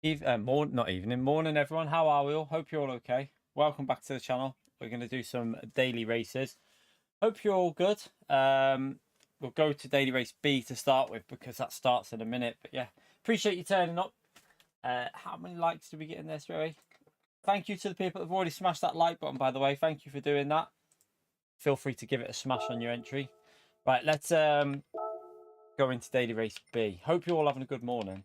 Morning everyone. How are we all? Hope you're all okay. Welcome back to the channel. We're going to do some daily races. Hope you're all good. We'll go to daily race B to start with because that starts in a minute. But yeah, appreciate you turning up. How many likes did we get in there, Straight? Thank you to the people that have already smashed that like button, by the way. Thank you for doing that. Feel free to give it a smash on your entry. Right, let's go into daily race B. Hope you're all having a good morning.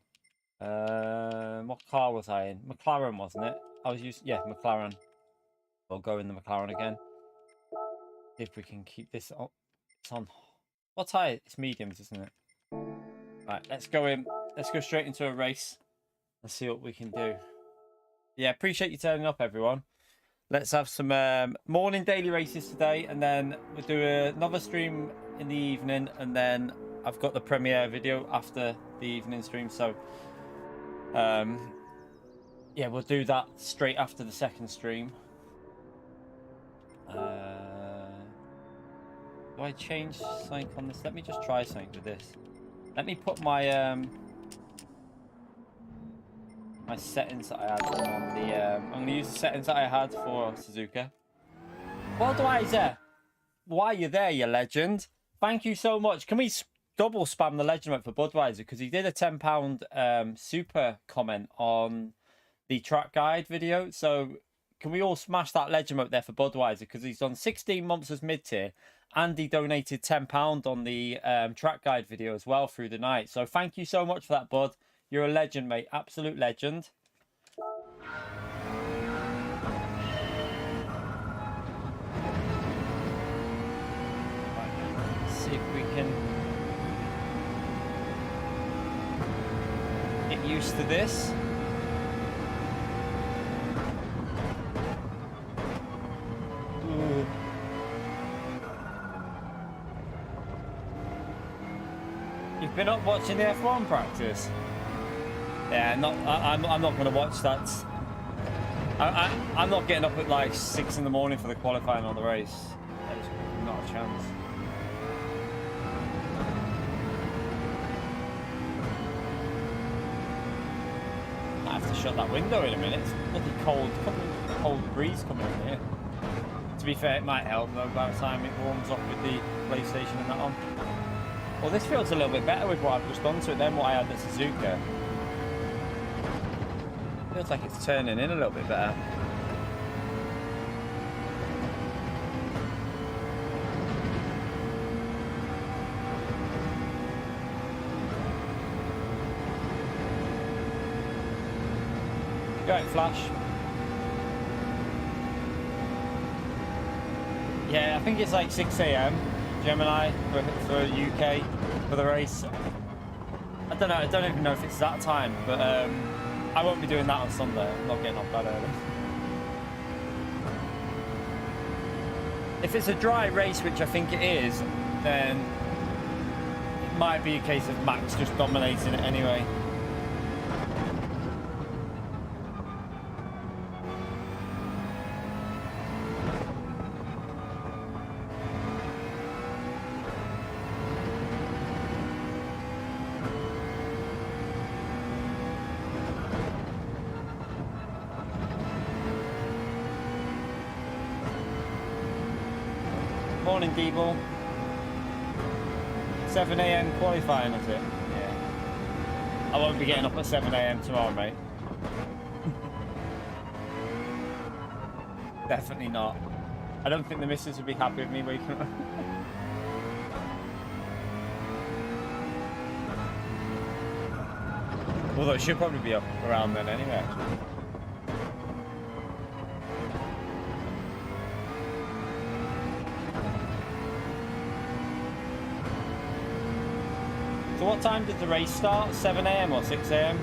What car was I in? McLaren, wasn't it? I was using, yeah, McLaren. We'll go in the McLaren again. See if we can keep this on. It's on. What tire? It's mediums, isn't it? Right, let's go in. Let's go straight into a race and see what we can do. Yeah, appreciate you turning up, everyone. Let's have some morning daily races today, and then we'll do another stream in the evening, and then I've got the premiere video after the evening stream. So yeah, we'll do that straight after the second stream. Do I change something on this? Let me just try something with this. Let me put my my settings that I had on the I'm going to use the settings that I had for Suzuka. Budweiser, why are you there, you legend? Thank you so much. Can we double spam the legend vote for Budweiser, because he did a £10 super comment on the track guide video. So can we all smash that legend vote there for Budweiser, because he's done 16 months as mid-tier and he donated £10 on the track guide video as well through the night. So thank you so much for that, Bud. You're a legend, mate. Absolute legend. Let's see if we can get used to this. Ooh. You've been up watching the F1 practice? Yeah, I'm not going to watch that. I'm not getting up at like 6 in the morning for the qualifying on the race. There's not a chance. I have to shut that window in a minute. It's bloody cold. Cold breeze coming in here. To be fair, it might help though by the time it warms up with the PlayStation and that on. Well, this feels a little bit better with what I've just done to it than what I had at Suzuka. Feels like it's turning in a little bit better. Go ahead, Flash. Yeah, I think it's like 6 AM Gemini for UK for the race. I don't know. I don't even know if it's that time, but I won't be doing that on Sunday. I'm not getting up that early. If it's a dry race, which I think it is, then it might be a case of Max just dominating it anyway. Morning, Deeble. 7 AM qualifying, is it? Yeah. I won't be getting up at 7 AM tomorrow, mate. Definitely not. I don't think the missus would be happy with me waking up. Although she'll probably be up around then anyway, actually. So what time did the race start? 7 AM or 6 AM?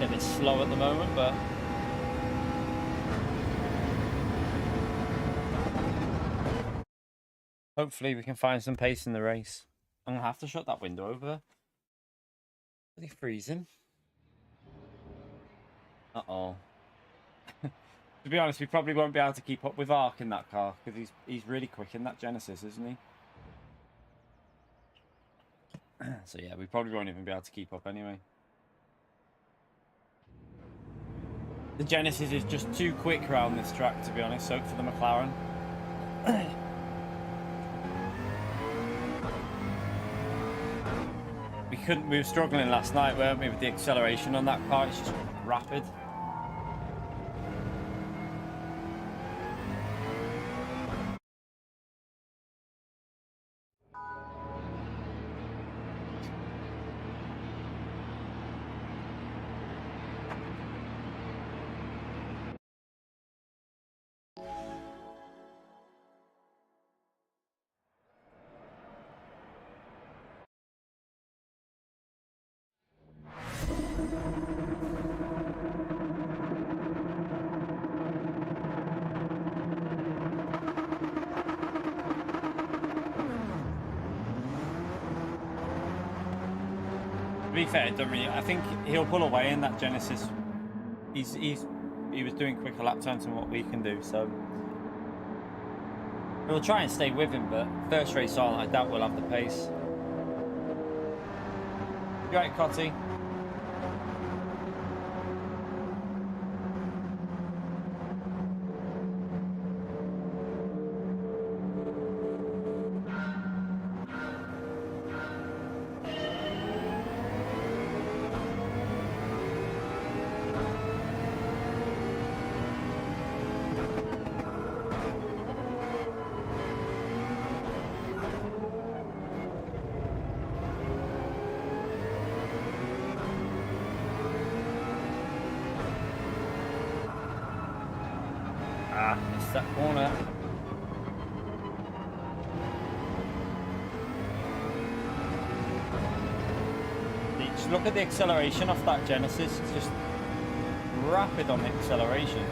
a bit slow at the moment, but hopefully we can find some pace in the race. I'm gonna have to shut that window over there. Are they freezing? Uh-oh. To be honest, we probably won't be able to keep up with Ark in that car, because he's really quick in that Genesis, isn't he? So yeah, we probably won't even be able to keep up anyway. The Genesis is just too quick around this track, to be honest, so for the McLaren. We were struggling last night, weren't we, with the acceleration on that car? It's just rapid. To be fair, it doesn't really, I think he'll pull away in that Genesis. He was doing quicker lap times than what we can do, so we'll try and stay with him. But first race on, I doubt we'll have the pace. You right, Cotty? Missed that corner. Just look at the acceleration off that Genesis. It's just rapid on the acceleration.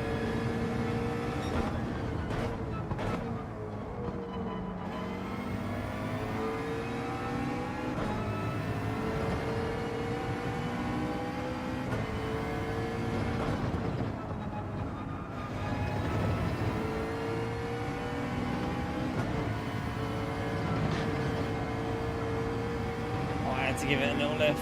To give it a little lift.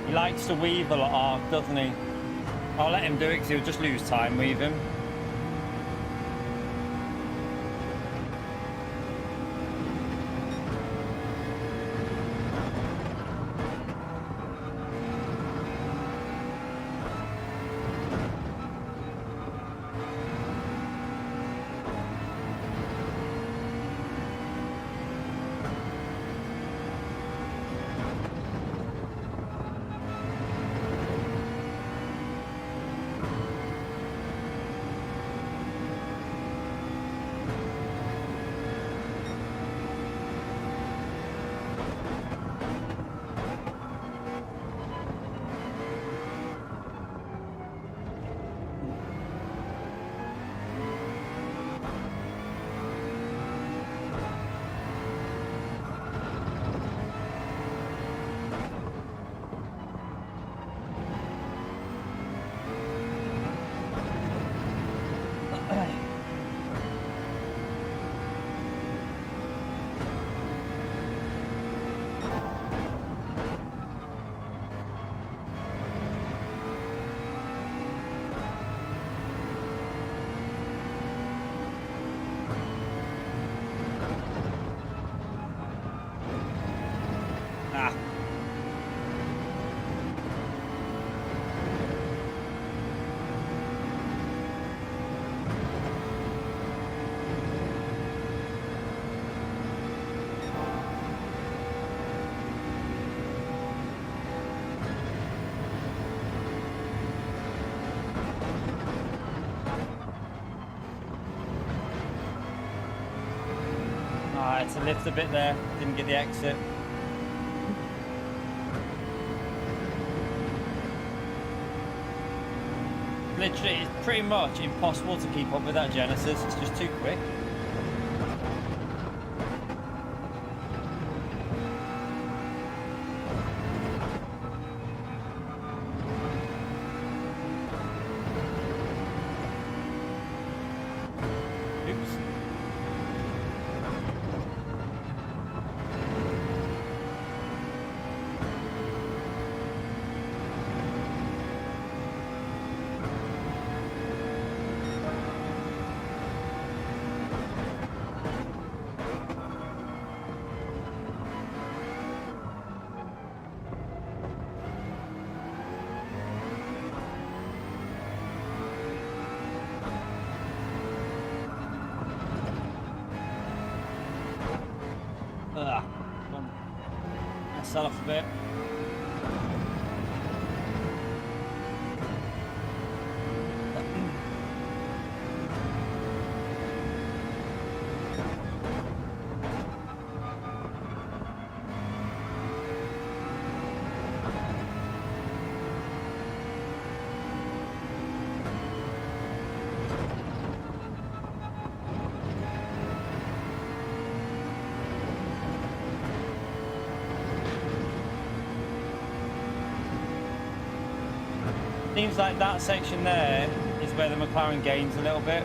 He likes to weave a lot, doesn't he? I'll let him do it because he'll just lose time weaving. I had to lift a bit there, didn't get the exit. Literally, it's pretty much impossible to keep up with that Genesis. It's just too quick. That off a bit. Seems like that section there is where the McLaren gains a little bit.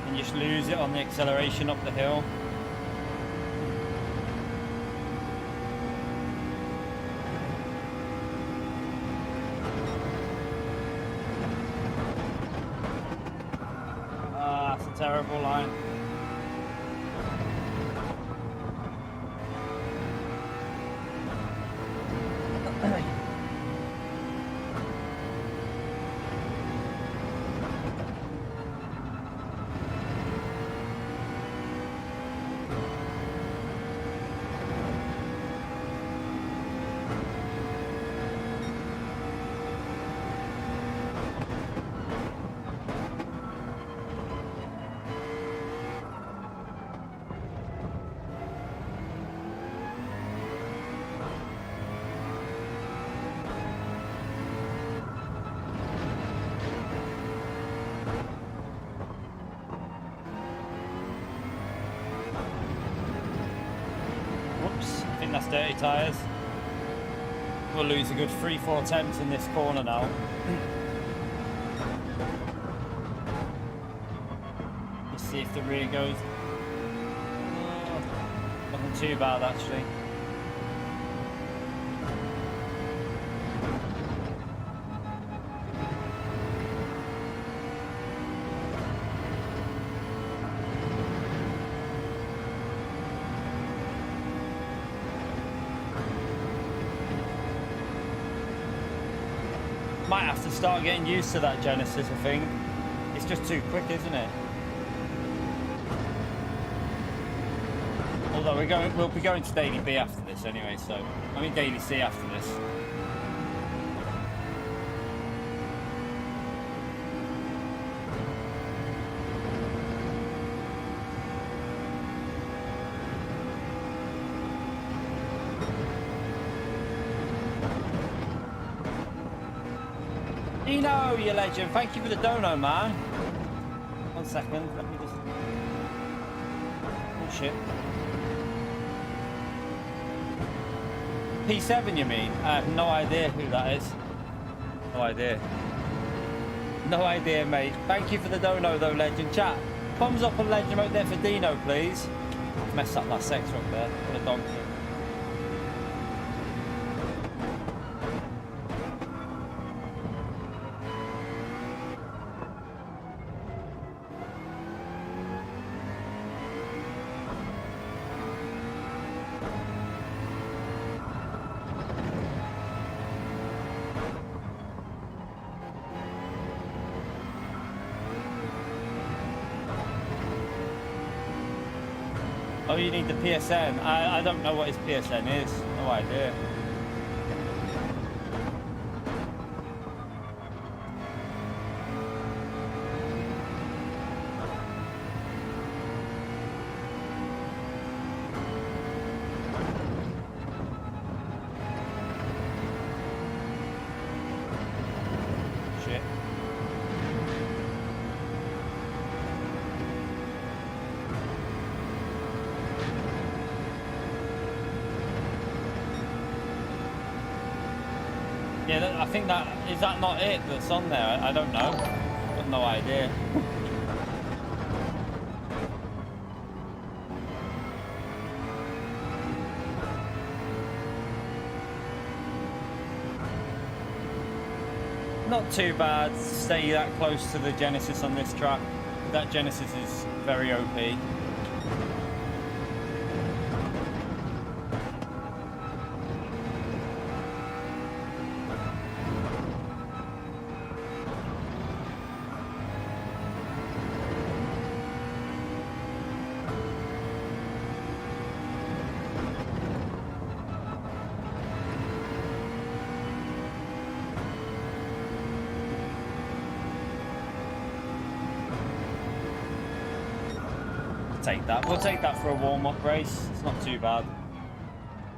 And just lose it on the acceleration up the hill. Terrible line. That's dirty tyres. We'll lose a good 3-4 attempts in this corner now. Let's see if the rear goes. Nothing too bad actually. Might have to start getting used to that Genesis, I think. It's just too quick, isn't it? Although we'll be going to Daily B after this anyway, so I mean Daily C after this. Dino, you legend. Thank you for the dono, man. 1 second. Let me just... Oh, shit. P7, you mean? I have no idea who that is. No idea. No idea, mate. Thank you for the dono, though, legend. Chat. Thumbs up on legend out there for Dino, please. I've messed up that sector up there. What a donkey. Oh, you need the PSN. I don't know what his PSN is. No idea. Yeah, I think that is that not it that's on there. I don't know. I've got no idea. Not too bad. Stay that close to the Genesis on this track. That Genesis is very OP. Take that. We'll take that for a warm-up race. It's not too bad.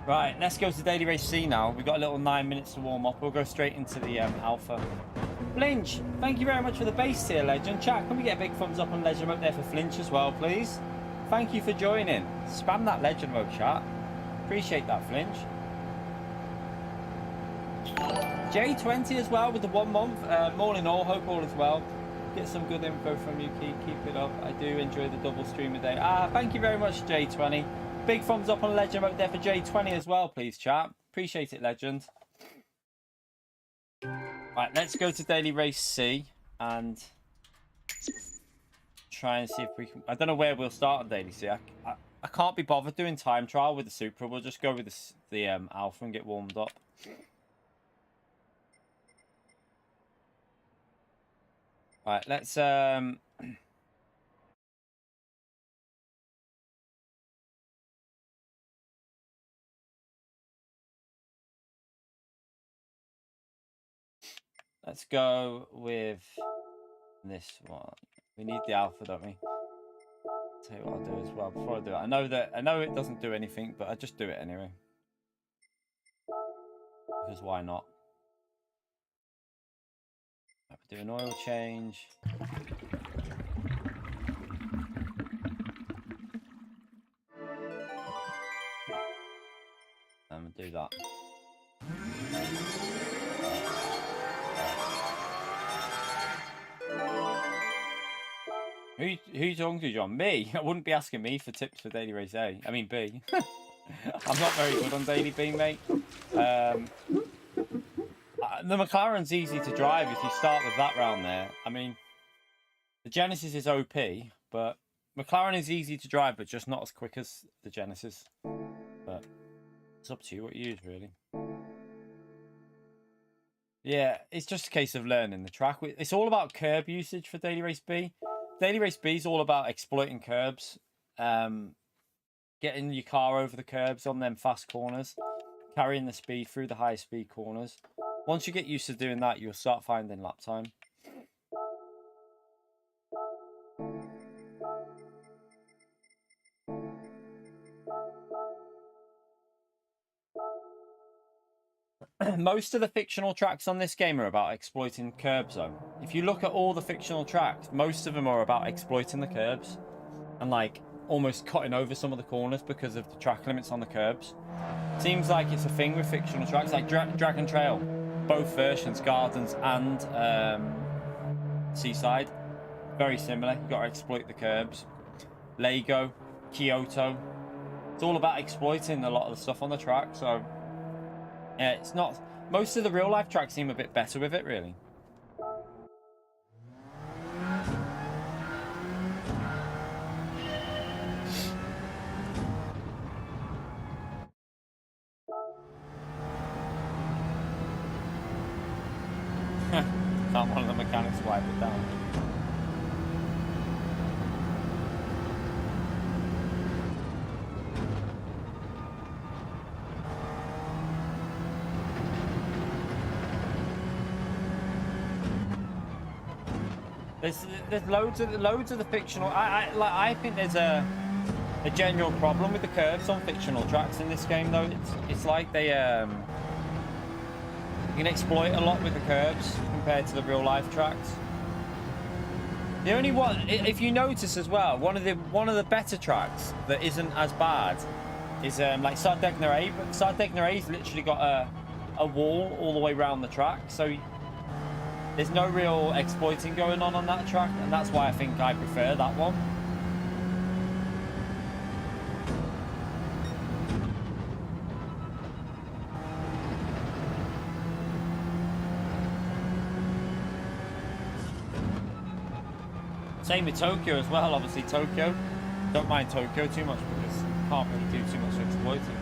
Right, let's go to Daily Race C now. We've got a little 9 minutes to warm up. We'll go straight into the Alpha. Flinch, thank you very much for the base tier, Legend. Chat, can we get a big thumbs up on Legend Mode there for Flinch as well, please? Thank you for joining. Spam that Legend Mode, chat. Appreciate that, Flinch. J20 as well with the 1 month. Morning all, hope all is well. Get some good info from you, keep it up. I do enjoy the double stream a day. Thank you very much, J20. Big thumbs up on Legend Mode there for J20 as well, please, chat. Appreciate it, Legend. Right, let's go to Daily Race C and try and see if we can... I don't know where we'll start on Daily C. I can't be bothered doing time trial with the Supra. We'll just go with the Alpha and get warmed up. Right, let's let's go with this one. We need the Alpha, don't we? Tell you what I'll do as well before I do it. I know it doesn't do anything, but I just do it anyway. Because why not? Do an oil change. And do that. Who you talking to, John? Me? I wouldn't be asking me for tips for Daily Race A. I mean B. I'm not very good on Daily B, mate. The McLaren's easy to drive if you start with that round there. I mean, the Genesis is OP, but McLaren is easy to drive, but just not as quick as the Genesis. But it's up to you what you use, really. Yeah, it's just a case of learning the track. It's all about curb usage for Daily Race B. Daily Race B is all about exploiting curbs, getting your car over the curbs on them fast corners, carrying the speed through the high speed corners. Once you get used to doing that, you'll start finding lap time. Most of the fictional tracks on this game are about exploiting curb zone. If you look at all the fictional tracks, most of them are about exploiting the curbs and like almost cutting over some of the corners because of the track limits on the curbs. Seems like it's a thing with fictional tracks like Dragon Trail. Both versions, Gardens and Seaside, very similar. You've got to exploit the curbs. Lego, Kyoto, it's all about exploiting a lot of the stuff on the track. So yeah, it's not... Most of the real life tracks seem a bit better with it, really. Can't one of the mechanics wipe it down. There's loads of the fictional. I think there's a general problem with the curves on fictional tracks in this game, though. It's like they you can exploit a lot with the curves compared to the real life tracks. The only one, if you notice as well, one of the better tracks that isn't as bad is like Sardegna A, but Sardegna A's literally got a wall all the way around the track, so there's no real exploiting going on that track, and that's why I think I prefer that one. Same with Tokyo as well. Obviously, Tokyo. Don't mind Tokyo too much because you can't really do too much exploiting.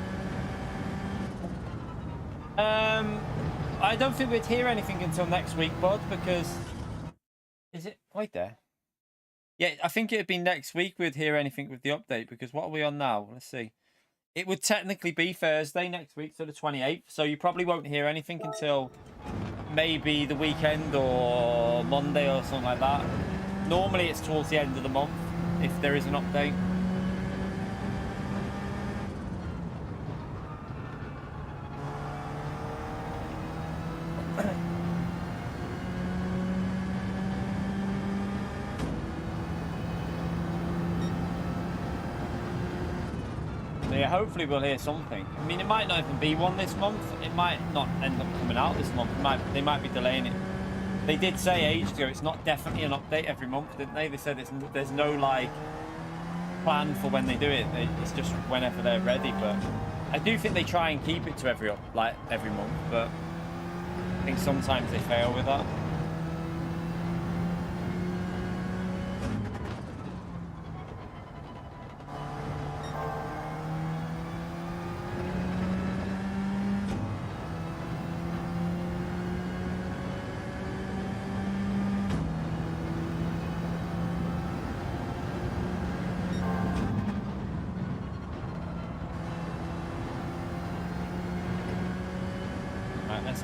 I don't think we'd hear anything until next week, bud, because... Is it... Wait there. Yeah, I think it'd be next week we'd hear anything with the update, because what are we on now? Let's see. It would technically be Thursday next week, so the 28th, so you probably won't hear anything until maybe the weekend or Monday or something like that. Normally it's towards the end of the month, if there is an update. Yeah, hopefully we'll hear something. I mean, it might not even be one this month. It might not end up coming out this month. They might be delaying it. They did say ages ago it's not definitely an update every month, didn't they? They said there's no like plan for when they do it. It's just whenever they're ready. But I do think they try and keep it to every month. But I think sometimes they fail with that.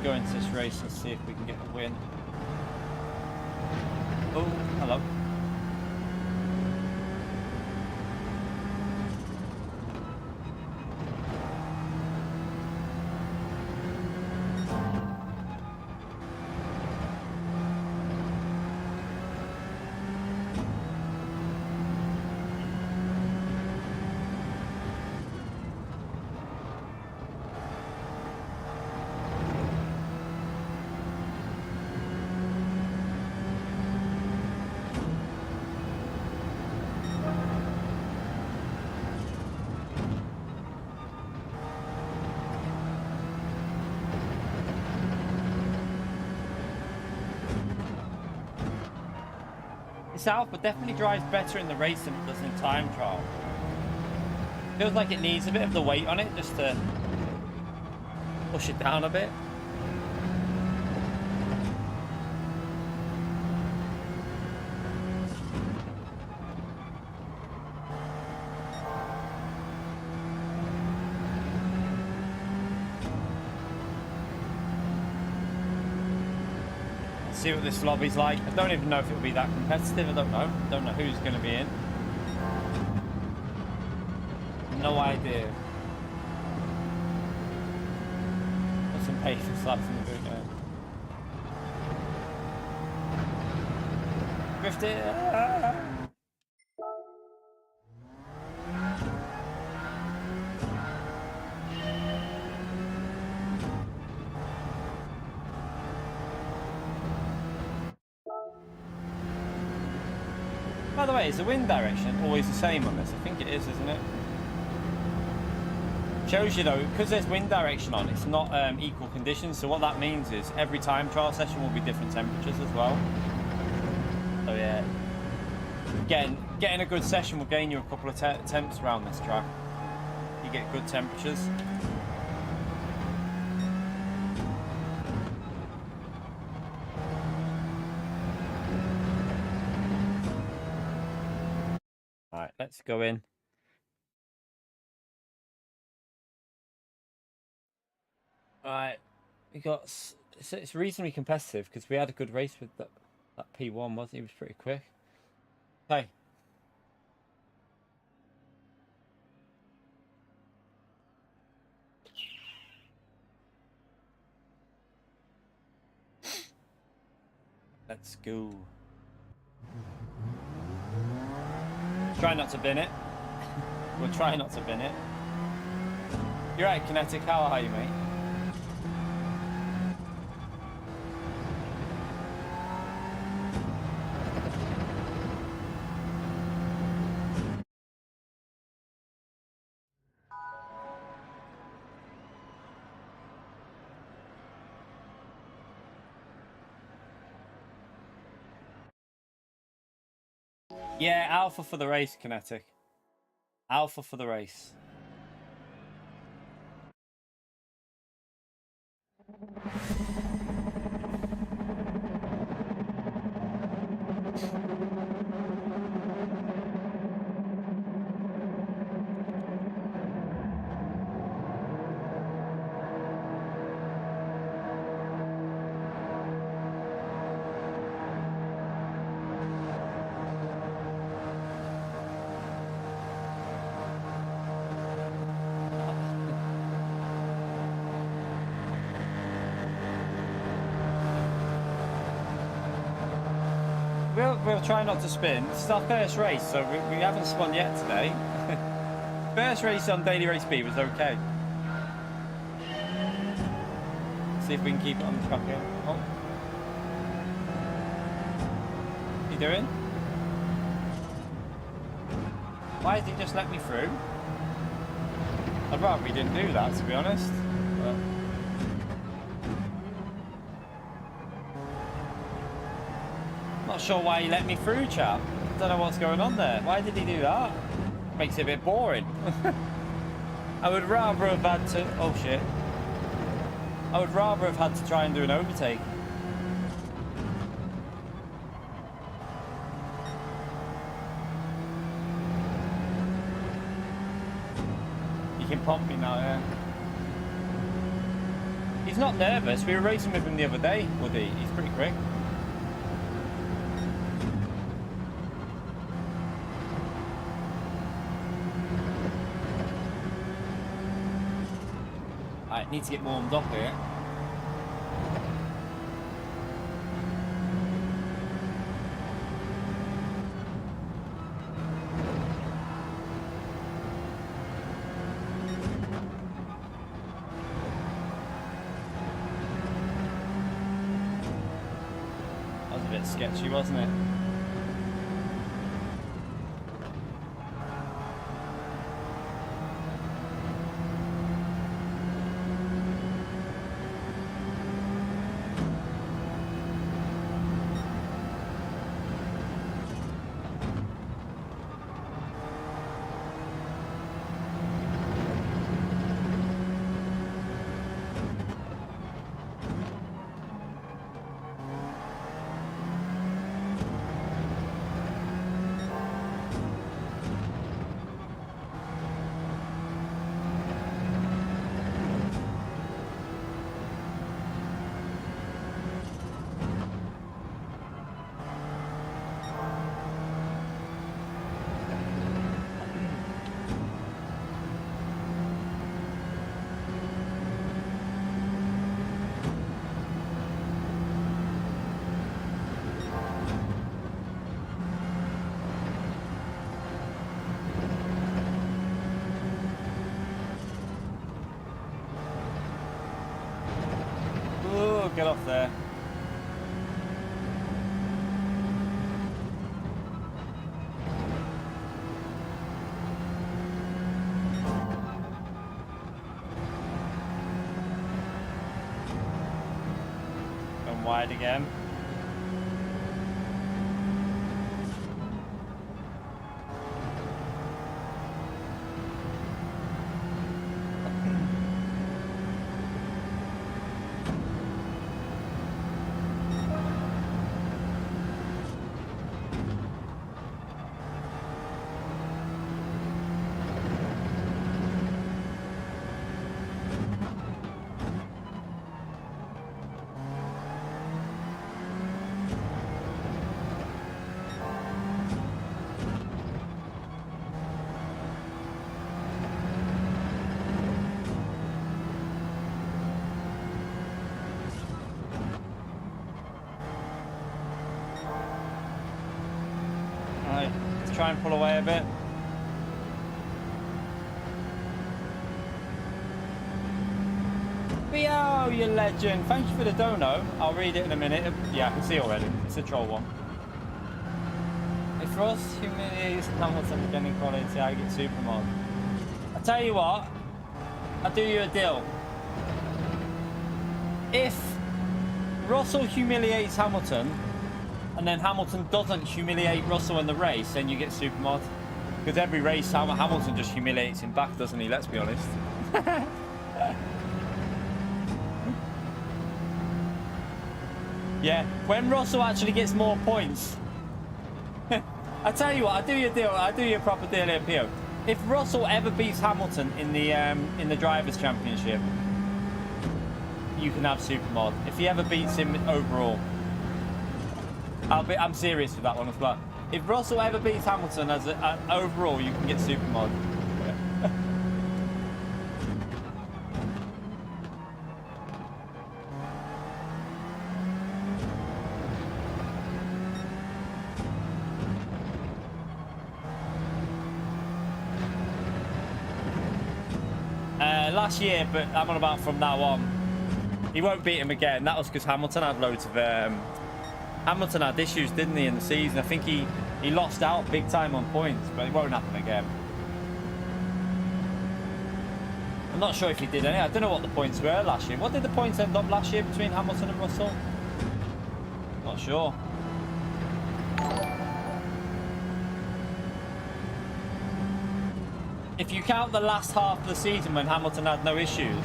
Go into this race and see if we can get a win. Oh, hello. Alpha definitely drives better in the race than it does in time trial. Feels like it needs a bit of the weight on it just to push it down a bit. See what this lobby's like. I don't even know if it'll be that competitive. I don't know. Don't know who's going to be in. No idea. Got some patience slaps in the boot now. Drifted. By the way, is the wind direction always the same on this? I think it is, isn't it? Shows you though, because there's wind direction on, it's not equal conditions. So what that means is every time trial session will be different temperatures as well. So yeah, getting a good session will gain you a couple of temps around this track. You get good temperatures. Let's go in. All right, we got. It's reasonably competitive because we had a good race with that. That P1 was, he was pretty quick. Okay. Let's go. Try not to bin it. We'll try not to bin it. You're right, Kinetic. How are you, mate? Yeah, alpha for the race, Kinetic. Alpha for the race. We'll try not to spin. It's our first race, so we haven't spun yet today. First race on Daily Race B was okay. See if we can keep it on the track here. Oh. What are you doing? Why did he just let me through? I'd rather he didn't do that, to be honest. But... not sure why he let me through, chap. I don't know what's going on there. Why did he do that? Makes it a bit boring. I would rather have had to... oh shit. I would rather have had to try and do an overtake. You can pump me now, yeah. He's not nervous. We were racing with him the other day, Woody. He's pretty quick. I need to get warmed up here. That was a bit sketchy, wasn't it? Get off there. Going wide again. Right, let's try and pull away a bit. Theo, you legend. Thank you for the dono. I'll read it in a minute. Yeah, I can see already. It's a troll one. If Ross humiliates Hamilton again in quality, I get super mod. I tell you what, I'll do you a deal. If Russell humiliates Hamilton, and then Hamilton doesn't humiliate Russell in the race, then you get super mod. Because every race, Hamilton just humiliates him back, doesn't he? Let's be honest. Yeah, when Russell actually gets more points. I tell you what, I'll do you a deal. I'll do you a proper deal here, Pio. If Russell ever beats Hamilton in the Drivers' Championship, you can have super mod. If he ever beats him overall, I'm serious with that one as well. If Russell ever beats Hamilton as overall, you can get super mod. Last year, but I'm on about from now on. He won't beat him again. That was because Hamilton had loads of Hamilton had issues, didn't he, in the season? I think he lost out big time on points, but it won't happen again. I'm not sure if he did any. I don't know what the points were last year. What did the points end up last year between Hamilton and Russell? Not sure. If you count the last half of the season when Hamilton had no issues,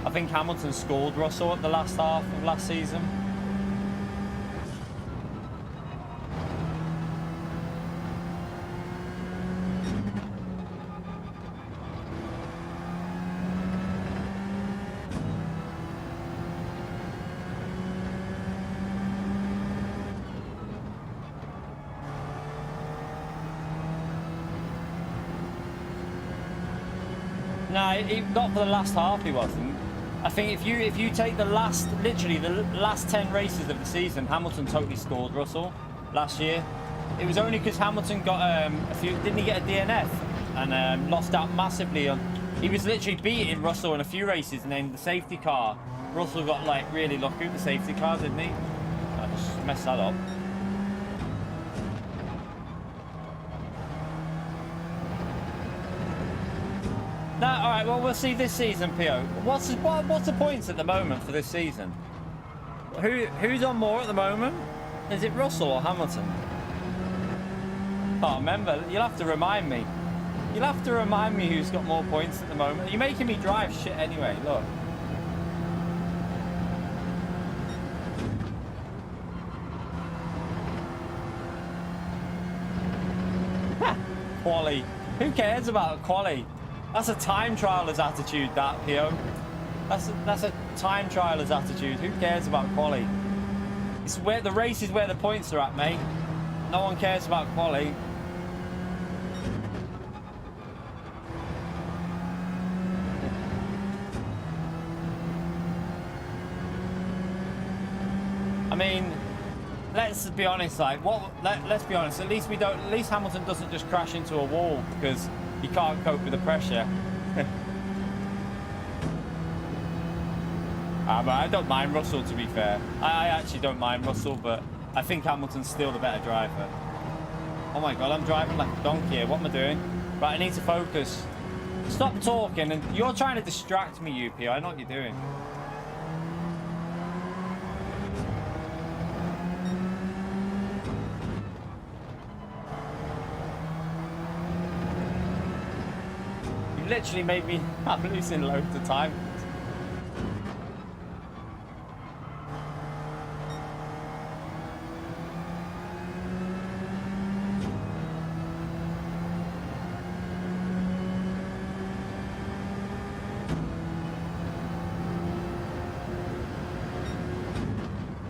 I think Hamilton scored Russell at the last half of last season. No, not for the last half he wasn't. I think if you take the last, literally the last 10 races of the season, Hamilton totally scored Russell last year. It was only because Hamilton got didn't he get a DNF and lost out massively on. He was literally beating Russell in a few races, and then the safety car, Russell got like really lucky with the safety car, didn't he? I just messed that up. No, all right. Well, we'll see this season, Pio. What's the points at the moment for this season? Who's on more at the moment? Is it Russell or Hamilton? Can't remember. You'll have to remind me. You'll have to remind me who's got more points at the moment. You're making me drive shit anyway. Look. Quali. Who cares about quali? That's a time trialer's attitude, that, Pio. That's a time trialer's attitude. Who cares about quali? It's where the race is where the points are at, mate. No one cares about quali. I mean, let's be honest. Like, let's be honest. At least Hamilton doesn't just crash into a wall because he can't cope with the pressure. But I don't mind Russell, to be fair. I actually don't mind Russell, but I think Hamilton's still the better driver. Oh my god, I'm driving like a donkey here. What am I doing? Right, I need to focus. Stop talking, and you're trying to distract me, UP. I know what you're doing. Literally made me. I'm losing loads of time.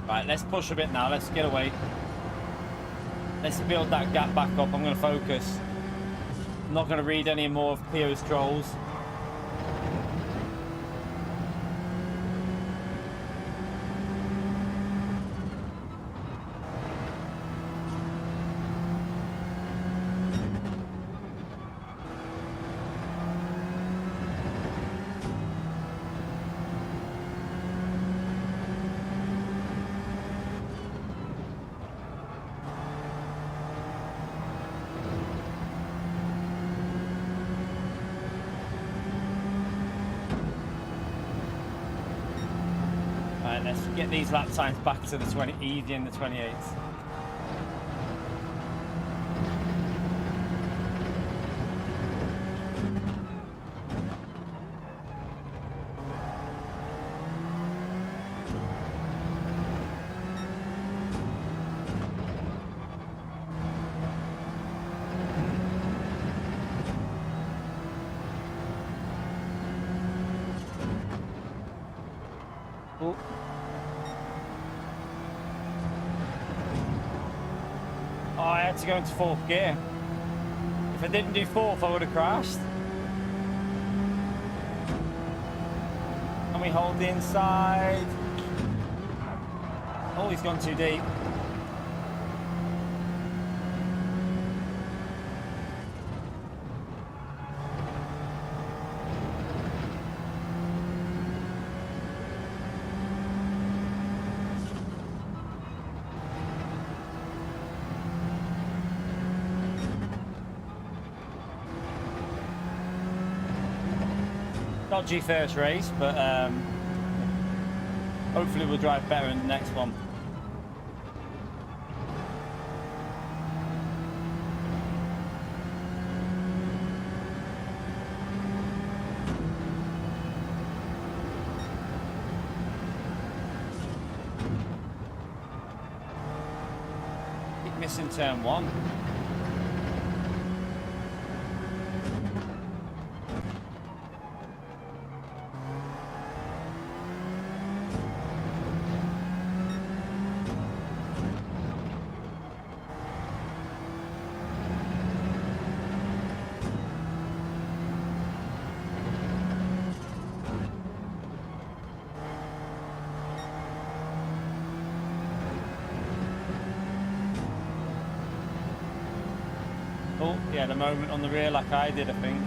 Right, let's push a bit now. Let's get away. Let's build that gap back up. I'm going to focus. I'm not going to read any more of Pio's trolls. Right, let's get these lap times back to the 20, easy in the 28s. Oh. Oh, I had to go into 4th gear. If I didn't do 4th, I would have crashed. Can we hold the inside? Oh, he's gone too deep. Dodgy first race, but hopefully we'll drive better in the next one. Keep missing turn 1. Oh, yeah, the moment on the rear like I did, I think.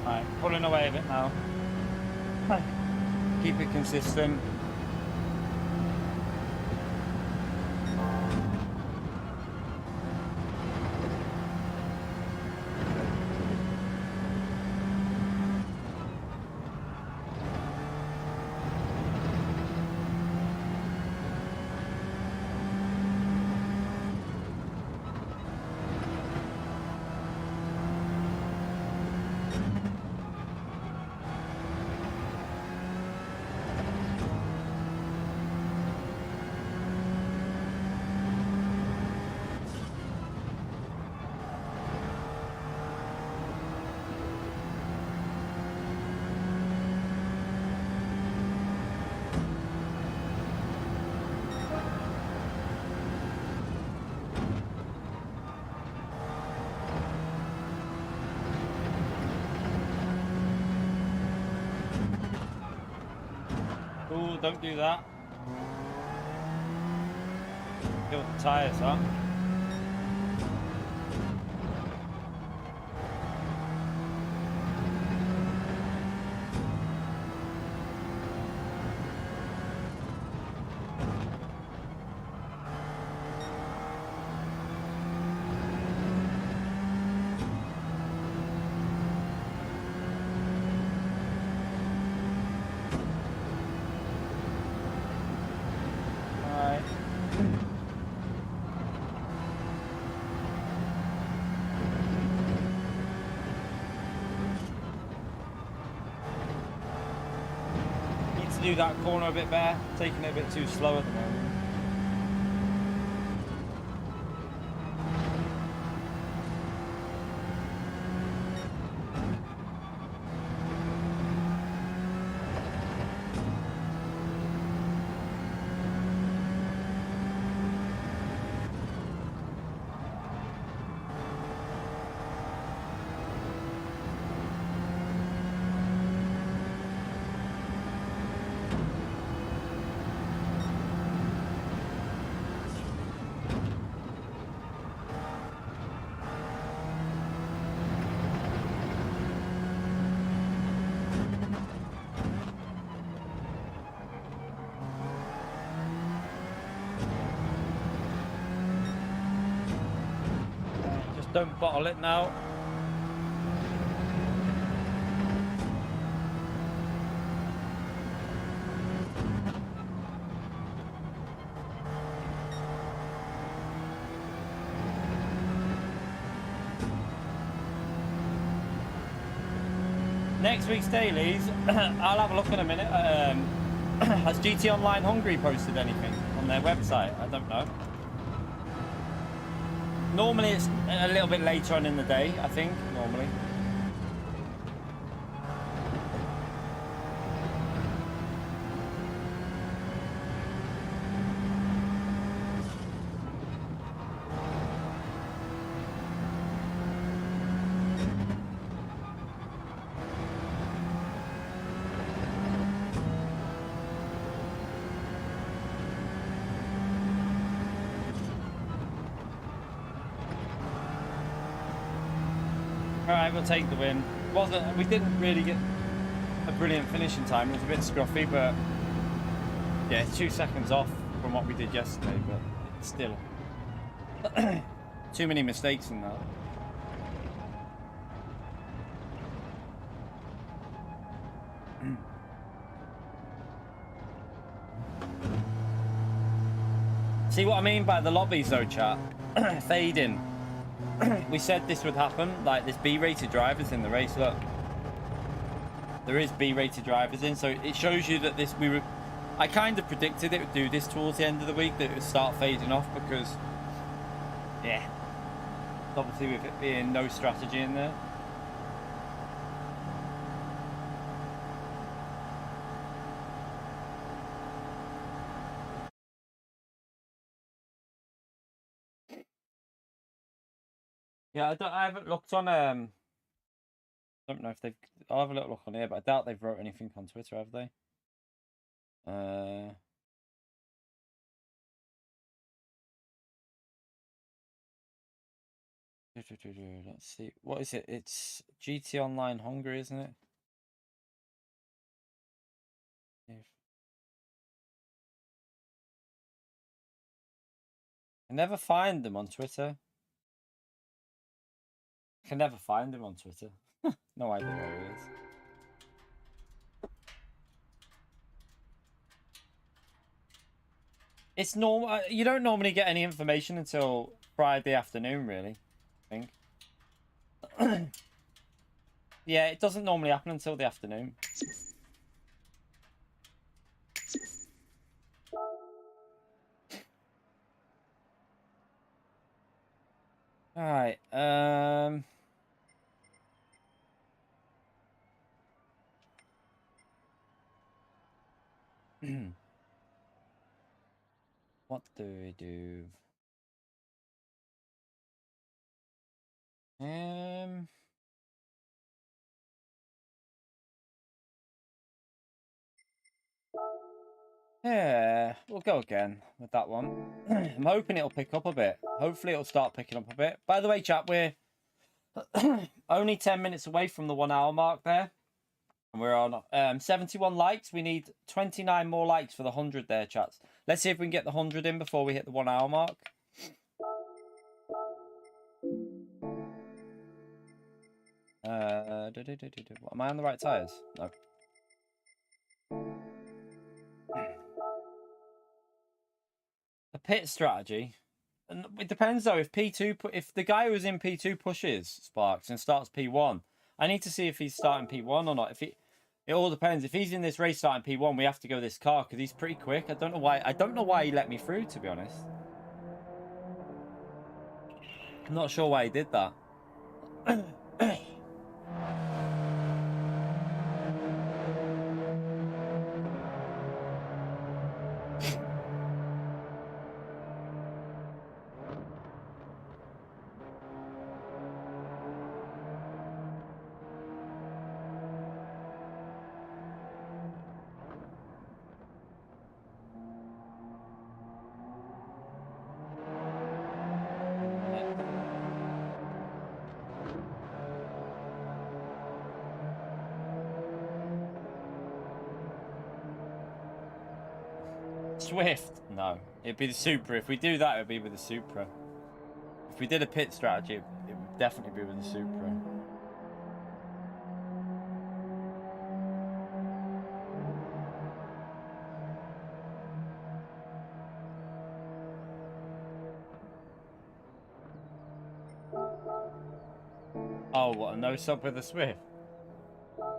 Right, pulling away a bit now. Keep it consistent. Ooh, don't do that. Kill the tyres, huh? to do that corner a bit better. Taking it a bit too slow at the moment. Don't bottle it now. Next week's dailies, I'll have a look in a minute. Has GT Online Hungary posted anything on their website? I don't know. Normally it's a little bit later on in the day, I think, normally. Alright, we'll take the win. We didn't really get a brilliant finishing time. It was a bit scruffy, but yeah, 2 seconds off from what we did yesterday, but still. Too many mistakes in that. See what I mean by the lobbies though, chat? Fading. We said this would happen, like there's B-rated drivers in the race, look. There is B-rated drivers in, so it shows you that I kind of predicted it would do this towards the end of the week, that it would start fading off because, yeah, obviously with it being no strategy in there. Yeah, I haven't looked on, I don't know if they've, I'll have a little look on here, but I doubt they've wrote anything on Twitter, have they? Let's see. What is it? It's GT Online Hungary, isn't it? I never find them on Twitter. I can never find him on Twitter. No idea where he is. It's normal. You don't normally get any information until Friday afternoon, really. I think. Yeah, it doesn't normally happen until the afternoon. All right. What do we do? Yeah, we'll go again with that one. I'm hoping it'll pick up a bit. Hopefully it'll start picking up a bit. By the way, chat, we're only 10 minutes away from the 1 hour mark there. And we're on 71 likes. We need 29 more likes for the 100 there, chats. Let's see if we can get the 100 in before we hit the 1 hour mark. What, am I on the right tires? No. The pit strategy. And it depends though. If the guy who's in P2 pushes Sparks and starts P1, I need to see if he's starting P1 or not. It all depends. If he's in this race starting P1, we have to go this car because he's pretty quick. I don't know why. I don't know why he let me through, to be honest. I'm not sure why he did that. Swift? No. It'd be the Supra. If we do that, it'd be with the Supra. If we did a pit strategy, it would definitely be with the Supra. Oh, what, a no sub with a Swift?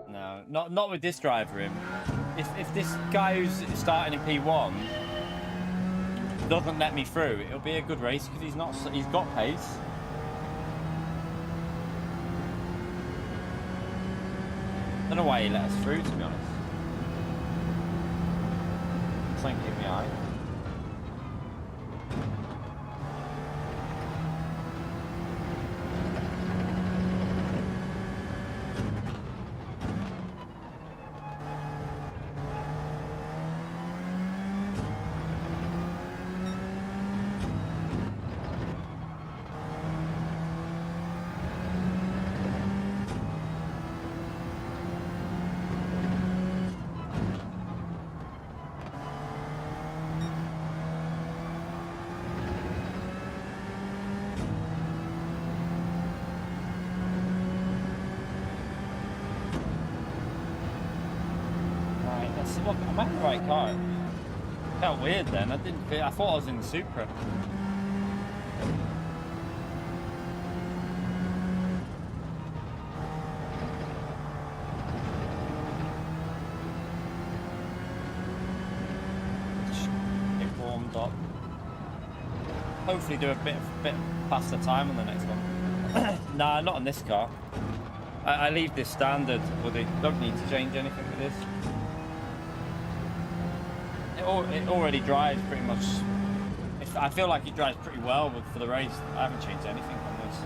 No, not with this driver in. If this guy who's starting in P1 doesn't let me through, it'll be a good race because he's got pace. I don't know why he let us through, to be honest. Something hit me eye. Look, I'm at the right car. Felt weird then. I thought I was in the Supra. Just get warmed up. Hopefully do a bit faster time on the next one. Nah, not on this car. I leave this standard, but they don't need to change anything with this. It already drives pretty much. I feel like it drives pretty well for the race. I haven't changed anything on this.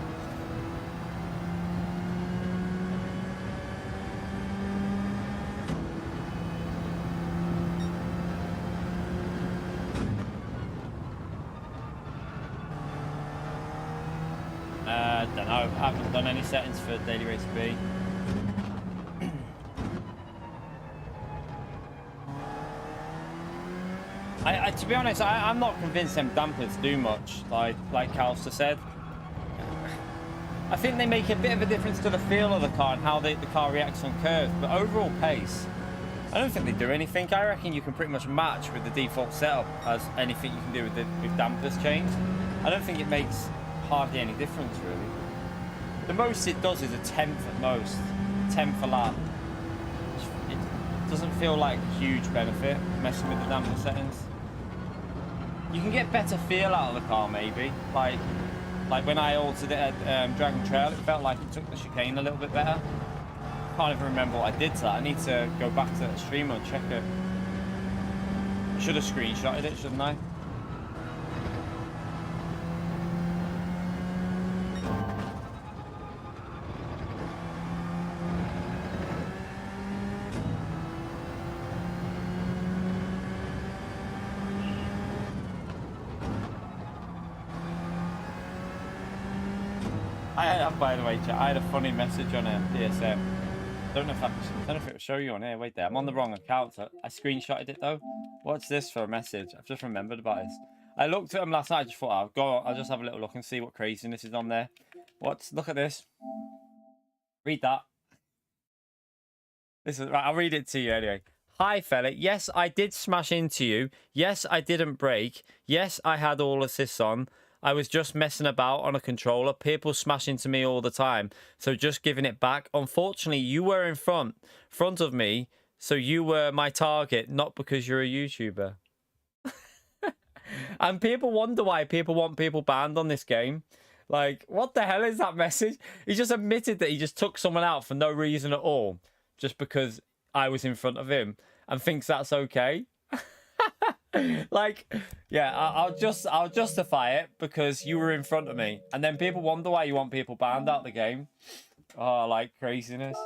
Don't know. I haven't done any settings for Daily Race B. To be honest, I'm not convinced them dampers do much, like Calster said. I think they make a bit of a difference to the feel of the car and how the car reacts on curves, but overall pace, I don't think they do anything. I reckon you can pretty much match with the default setup as anything you can do with dampers changed. I don't think it makes hardly any difference, really. The most it does is a 10th at most, 10th a lap. It doesn't feel like a huge benefit messing with the damper settings. You can get better feel out of the car, maybe. Like when I altered it at Dragon Trail, it felt like it took the chicane a little bit better. Can't even remember what I did to that. I need to go back to the streamer and check it. I should have screenshotted it, shouldn't I? By the way, chat, I had a funny message on DSM. Don't know if it will show you on here. Wait there, I'm on the wrong account. I screenshotted it though. What's this for a message? I've just remembered about this. I looked at them last night. I just thought I'll just have a little look and see what craziness is on there. Look at this. Read that. This is right. I'll read it to you anyway. Hi fella. Yes, I did smash into you. Yes, I didn't brake. Yes, I had all assists on. I was just messing about on a controller. People smash into me all the time. So just giving it back. Unfortunately, you were in front of me. So you were my target, not because you're a YouTuber. And people wonder why people want people banned on this game. Like, what the hell is that message? He just admitted that he just took someone out for no reason at all. Just because I was in front of him. And thinks that's okay. Like, yeah, I'll justify it because you were in front of me. And then people wonder why you want people banned out the game. Oh, like craziness.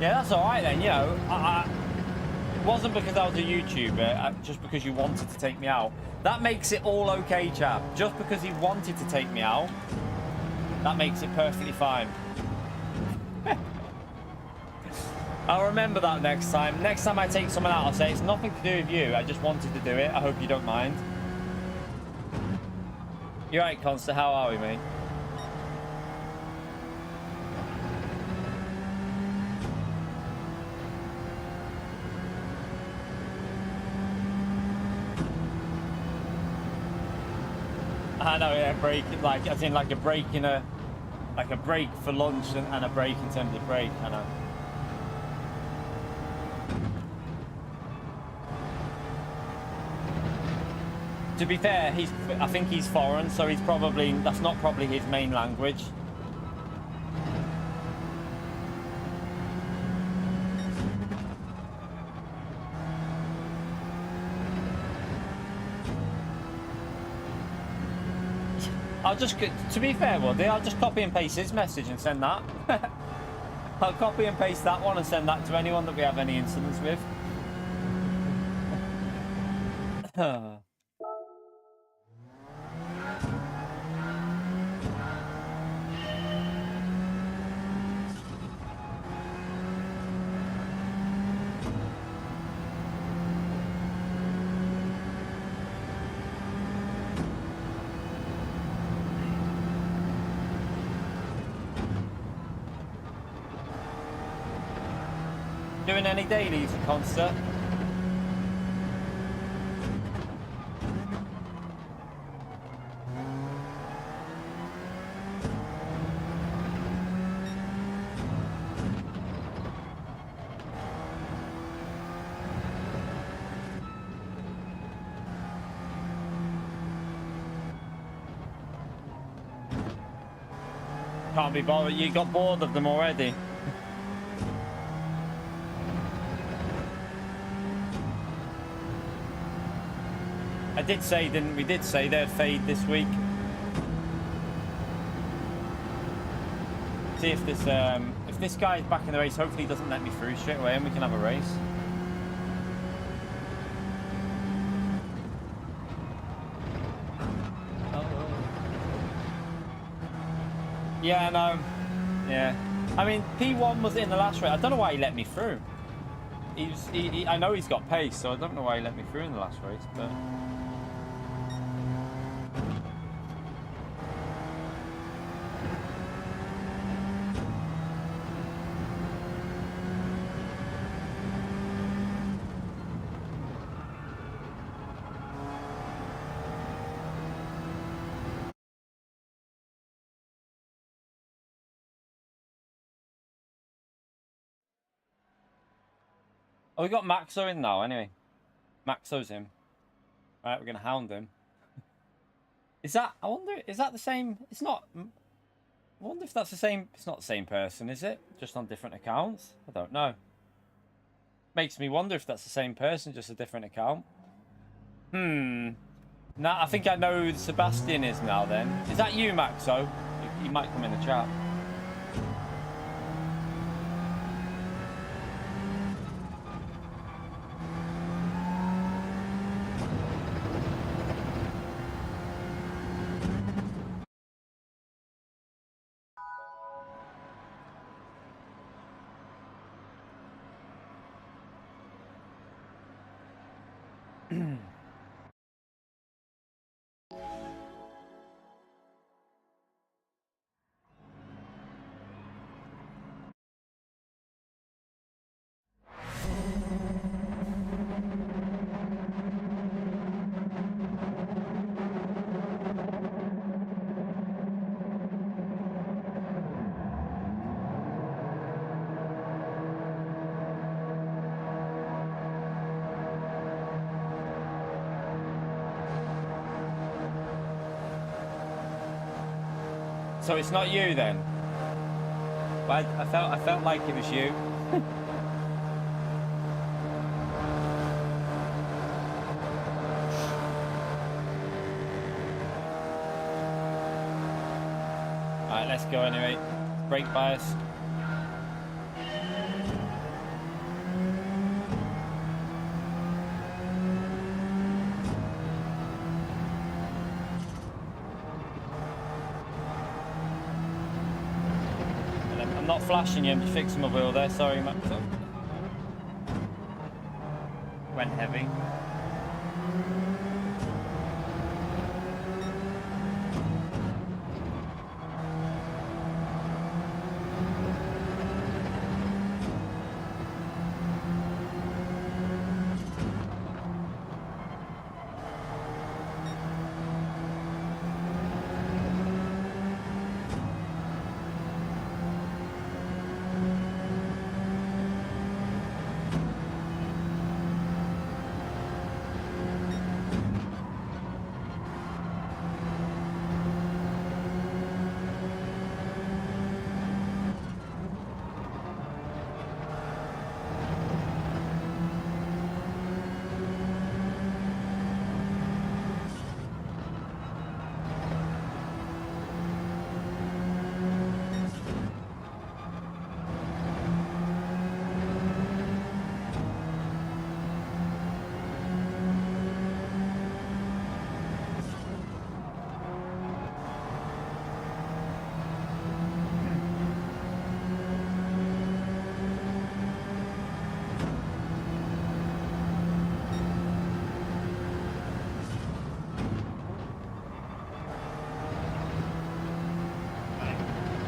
Yeah, that's all right then. You know, it wasn't because I was a YouTuber, just because you wanted to take me out. That makes it all okay, chap. Just because he wanted to take me out, that makes it perfectly fine. I'll remember that next time. Next time I take someone out, I'll say, it's nothing to do with you. I just wanted to do it. I hope you don't mind. You're right, Consta. How are we, mate? I know, yeah, break, like, as in like a break in a, like a break for lunch and a break in terms of break, I know. To be fair, I think he's foreign, so that's not probably his main language. To be fair, Woody, I'll just copy and paste his message and send that. I'll copy and paste that one and send that to anyone that we have any incidents with. Doing any dailies, Consta? Can't be bothered. You got bored of them already. I did say, didn't we? Did say they'd fade this week. See if this guy's back in the race. Hopefully he doesn't let me through straight away and we can have a race. Yeah, no. Yeah. I mean, P1 was in the last race. I don't know why he let me through. I know he's got pace, so I don't know why he let me through in the last race, but... Oh, we got Maxo in now, anyway. Maxo's in. Alright, we're going to hound him. Is that... I wonder... Is that the same... It's not... I wonder if that's the same... It's not the same person, is it? Just on different accounts? I don't know. Makes me wonder if that's the same person, just a different account. Nah, I think I know who Sebastian is now, then. Is that you, Maxo? You might come in the chat. So it's not you then? I felt like it was you. Alright, let's go anyway. Brake bias. I'm not flashing you, I'm just fixing my wheel there. Sorry, Max. Went heavy.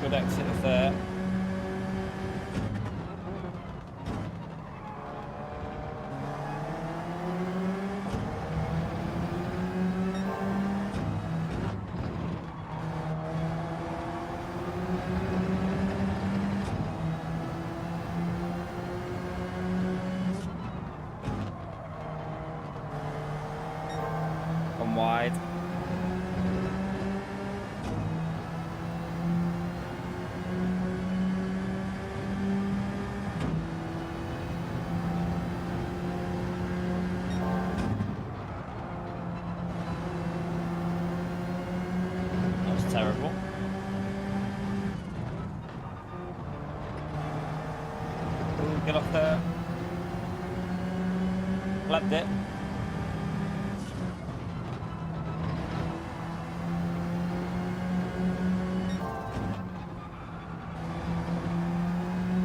Good exit of there. Come wide. Terrible. Ooh, get off there. Left it.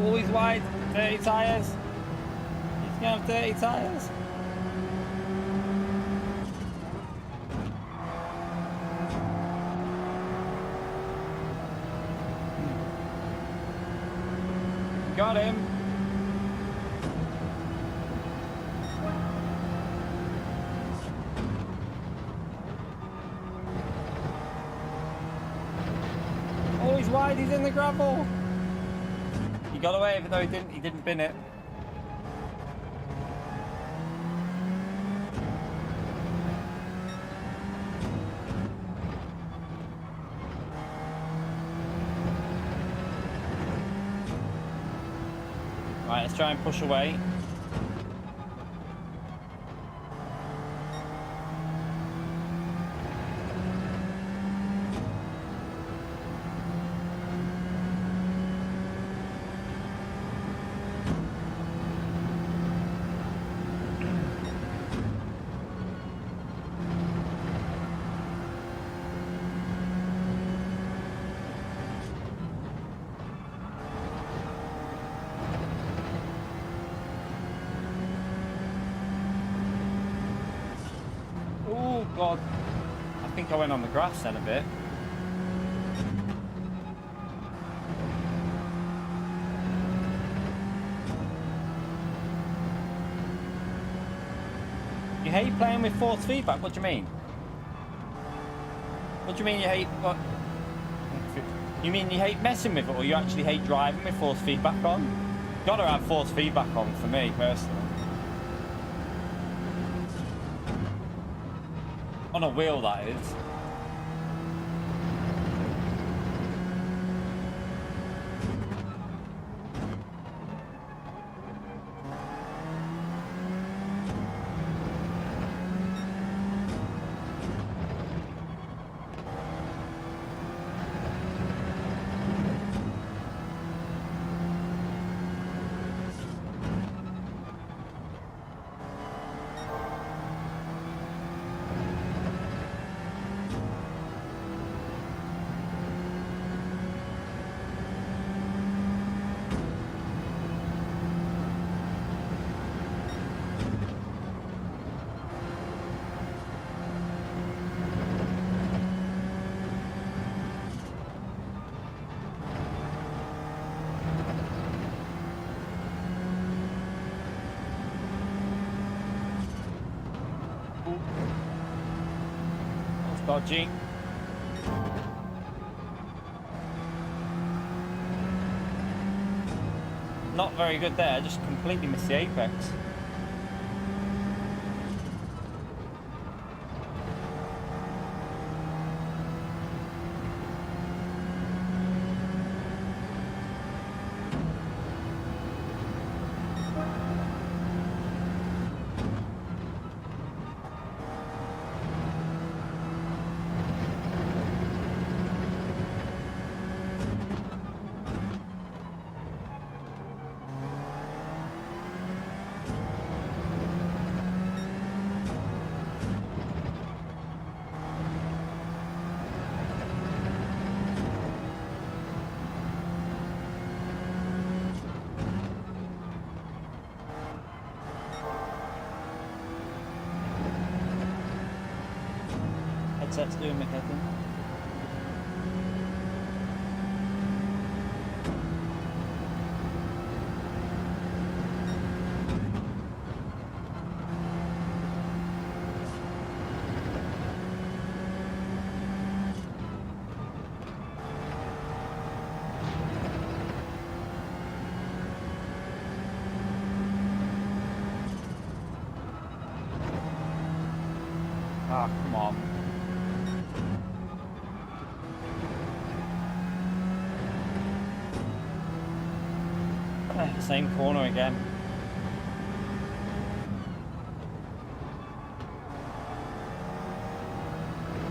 Always wide. 30 tyres. He's gonna have 30 tyres. Got him. Oh, he's wide. He's in the gravel. He got away, even though he didn't bin it. Right, let's try and push away. God, I think I went on the grass then a bit. You hate playing with force feedback? What do you mean? What do you mean you hate... What? You mean you hate messing with it, or you actually hate driving with force feedback on? Gotta have force feedback on for me, personally. On a wheel, that is. dodgy. Not very good there, just completely missed the apex. Headset's doing me head in. Ah, come on. Same corner again.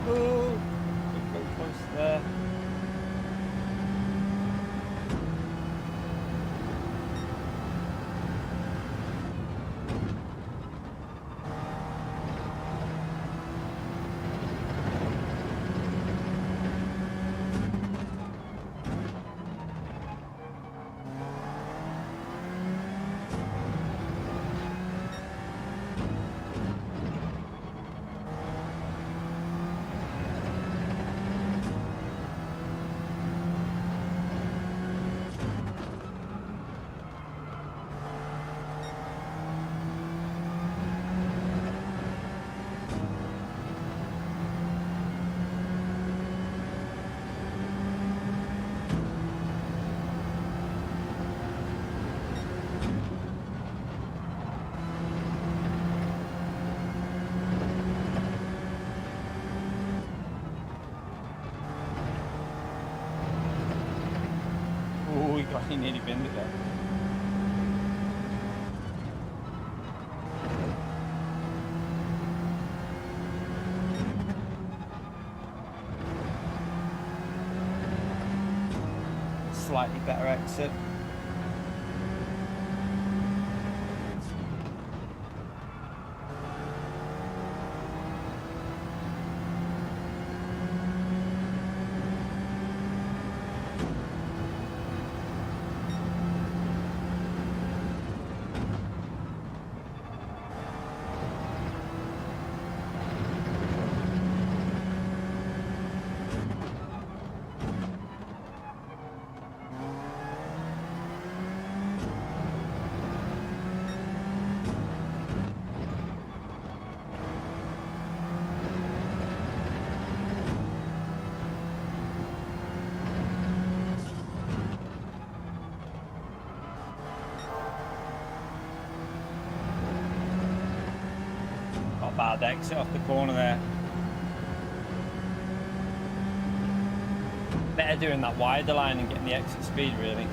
Oh, very close there. He nearly binned it there. Slightly better exit. Bad exit off the corner there. Better doing that wider line and getting the exit speed really.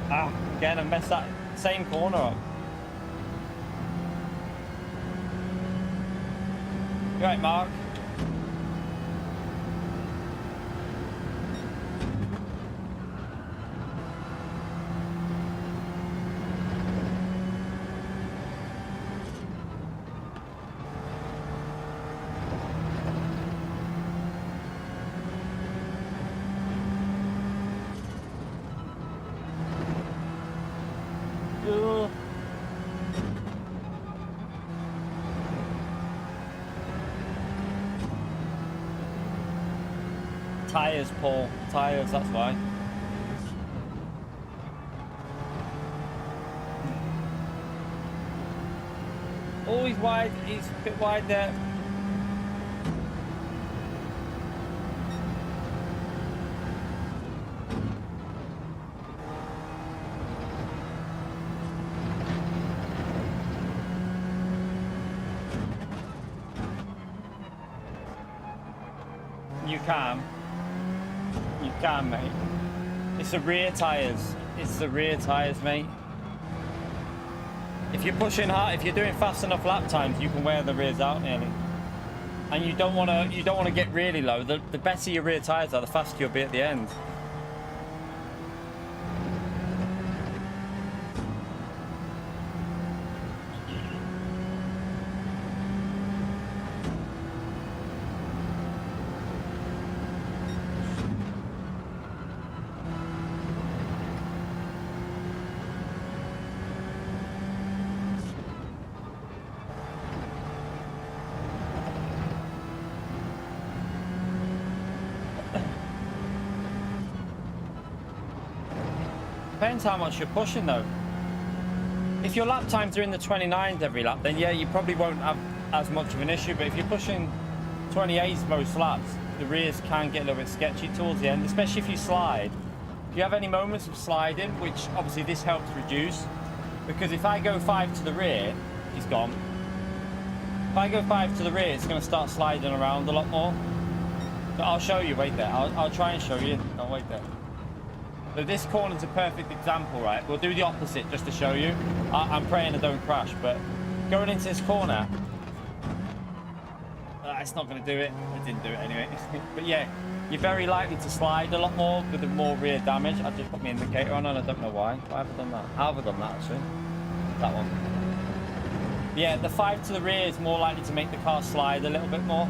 Ah, again, I messed that same corner up. You right, Mark? Tires, Paul. Tires, that's why. Oh, he's wide. He's a bit wide there. You can. You can, mate. It's the rear tyres. It's the rear tyres, mate. If you're pushing hard, if you're doing fast enough lap times, you can wear the rears out nearly. And you don't want to get really low. The better your rear tyres are, the faster you'll be at the end. Depends how much you're pushing though. If your lap times are in the 29s every lap, then yeah, you probably won't have as much of an issue. But if you're pushing 28s most laps, the rears can get a little bit sketchy towards the end, especially if you slide. If you have any moments of sliding, which obviously this helps reduce, because if I go 5 to the rear, he's gone. If I go 5 to the rear, it's going to start sliding around a lot more. But I'll show you, wait there. I'll try and show you. I'll wait there. So this corner's a perfect example, right? We'll do the opposite just to show you. I'm praying I don't crash, but going into this corner, it's not going to do it. It didn't do it anyway. But yeah, you're very likely to slide a lot more with the more rear damage. I've just put my indicator on and I don't know why. Why have I done that? How have I done that actually? That one. Yeah, the 5 to the rear is more likely to make the car slide a little bit more.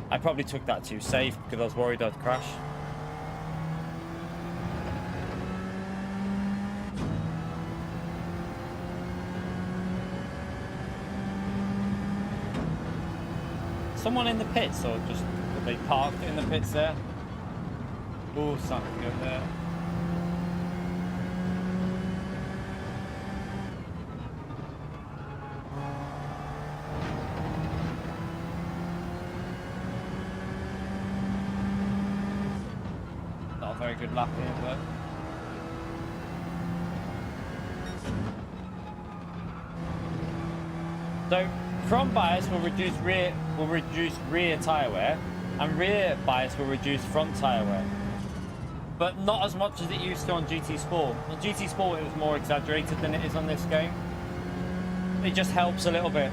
I probably took that too safe because I was worried I'd crash. Someone in the pits, or just they parked in the pits there? Oh, something good there. Not a very good lap here, but. So front bias will reduce rear tyre wear, and rear bias will reduce front tyre wear. But not as much as it used to on GT Sport. On GT Sport it was more exaggerated than it is on this game. It just helps a little bit.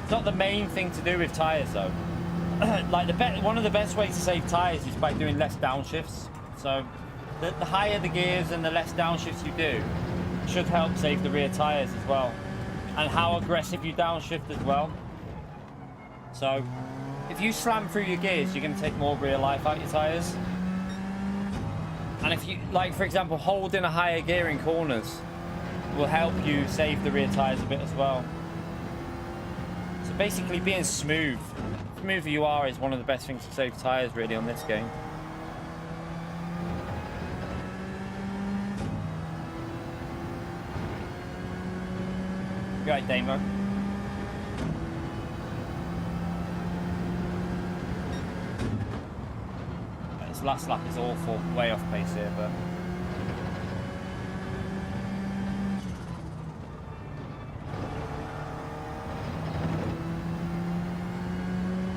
It's not the main thing to do with tyres though. Like one of the best ways to save tyres is by doing less downshifts. So the higher the gears and the less downshifts you do should help save the rear tyres as well. And how aggressive you downshift as well. So if you slam through your gears, you're going to take more rear life out your tyres. And if you, like for example, holding a higher gear in corners will help you save the rear tyres a bit as well. So basically being smooth, smoother you are is one of the best things to save tyres really on this game. Right, Damo. This last lap is awful, way off pace here, but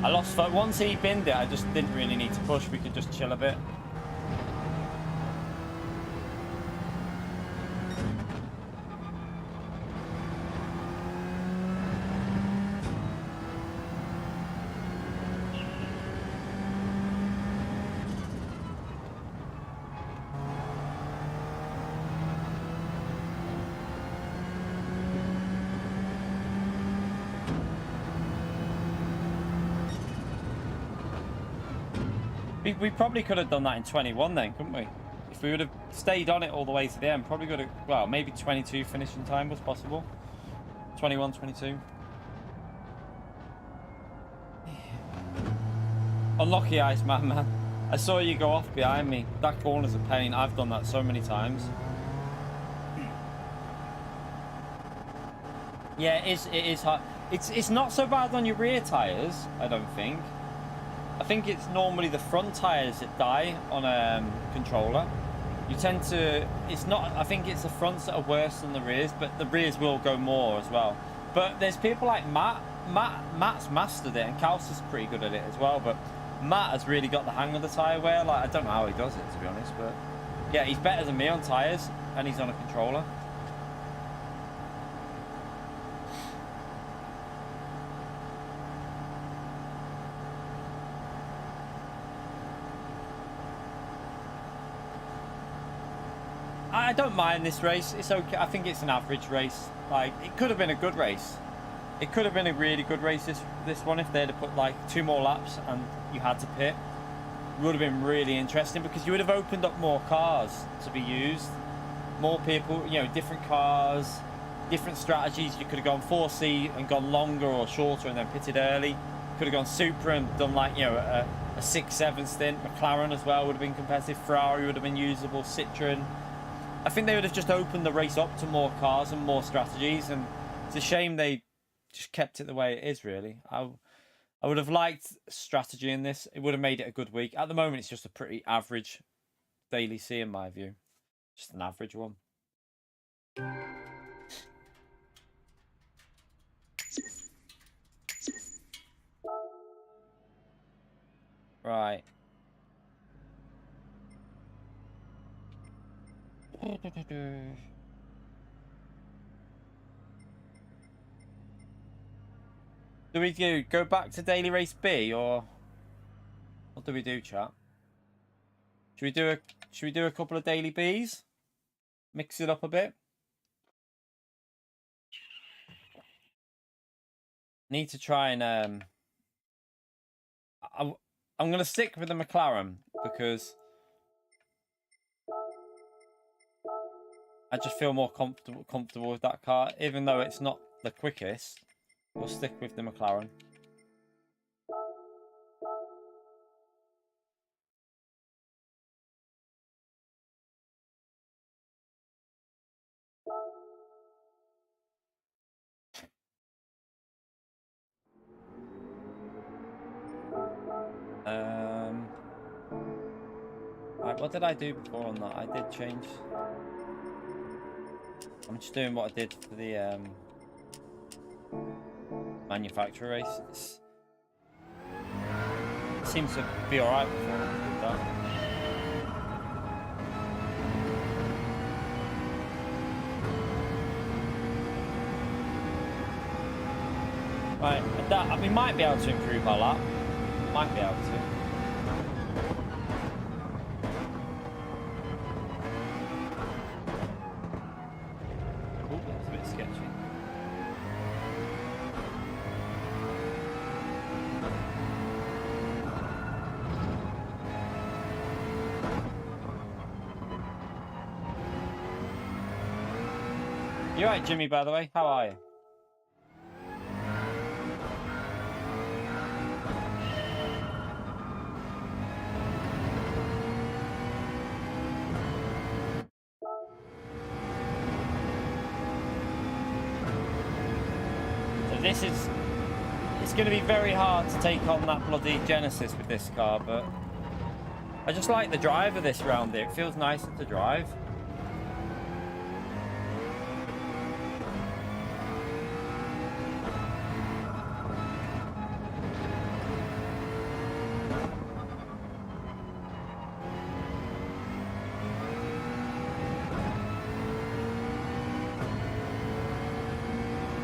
I lost foot. Once he binned it, I just didn't really need to push. We could just chill a bit. We probably could have done that in 21 then, couldn't we? If we would have stayed on it all the way to the end, probably could have, well, maybe 22 finishing time was possible. 21, 22. Unlucky Iceman, man. I saw you go off behind me. That corner's a pain. I've done that so many times. Yeah, it is hard. It's not so bad on your rear tyres, I don't think. I think it's normally the front tyres that die on a controller. You tend to... It's not... I think it's the fronts that are worse than the rears, but the rears will go more as well. But there's people like Matt. Matt's mastered it, and Kaus is pretty good at it as well, but Matt has really got the hang of the tyre wear. Like, I don't know how he does it, to be honest, but... Yeah, he's better than me on tyres, and he's on a controller. I don't mind this race. It's okay. I think it's an average race. Like, it could have been a good race. It could have been a really good race, this one, if they'd have put like 2 more laps and you had to pit. It would have been really interesting because you would have opened up more cars to be used. More people, you know, different cars, different strategies. You could have gone 4C and gone longer or shorter and then pitted early. Could have gone super and done like, you know, a 6-7 stint. McLaren as well would have been competitive. Ferrari would have been usable. Citroen. I think they would have just opened the race up to more cars and more strategies, and it's a shame they just kept it the way it is, really. I would have liked strategy in this. It would have made it a good week. At the moment, it's just a pretty average daily C in my view. Just an average one. Right. Do we go back to daily race B, or what do we do, chat? Should we do a couple of daily Bs? Mix it up a bit. Need to try and I'm gonna stick with the McLaren because I just feel more comfortable with that car, even though it's not the quickest. We'll stick with the McLaren. Right, what did I do before on that? I did change. I'm just doing what I did for the manufacturer race. It seems to be alright before I did that. Right, we might be able to improve our lap. Might be able to. Oh, that's a bit sketchy. You alright, Jimmy, by the way? How are you? It's going to be very hard to take on that bloody Genesis with this car, but I just like the drive of this round here. It feels nicer to drive.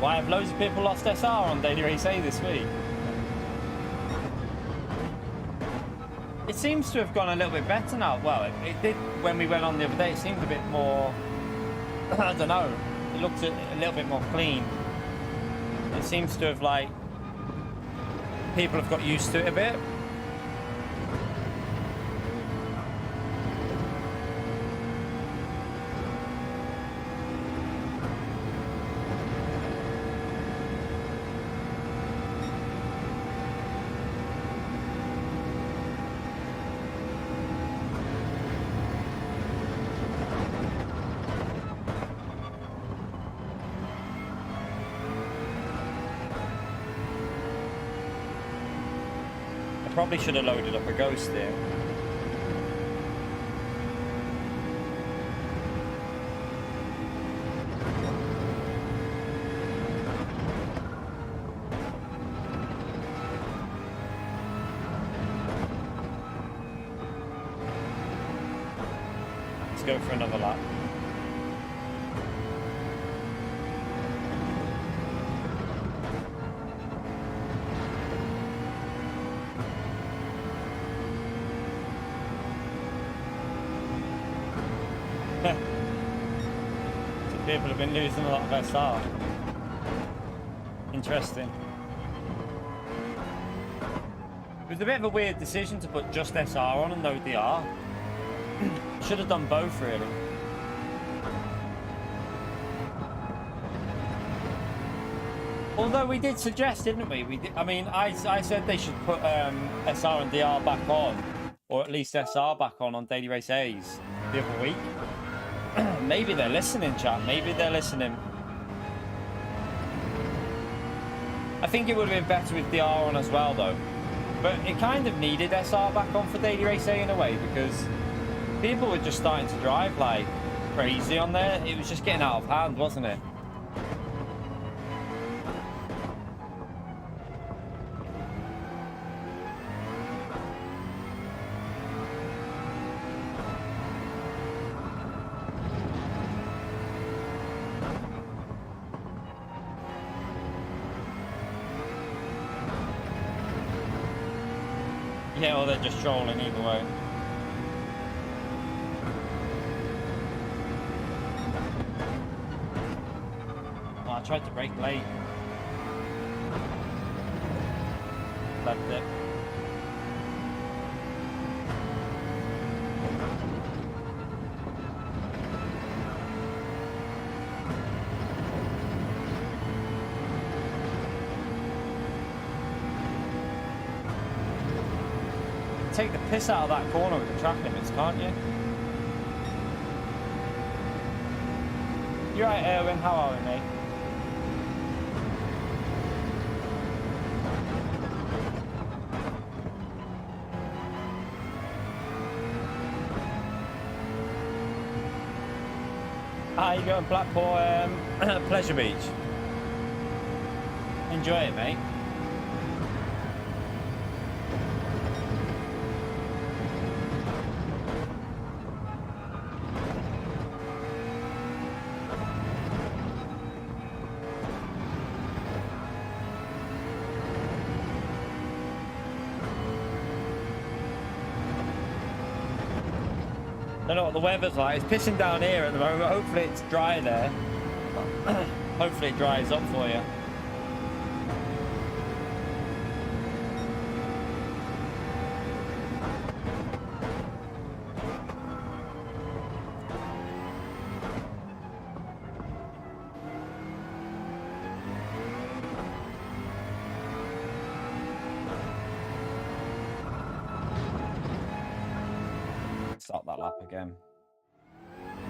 Why have loads of people lost SR on Daily Race A this week? It seems to have gone a little bit better now. Well, it did when we went on the other day. It seemed a bit more, I don't know, it looked a little bit more clean. It seems to have, like, people have got used to it a bit. probably should have loaded up a ghost here. Let's go for another lap. People have been losing a lot of SR. Interesting. It was a bit of a weird decision to put just SR on and no DR. Should have done both, really. Although we did suggest, didn't we? I mean, I said they should put SR and DR back on, or at least SR back on Daily Race A's the other week. Maybe they're listening, chat. Maybe they're listening. I think it would have been better with DR on as well, though. But it kind of needed SR back on for Daily Race A in a way, because people were just starting to drive like crazy on there. It was just getting out of hand, wasn't it? Yeah, or they're just trolling either way. Oh, I tried to brake late. Left it. Take the piss out of that corner with the track limits, can't you? You're right, Erwin. How are we, mate? You got a Blackpool Pleasure Beach. Enjoy it, mate. I don't know what the weather's like. It's pissing down here at the moment. Hopefully it's dry there. Hopefully it dries up for you. Start that lap again.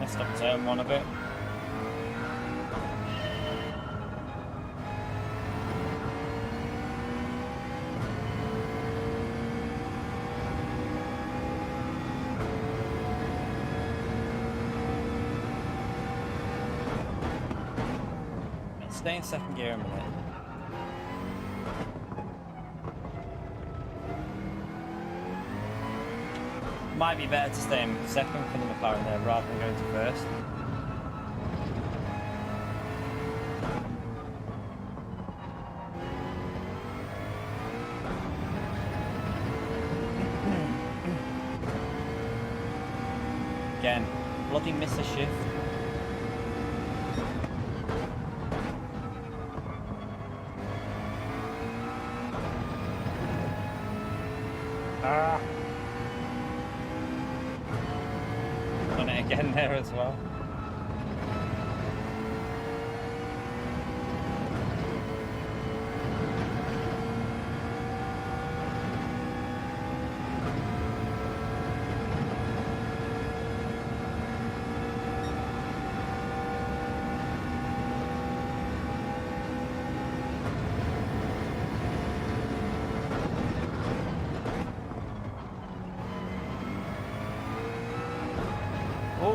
Messed up turn one a bit. Stay in second gear a minute. Might be better to stay in second for the McLaren there rather than going to first. Again, bloody miss a shift. Ah! Done it again there as well.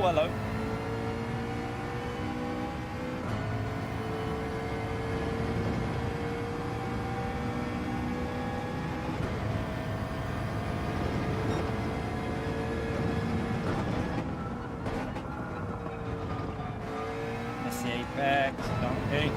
hello. That's the Apex, donkey.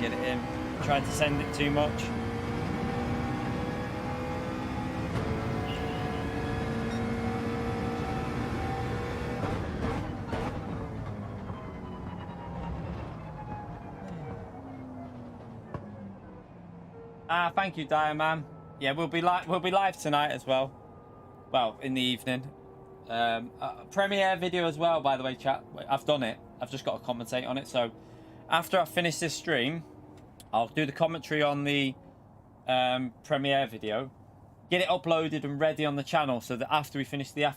Get it in. Tried to send it too much. Thank you, Diamond. Yeah, we'll be live tonight as well. Well, in the evening. Premiere video as well, by the way, chat. I've done it. I've just got to commentate on it. So after I finish this stream, I'll do the commentary on the premiere video, get it uploaded and ready on the channel, so that after we finish the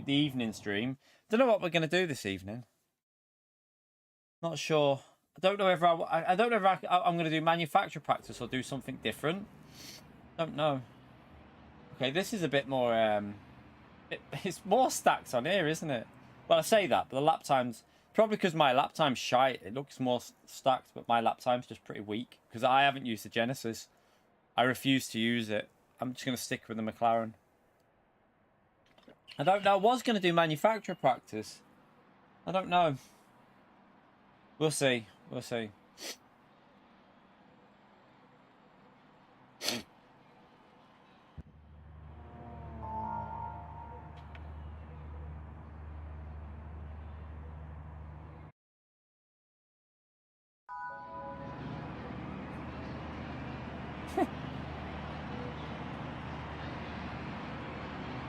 evening stream, don't know what we're going to do this evening. Not sure. I don't know if I don't know if I'm going to do manufacturer practice or do something different. Don't know. Okay, this is a bit more. It's more stacked on here, isn't it? Well, I say that, but the lap times. Probably because my lap time's shite. It looks more stacked, but my lap time's just pretty weak. Because I haven't used the Genesis. I refuse to use it. I'm just going to stick with the McLaren. I don't know. I was going to do manufacturer practice. I don't know. We'll see. We'll see.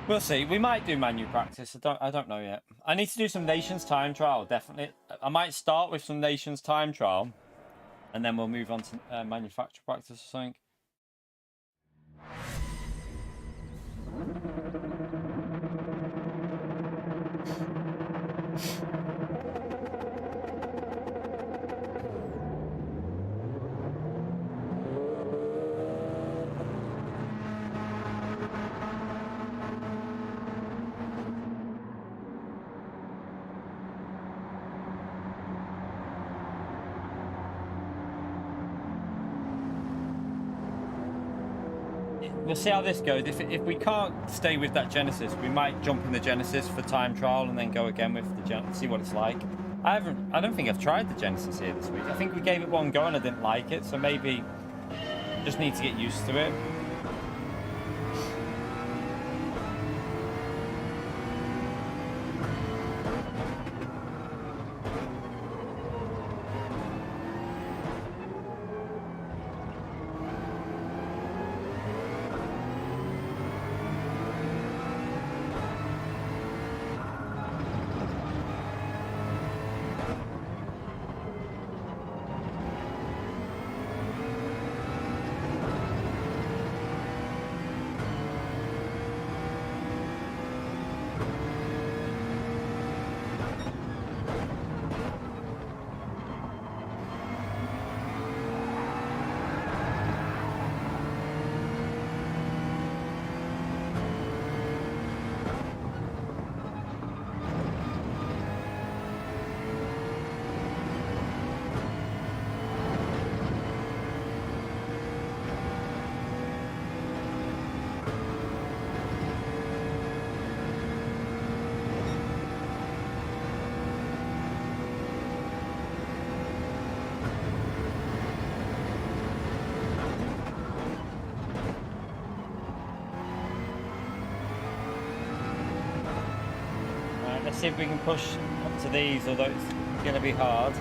We'll see. We might do manu practice. I don't know yet. I need to do some Nations time trial, definitely. I might start with some Nations time trial, and then we'll move on to manufacturer practice or something. We'll see how this goes. If we can't stay with that Genesis, we might jump in the Genesis for time trial and then go again with the Genesis, see what it's like. I don't think I've tried the Genesis here this week. I think we gave it one go and I didn't like it, so maybe just need to get used to it. Let's see if we can push up to these, although it's going to be hard.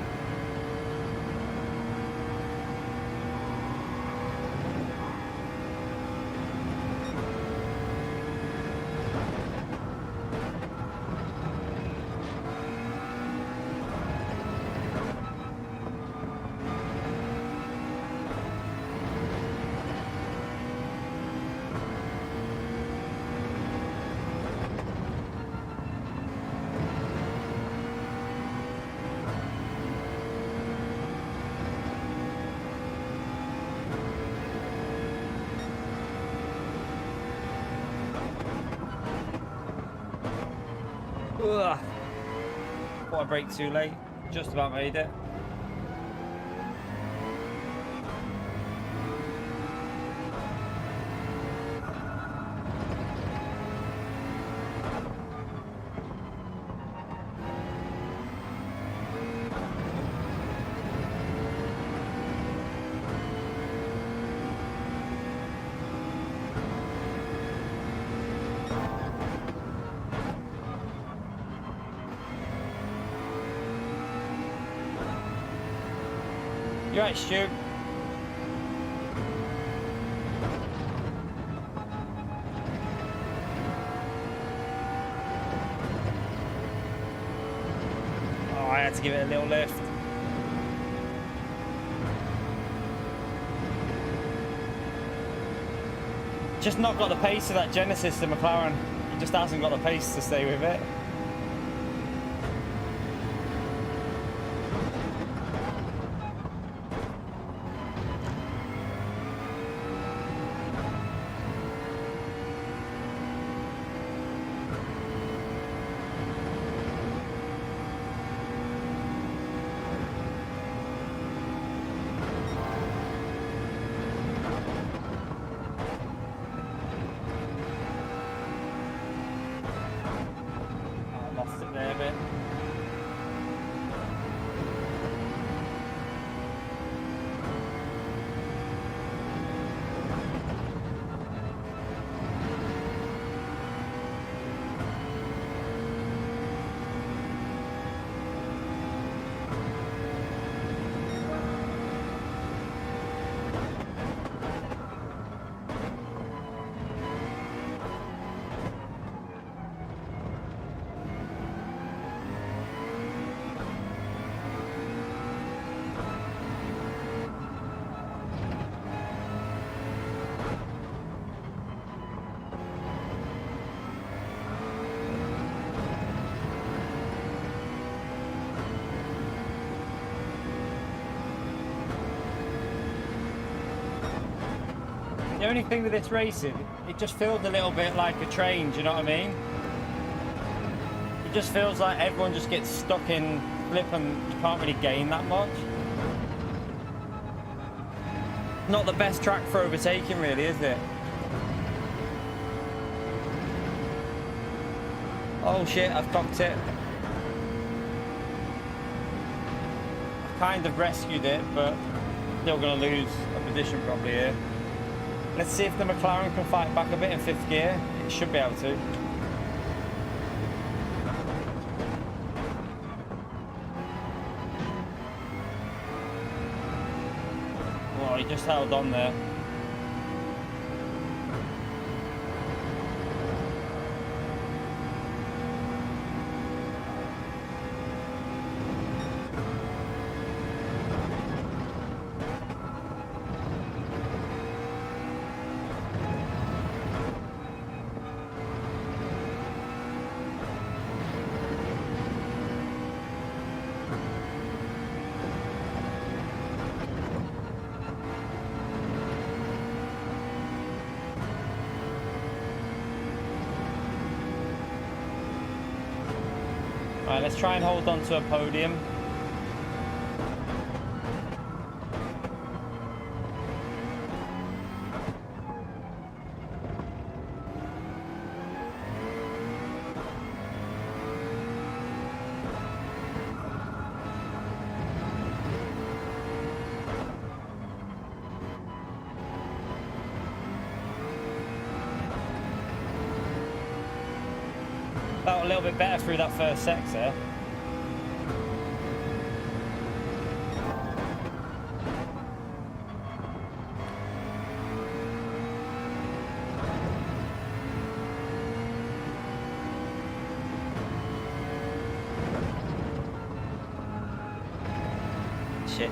Ugh. Thought I braked too late. Just about made it. You right, Stu? Oh, I had to give it a little lift. Just not got the pace of that Genesis, the McLaren. It just hasn't got the pace to stay with it. The only thing with this racing, it just feels a little bit like a train, do you know what I mean? It just feels like everyone just gets stuck in flip and you can't really gain that much. Not the best track for overtaking really, is it? Oh shit, I've cocked it. I kind of rescued it, but still gonna lose a position probably here. Let's see if the McLaren can fight back a bit in 5th gear. It should be able to. Oh, he just held on there. Alright, let's try and hold on to a podium. Felt a little bit better through that first sector. Shit.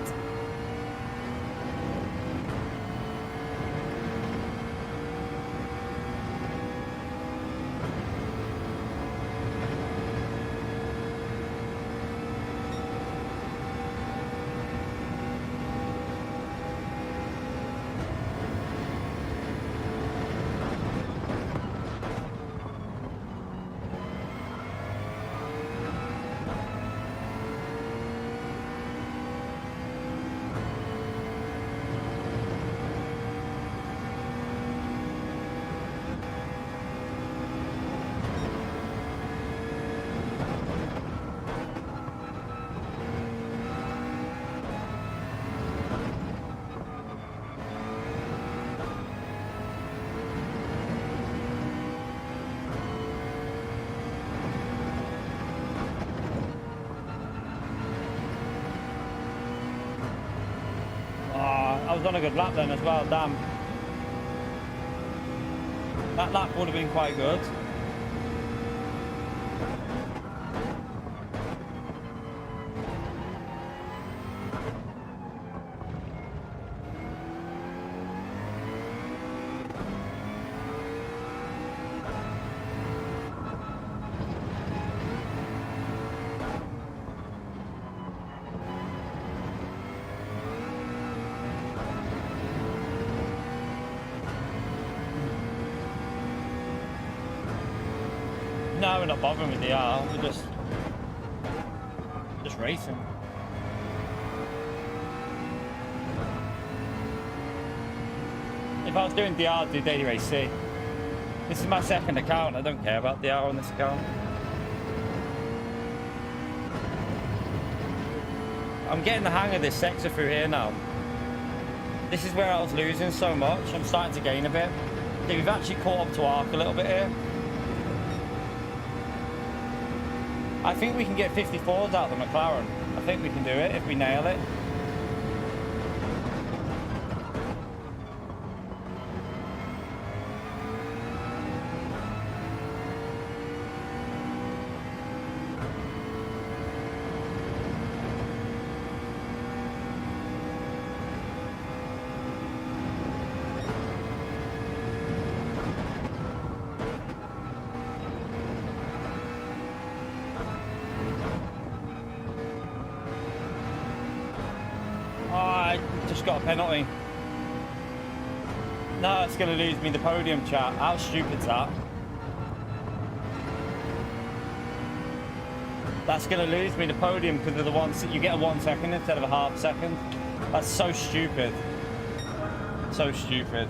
was on a good lap then as well, damn. That lap would have been quite good. No, we're not bothering with the R. We're just racing. If I was doing DR, I'd do Daily Race C. This is my second account. I don't care about DR on this account. I'm getting the hang of this sector through here now. This is where I was losing so much. I'm starting to gain a bit. We've actually caught up to Arc a little bit here. I think we can get 54s out of the McLaren. I think we can do it if we nail it. Got a penalty. No, it's going to lose me the podium, chat. How stupid's that? That's going to lose me the podium because of the ones that you get a 1 second instead of a half second. That's so stupid. So stupid.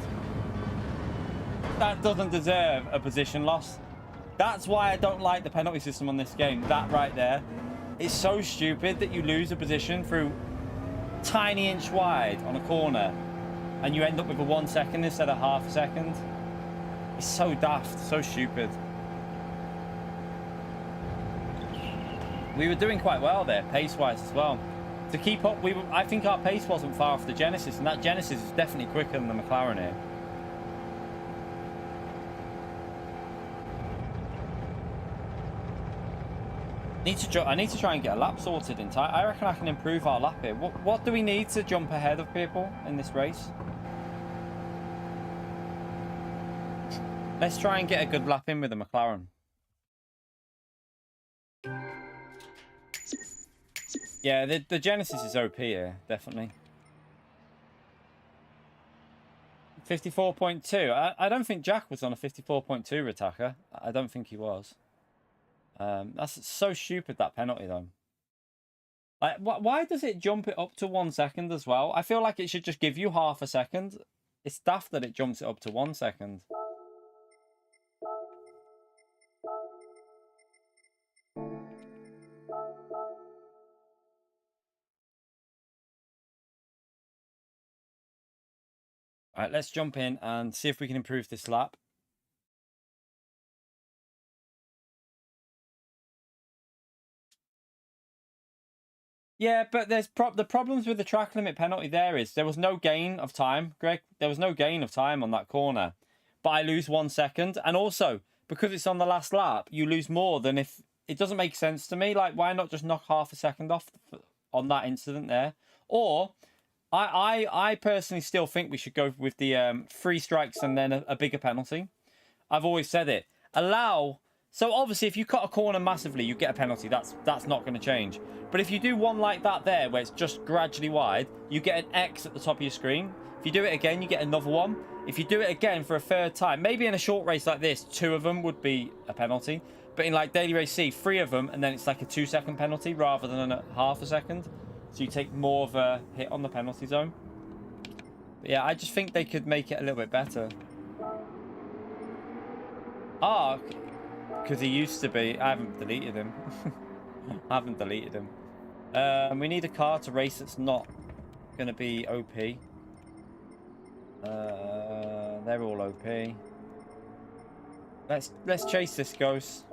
That doesn't deserve a position loss. That's why I don't like the penalty system on this game. That right there. It's so stupid that you lose a position through tiny inch wide on a corner and you end up with a 1 second instead of half a second. It's so daft, so stupid. We were doing quite well there, pace wise as well. To keep up, I think our pace wasn't far off the Genesis, and that Genesis is definitely quicker than the McLaren here. I need to try and get a lap sorted in time. I reckon I can improve our lap here. What do we need to jump ahead of people in this race? Let's try and get a good lap in with the McLaren. Yeah, the Genesis is OP here, definitely. 54.2. I don't think Jack was on a 54.2 attacker. I don't think he was. That's so stupid, that penalty though. Like, why does it jump it up to 1 second as well? I feel like it should just give you half a second. It's daft that it jumps it up to 1 second. All right, let's jump in and see if we can improve this lap. Yeah, but there's the problems with the track limit penalty there is there was no gain of time, Greg. There was no gain of time on that corner. But I lose 1 second. And also, because it's on the last lap, you lose more than if... It doesn't make sense to me. Like, why not just knock half a second off on that incident there? Or, I personally still think we should go with the 3 strikes and then a bigger penalty. I've always said it. Allow... So obviously, if you cut a corner massively, you get a penalty. That's not going to change. But if you do one like that there, where it's just gradually wide, you get an X at the top of your screen. If you do it again, you get another one. If you do it again for a third time, maybe in a short race like this, 2 of them would be a penalty. But in like Daily Race C, 3 of them, and then it's like a 2 second penalty rather than a half a second. So you take more of a hit on the penalty zone. But yeah, I just think they could make it a little bit better. Ah, because he used to be. I haven't deleted him. I haven't deleted him. We need a car to race that's not going to be OP. They're all OP. Let's chase this ghost.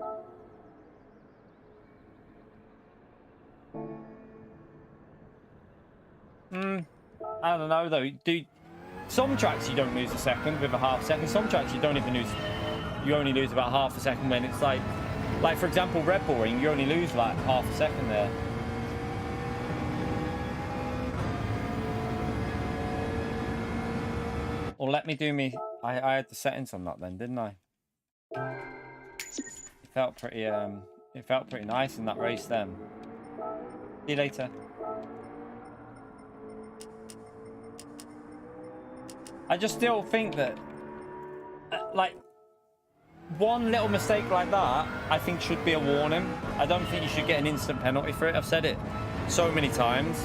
I don't know though. Some tracks you don't lose a second with a half second. Some tracks you don't even lose. You only lose about half a second when it's like for example, Red Bull Ring. You only lose like half a second there. Or let me do me. I had the settings on that then, didn't I? It felt pretty. It felt pretty nice in that race then. See you later. I just still think that, like, one little mistake like that, I think should be a warning. I don't think you should get an instant penalty for it. I've said it so many times.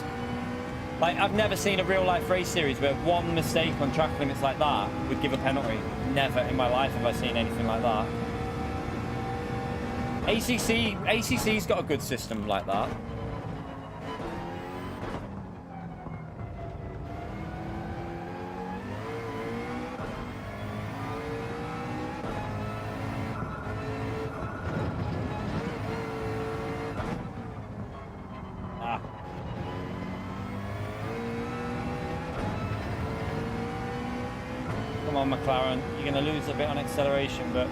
Like, I've never seen a real-life race series where one mistake on track limits like that would give a penalty. Never in my life have I seen anything like that. ACC's got a good system like that. Come on, McLaren. You're going to lose a bit on acceleration, but...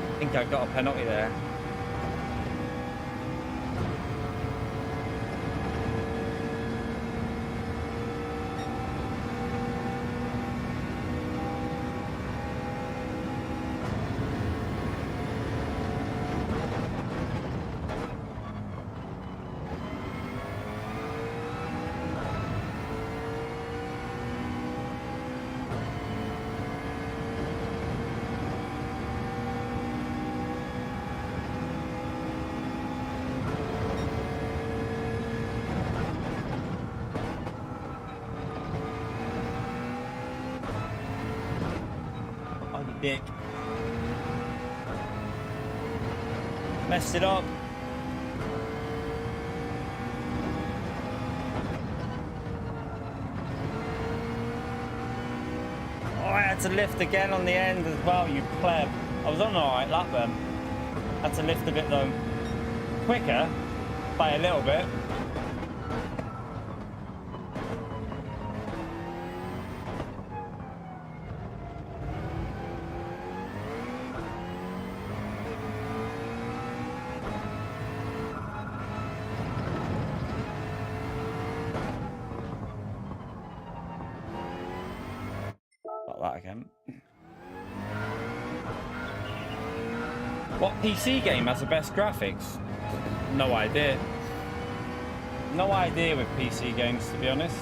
I think I got a penalty there. Dick. Messed it up. Oh, I had to lift again on the end as well, you pleb. I was on an alright lap then. Had to lift a bit though. Quicker, by a little bit. That again. What PC game has the best graphics? No idea. No idea with PC games, to be honest.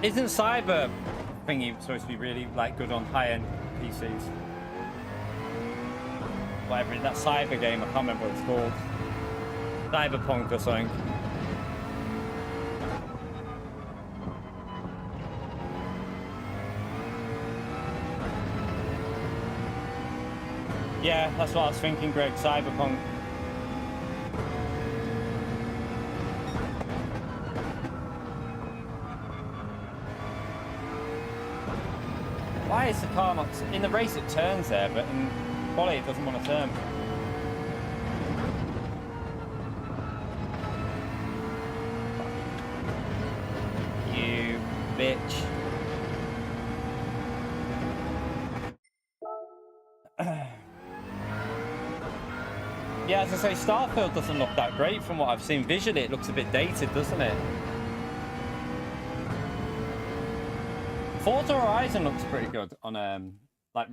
Isn't Cyber thingy supposed to be really like good on high-end PCs? Whatever, that Cyber game, I can't remember what it's called. Cyberpunk or something. Yeah, that's what I was thinking, Greg. Cyberpunk. Why is the car not... In the race it turns there, but in quality it doesn't want to turn. You bitch. Yeah, as I say, Starfield doesn't look that great from what I've seen. Visually it looks a bit dated, doesn't it? Forza Horizon looks pretty good on like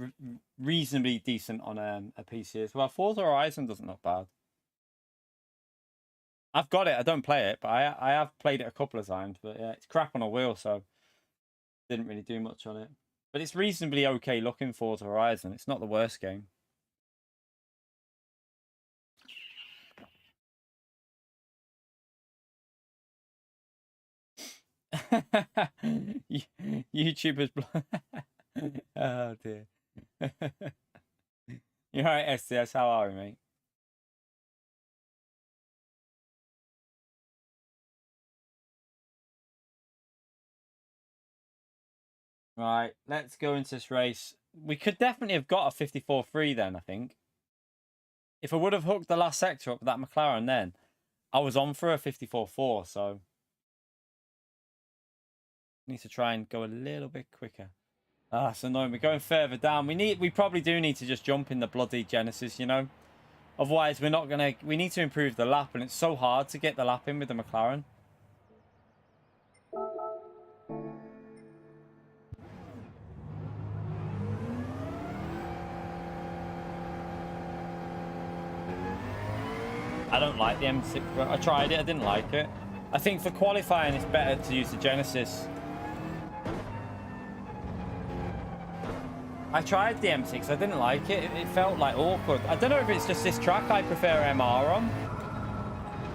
reasonably decent on a PC as well. Forza Horizon doesn't look bad. I've got it. I don't play it, but I have played it a couple of times. But yeah, it's crap on a wheel, so didn't really do much on it. But it's reasonably okay looking. Forza Horizon. It's not the worst game. YouTubers. Oh dear. You're right, SDS. How are you, mate? Right, let's go into this race. We could definitely have got a 54.3 then, I think. If I would have hooked the last sector up with that McLaren then, I was on for a 54.4, so need to try and go a little bit quicker. Ah, it's annoying. We're going further down. We probably do need to just jump in the bloody Genesis, you know? Otherwise, we're not gonna. We need to improve the lap, and it's so hard to get the lap in with the McLaren. I don't like the M6, but I tried it. I didn't like it. I think for qualifying, it's better to use the Genesis. I tried the M6. I didn't like it. It felt like awkward. I don't know if it's just this track I prefer MR on.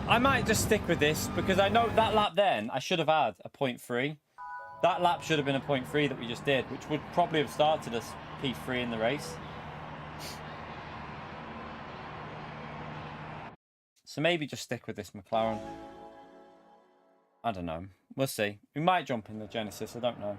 I might just stick with this because I know that lap then I should have had a 0.3. That lap should have been a 0.3 that we just did, which would probably have started us P3 in the race. So maybe just stick with this McLaren. I don't know. We'll see. We might jump in the Genesis. I don't know.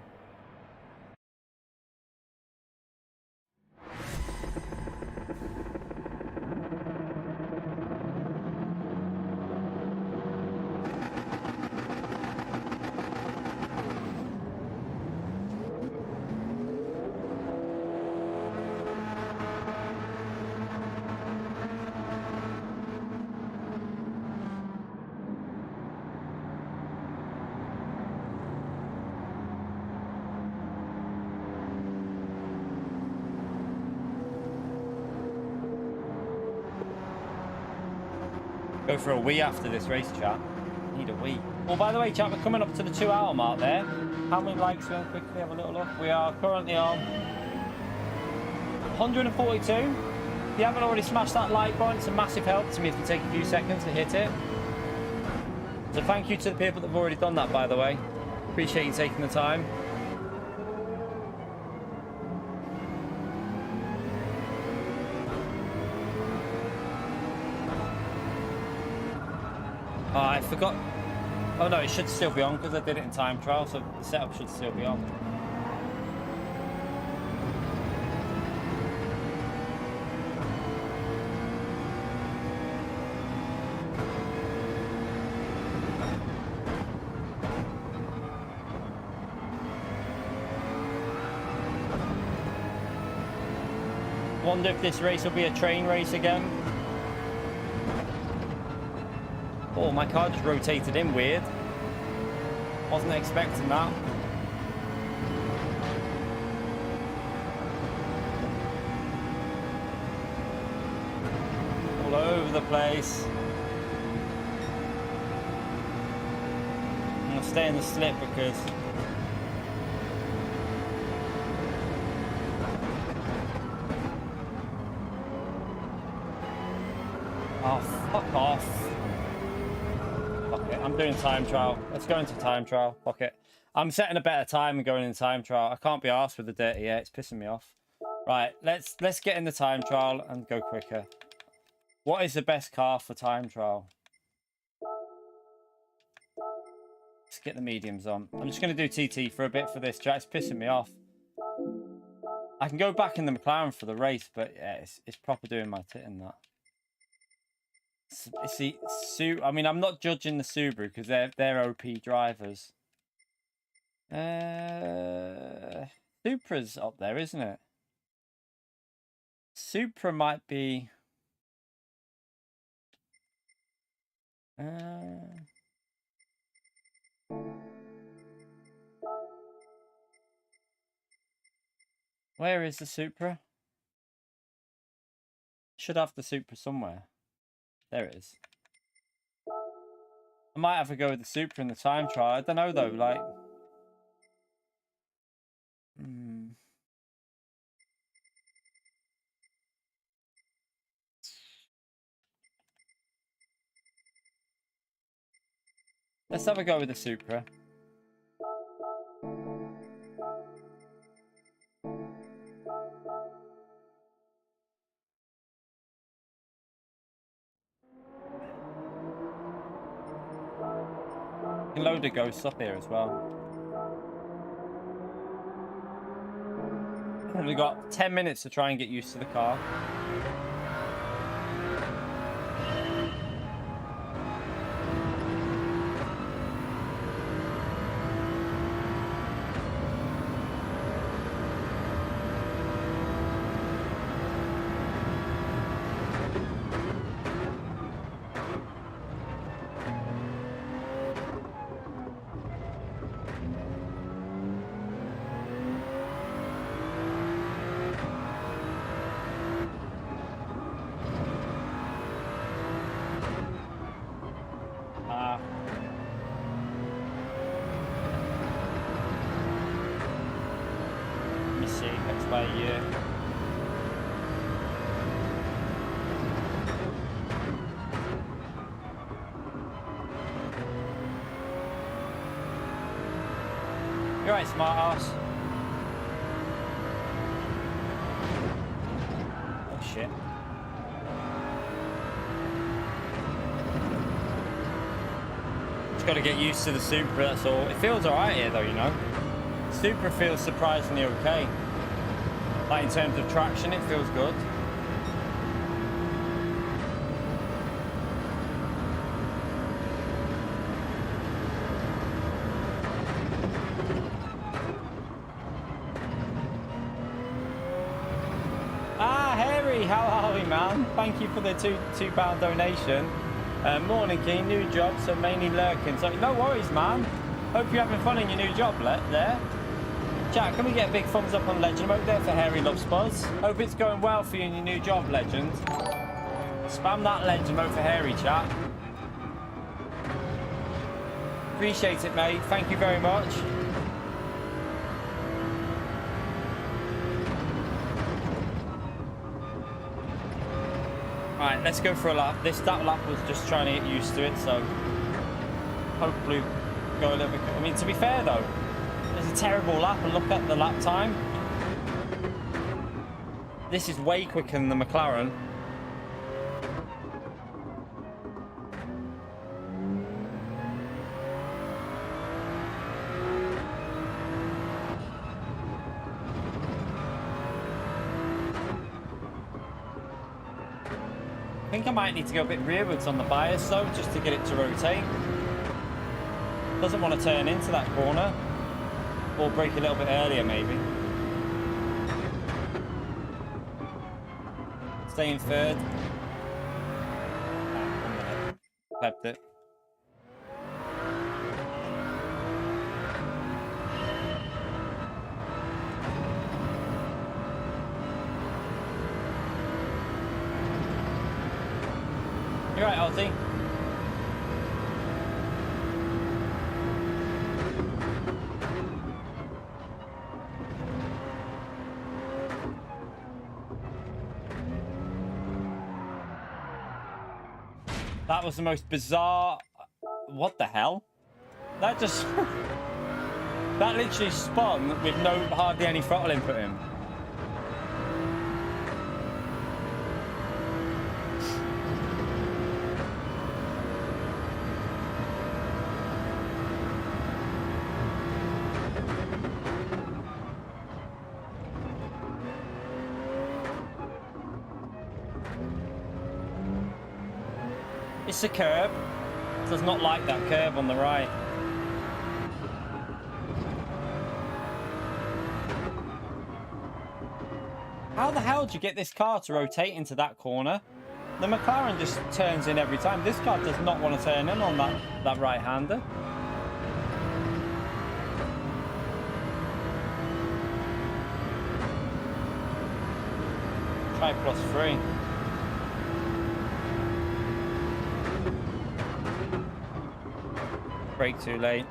Go for a wee after this race, chat. Need a wee. Well, by the way, chat, we're coming up to the 2-hour mark there. How many likes? We'll quickly have a little look. We are currently on 142. If you haven't already smashed that like button, it's a massive help to me if you take a few seconds to hit it. So thank you to the people that have already done that, by the way. Appreciate you taking the time. Oh, I forgot. Oh no, it should still be on because I did it in time trial, so the setup should still be on. Wonder if this race will be a train race again. Oh, my car just rotated in weird. Wasn't expecting that. All over the place. I'm gonna stay in the slip because oh, fuck off. Fuck it. I'm doing time trial. Let's go into time trial. Fuck it. I'm setting a better time and going in time trial. I can't be arsed with the dirty air. It's pissing me off. Right, let's get in the time trial and go quicker. What is the best car for time trial? Let's get the mediums on. I'm just going to do TT for a bit for this chat. It's pissing me off. I can go back in the McLaren for the race, but yeah, it's proper doing my tit in that. See, I mean, I'm not judging the Subaru because they're OP drivers. Supra's up there, isn't it? Supra might be. Where is the Supra? Should have the Supra somewhere. There it is. I might have to go with the Supra in the time trial. I don't know though, like. Let's have a go with the Supra. You can load the ghosts up here as well. We've got 10 minutes to try and get used to the car. You're right, smart ass. Oh shit. Just got to get used to the Supra, that's all. It feels alright here though, you know. Supra feels surprisingly okay. Like in terms of traction, it feels good. How are we, man? Thank you for the £2 donation. Morning, Keen. New job, so mainly lurking. So no worries, man. Hope you're having fun in your new job there. Chat, can we get a big thumbs up on Legend Mode there for Harry Loves Buzz? Hope it's going well for you in your new job, Legend. Spam that Legend Mode for Harry, chat. Appreciate it, mate. Thank you very much. Right, let's go for a lap. That lap was just trying to get used to it, so hopefully go a little bit. I mean, to be fair though, there's a terrible lap, and look at the lap time. This is way quicker than the McLaren. I think I might need to go a bit rearwards on the bias though, just to get it to rotate. Doesn't want to turn into that corner, or brake a little bit earlier maybe. Stay in third. Pepped it. You're right, Ozzy. That was the most bizarre... What the hell? That just... that literally spun with hardly any throttle input in. It's a curb. It does not like that curve on the right. How the hell do you get this car to rotate into that corner? The McLaren just turns in every time. This car does not want to turn in on that right-hander. Try +3. Brake too late.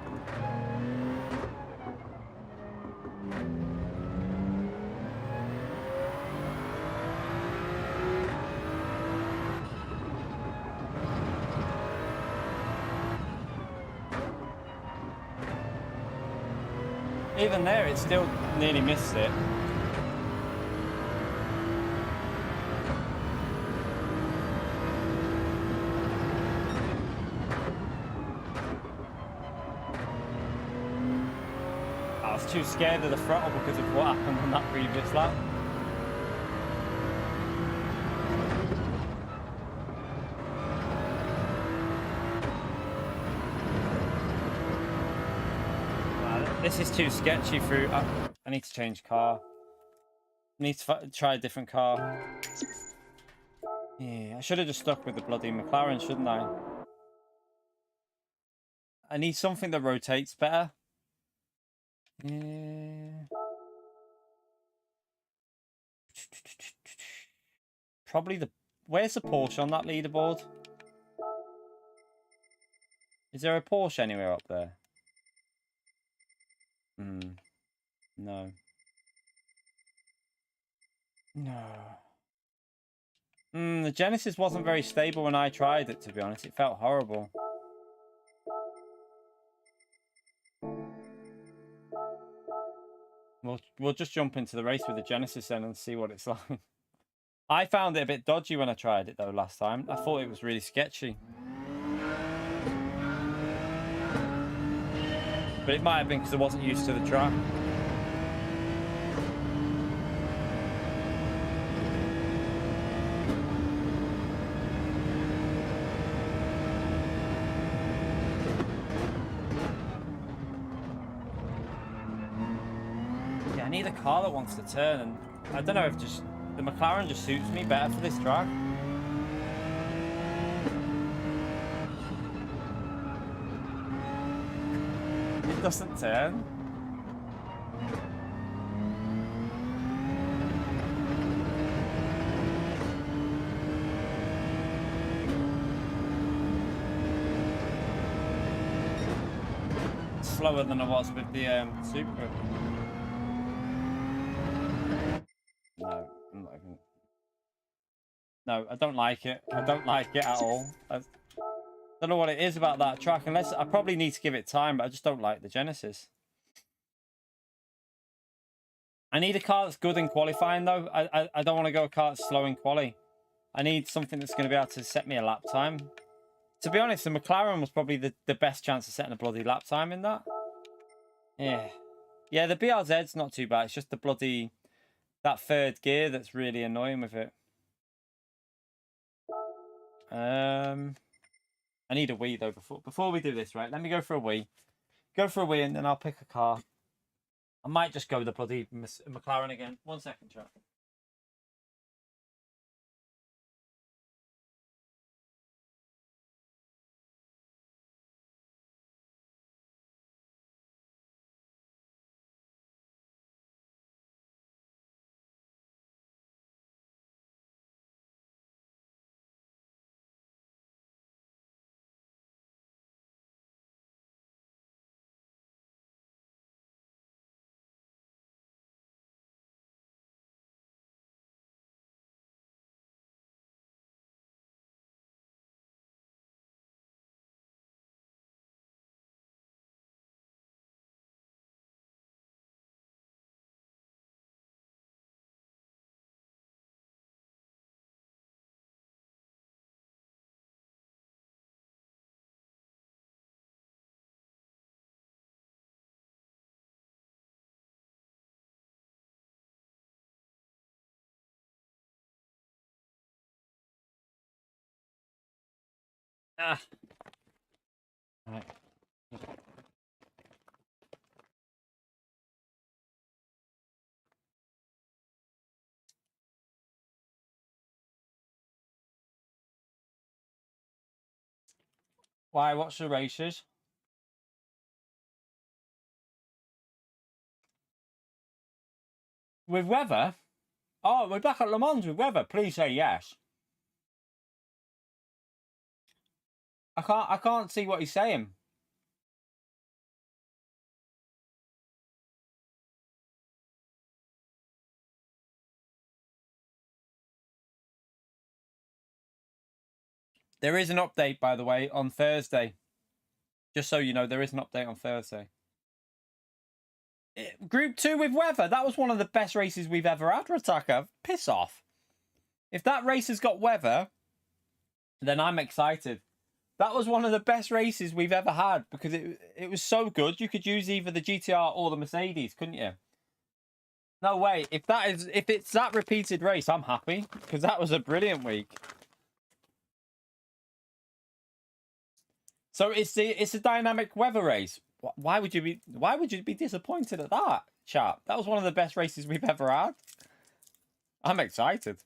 Even there, it still nearly missed it. He's too scared of the throttle because of what happened on that previous lap. This is too sketchy through. I need to change car. I need to try a different car. Yeah, I should have just stuck with the bloody McLaren, shouldn't I? I need something that rotates better. Yeah. Probably the... Where's the Porsche on that leaderboard? Is there a Porsche anywhere up there? No. No. The Genesis wasn't very stable when I tried it, to be honest. It felt horrible. We'll just jump into the race with the Genesis then and see what it's like. I found it a bit dodgy when I tried it, though, last time. I thought it was really sketchy. But it might have been because I wasn't used to the track. Yeah, I need a car that wants to turn, and I don't know if just the McLaren just suits me better for this track. It doesn't turn. It's slower than I was with the Supra. No, I'm not even... No, I don't like it. I don't like it at all. I don't know what it is about that track, unless I probably need to give it time, but I just don't like the Genesis. I need a car that's good in qualifying, though. I don't want to go a car that's slow in quali. I need something that's going to be able to set me a lap time. To be honest, the McLaren was probably the best chance of setting a bloody lap time in that. Yeah. Yeah, the BRZ's not too bad. It's just the bloody... that third gear that's really annoying with it. I need a Wii, though, before we do this, right? Let me go for a Wii. Go for a Wii, and then I'll pick a car. I might just go with the bloody McLaren again. 1 second, chat. Ah. Right. Why? What's the races? With weather? Oh, we're back at Le Mans with weather. Please say yes. I can't see what he's saying. There is an update, by the way, on Thursday. Just so you know, there is an update on Thursday. Group 2 with weather. That was one of the best races we've ever had for Attacker. Piss off. If that race has got weather, then I'm excited. That was one of the best races we've ever had because it was so good. You could use either the GTR or the Mercedes, couldn't you? No way. If it's that repeated race, I'm happy because that was a brilliant week. So it's a dynamic weather race. Why would you be disappointed at that, chap? That was one of the best races we've ever had. I'm excited.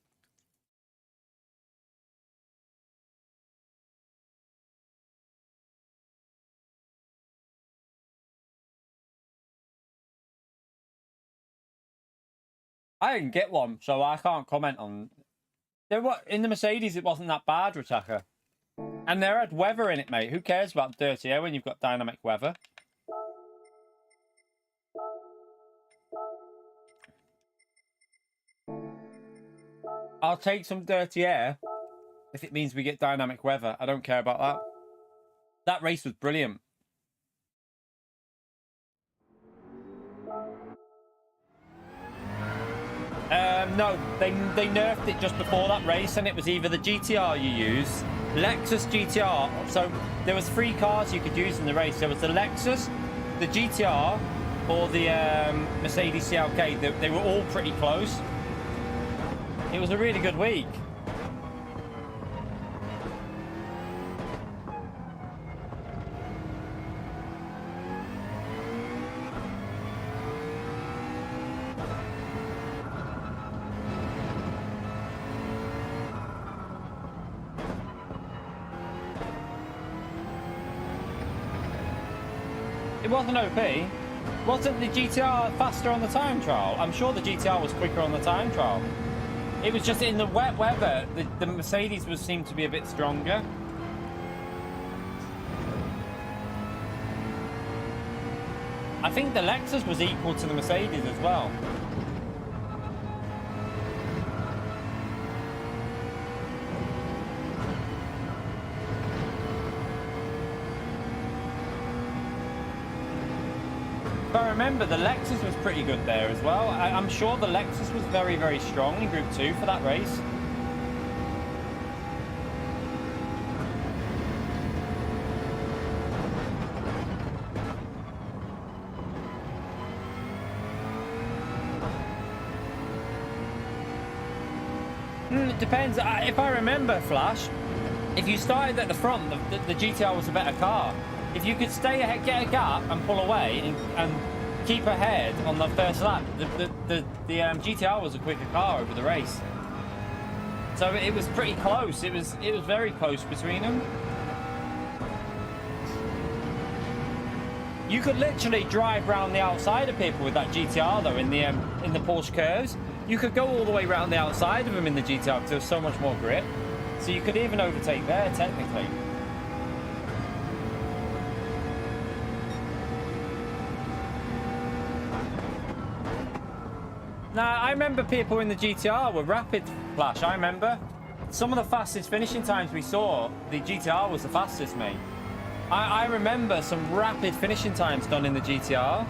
I didn't get one, so I can't comment on. In the Mercedes, it wasn't that bad, Ritaka. And there had weather in it, mate. Who cares about dirty air when you've got dynamic weather? I'll take some dirty air if it means we get dynamic weather. I don't care about that. That race was brilliant. No, they nerfed it just before that race, and it was either the GTR you use, Lexus GTR. So there was 3 cars you could use in the race. There was the Lexus, the GTR, or the Mercedes CLK. They were all pretty close. It was a really good week. It wasn't OP. Wasn't the GTR faster on the time trial? I'm sure the GTR was quicker on the time trial. It was just in the wet weather, the Mercedes seemed to be a bit stronger. I think the Lexus was equal to the Mercedes as well. If I remember, the Lexus was pretty good there as well. I'm sure the Lexus was very, very strong in Group 2 for that race. It depends. If I remember, Flash, if you started at the front, the GTR was a better car. If you could stay ahead, get a gap and pull away and keep ahead on the first lap, the GTR was a quicker car over the race. So it was pretty close. It was very close between them. You could literally drive around the outside of people with that GTR though in the Porsche curves. You could go all the way around the outside of them in the GTR because there was so much more grip. So you could even overtake there technically. Now, I remember people in the GTR were rapid, Flash. I remember some of the fastest finishing times we saw, the GTR was the fastest, mate. I remember some rapid finishing times done in the GTR.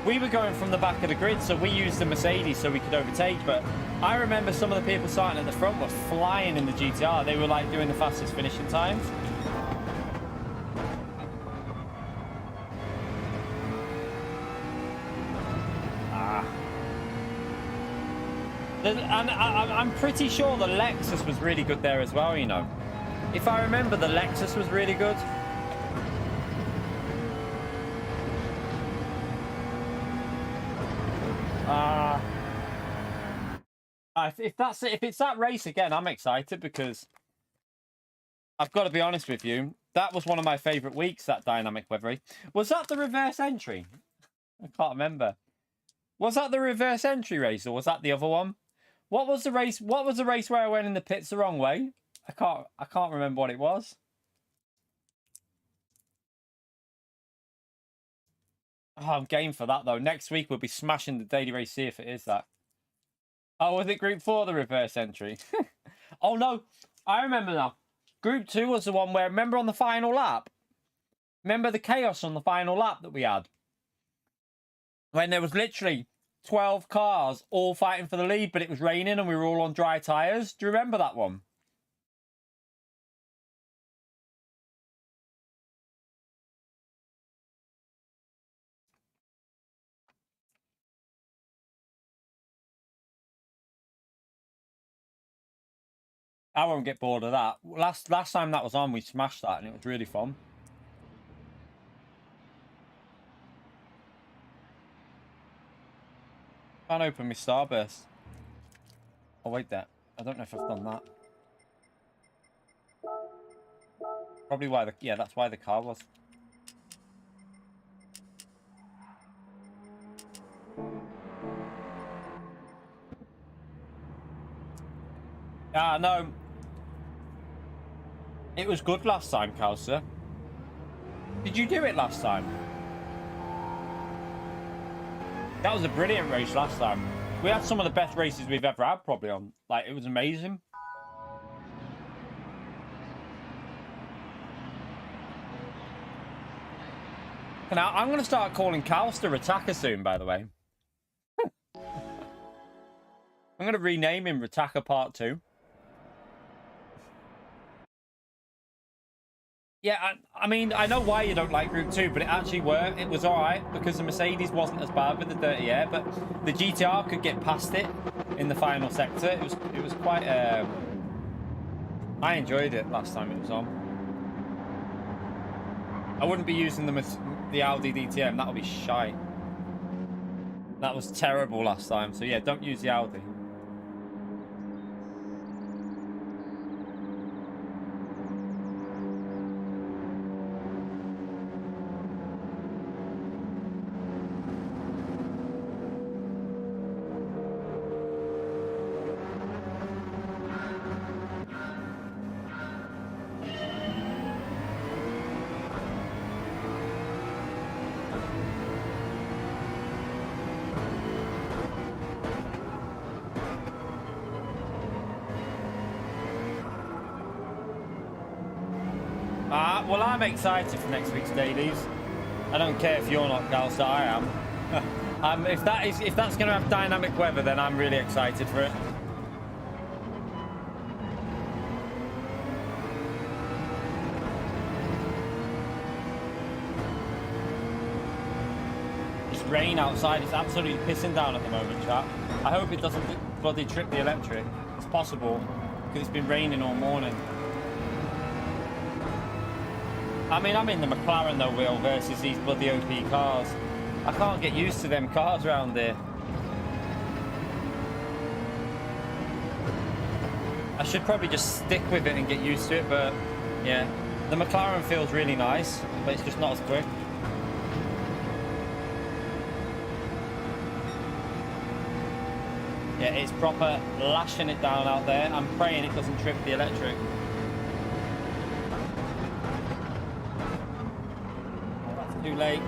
We were going from the back of the grid, so we used the Mercedes so we could overtake, but I remember some of the people starting at the front were flying in the GTR. They were like doing the fastest finishing times. And I'm pretty sure the Lexus was really good there as well, you know. If I remember, the Lexus was really good. If it's that race again, I'm excited because I've got to be honest with you. That was one of my favourite weeks, that dynamic weather. Was that the reverse entry? I can't remember. Was that the reverse entry race or was that the other one? What was the race? What was the race where I went in the pits the wrong way? I can't remember what it was. Oh, I'm game for that though. Next week we'll be smashing the daily race, see if it is that. Oh, was it Group 4, the reverse entry? Oh no, I remember now. Group 2 was the one where, remember on the final lap? Remember the chaos on the final lap that we had? When there was literally 12 cars all fighting for the lead, but it was raining and we were all on dry tyres. Do you remember that one? I won't get bored of that. Last time that was on, we smashed that and it was really fun. Can't open my Starburst. Oh, wait there. I don't know if I've done that. Probably why the... Yeah, that's why the car was. Ah, no. It was good last time, Kouser. Did you do it last time? That was a brilliant race last time. We had some of the best races we've ever had, probably on. Like, it was amazing. Now, I'm going to start calling Calster Rataka soon, by the way. I'm going to rename him Rataka Part 2. Yeah, I mean, I know why you don't like Group 2, but it actually worked. It was alright, because the Mercedes wasn't as bad with the dirty air, but the GTR could get past it in the final sector. It was quite... I enjoyed it last time it was on. I wouldn't be using the Audi DTM. That would be shite. That was terrible last time. So yeah, don't use the Audi. Well, I'm excited for next week's dailies. I don't care if you're not, Galstar, I am. If that's going to have dynamic weather, then I'm really excited for it. It's rain outside. It's absolutely pissing down at the moment, chat. I hope it doesn't bloody trip the electric. It's possible, because it's been raining all morning. I mean, I'm in the McLaren, though, Will, versus these bloody OP cars. I can't get used to them cars around here. I should probably just stick with it and get used to it, but yeah. The McLaren feels really nice, but it's just not as quick. Yeah, it's proper lashing it down out there. I'm praying it doesn't trip the electric. Too late.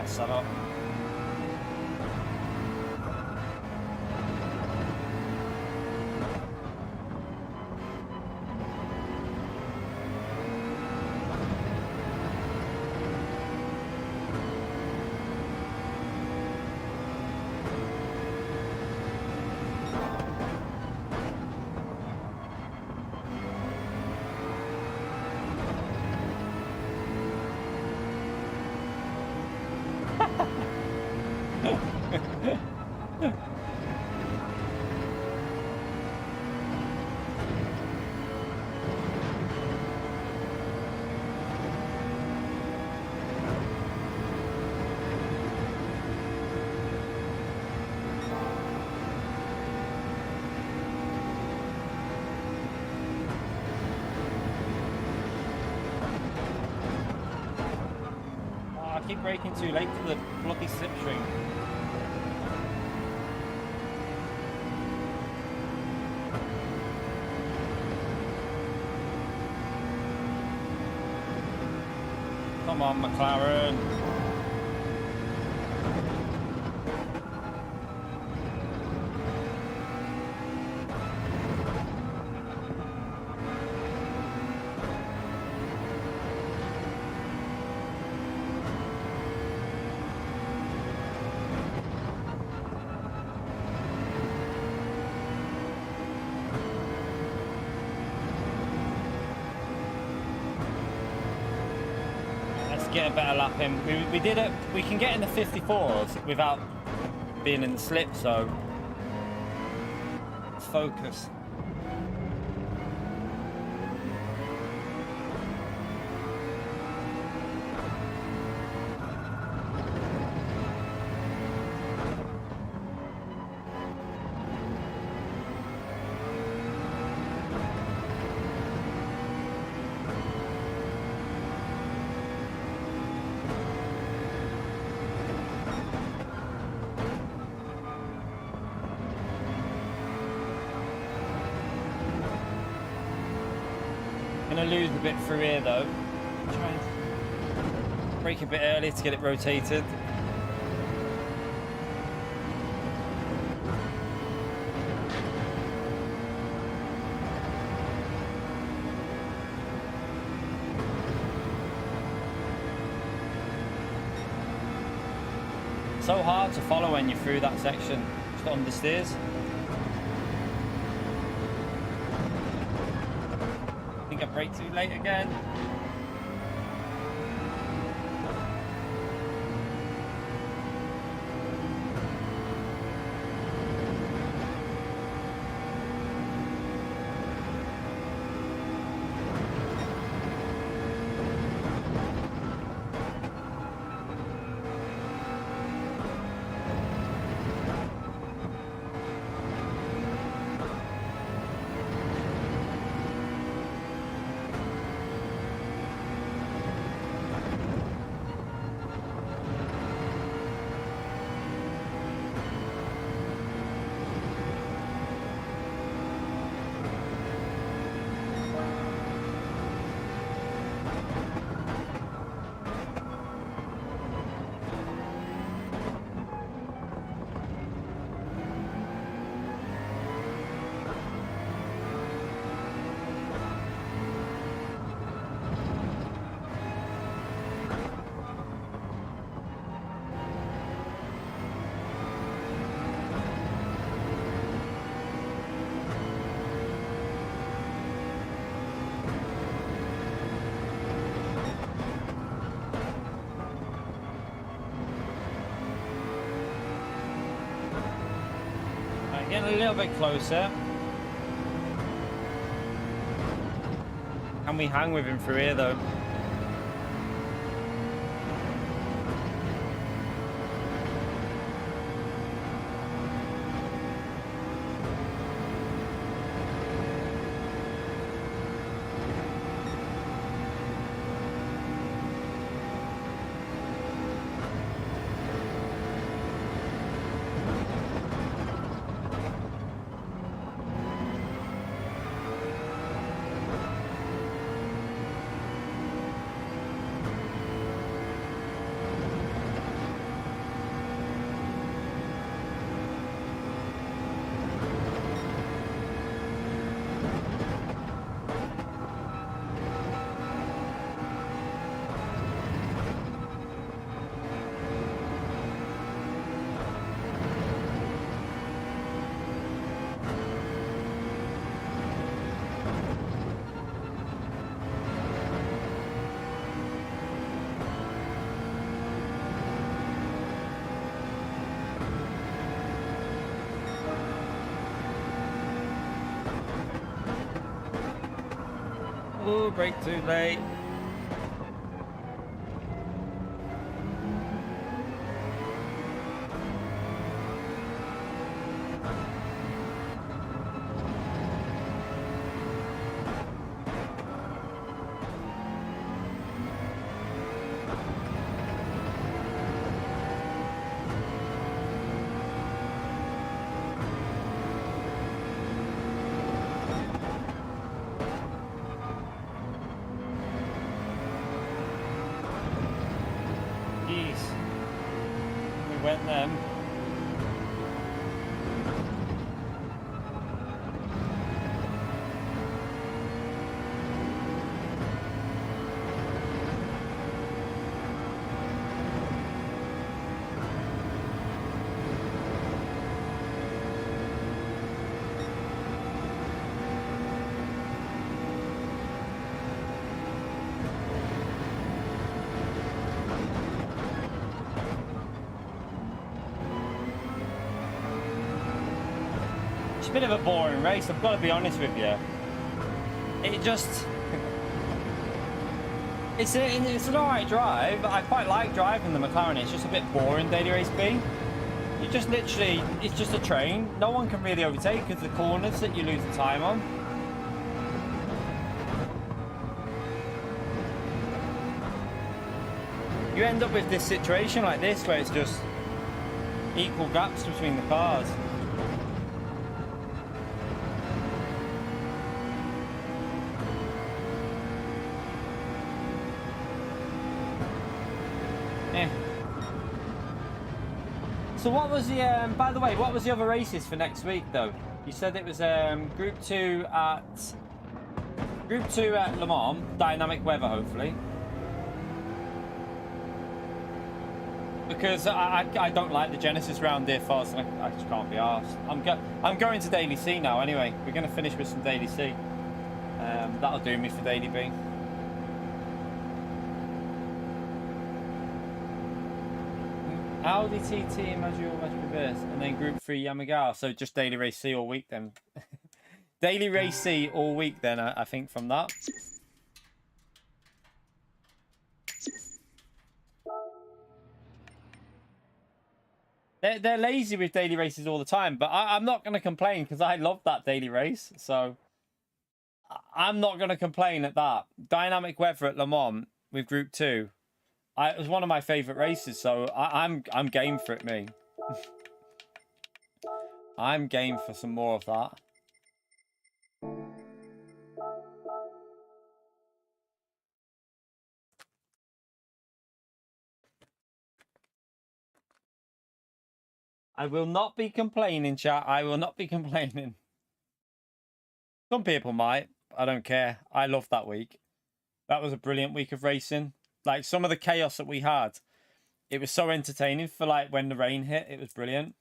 Set up. braking too late for the bloody slipstream. Come on, McLaren. Get a better lap in. We did it. We can get in the 54s without being in the slip, so focus. Gonna lose a bit through here though. Try and brake a bit early to get it rotated. So hard to follow when you're through that section, just on the steers. I brake too late again. Getting a little bit closer. Can we hang with him through here though? Ooh, brake too late. It went them. It's a bit of a boring race, I've got to be honest with you. It just... It's an alright drive. I quite like driving the McLaren. It's just a bit boring, Daily Race B. You just literally... It's just a train. No one can really overtake because the corners that you lose the time on. You end up with this situation like this where it's just equal gaps between the cars. So what was the, by the way, what was the other races for next week though? You said it was Group 2 at Le Mans, dynamic weather hopefully. Because I don't like the Genesis round here fast, and I just can't be arsed. I'm going to Daily C now anyway. We're going to finish with some Daily C. That'll do me for Daily B. Audi TT, Maggio, reverse, and then Group 3 Yamagata. So just Daily Race C all week then. Daily Race C all week then, I think, from that. They're lazy with daily races all the time, but I'm not going to complain because I love that daily race. So I'm not going to complain at that. Dynamic weather at Le Mans with Group 2. It was one of my favourite races, so I'm game for it, me. I'm game for some more of that. I will not be complaining, chat. I will not be complaining. Some people might. I don't care. I loved that week. That was a brilliant week of racing. Like, some of the chaos that we had, it was so entertaining for, like, when the rain hit. It was brilliant.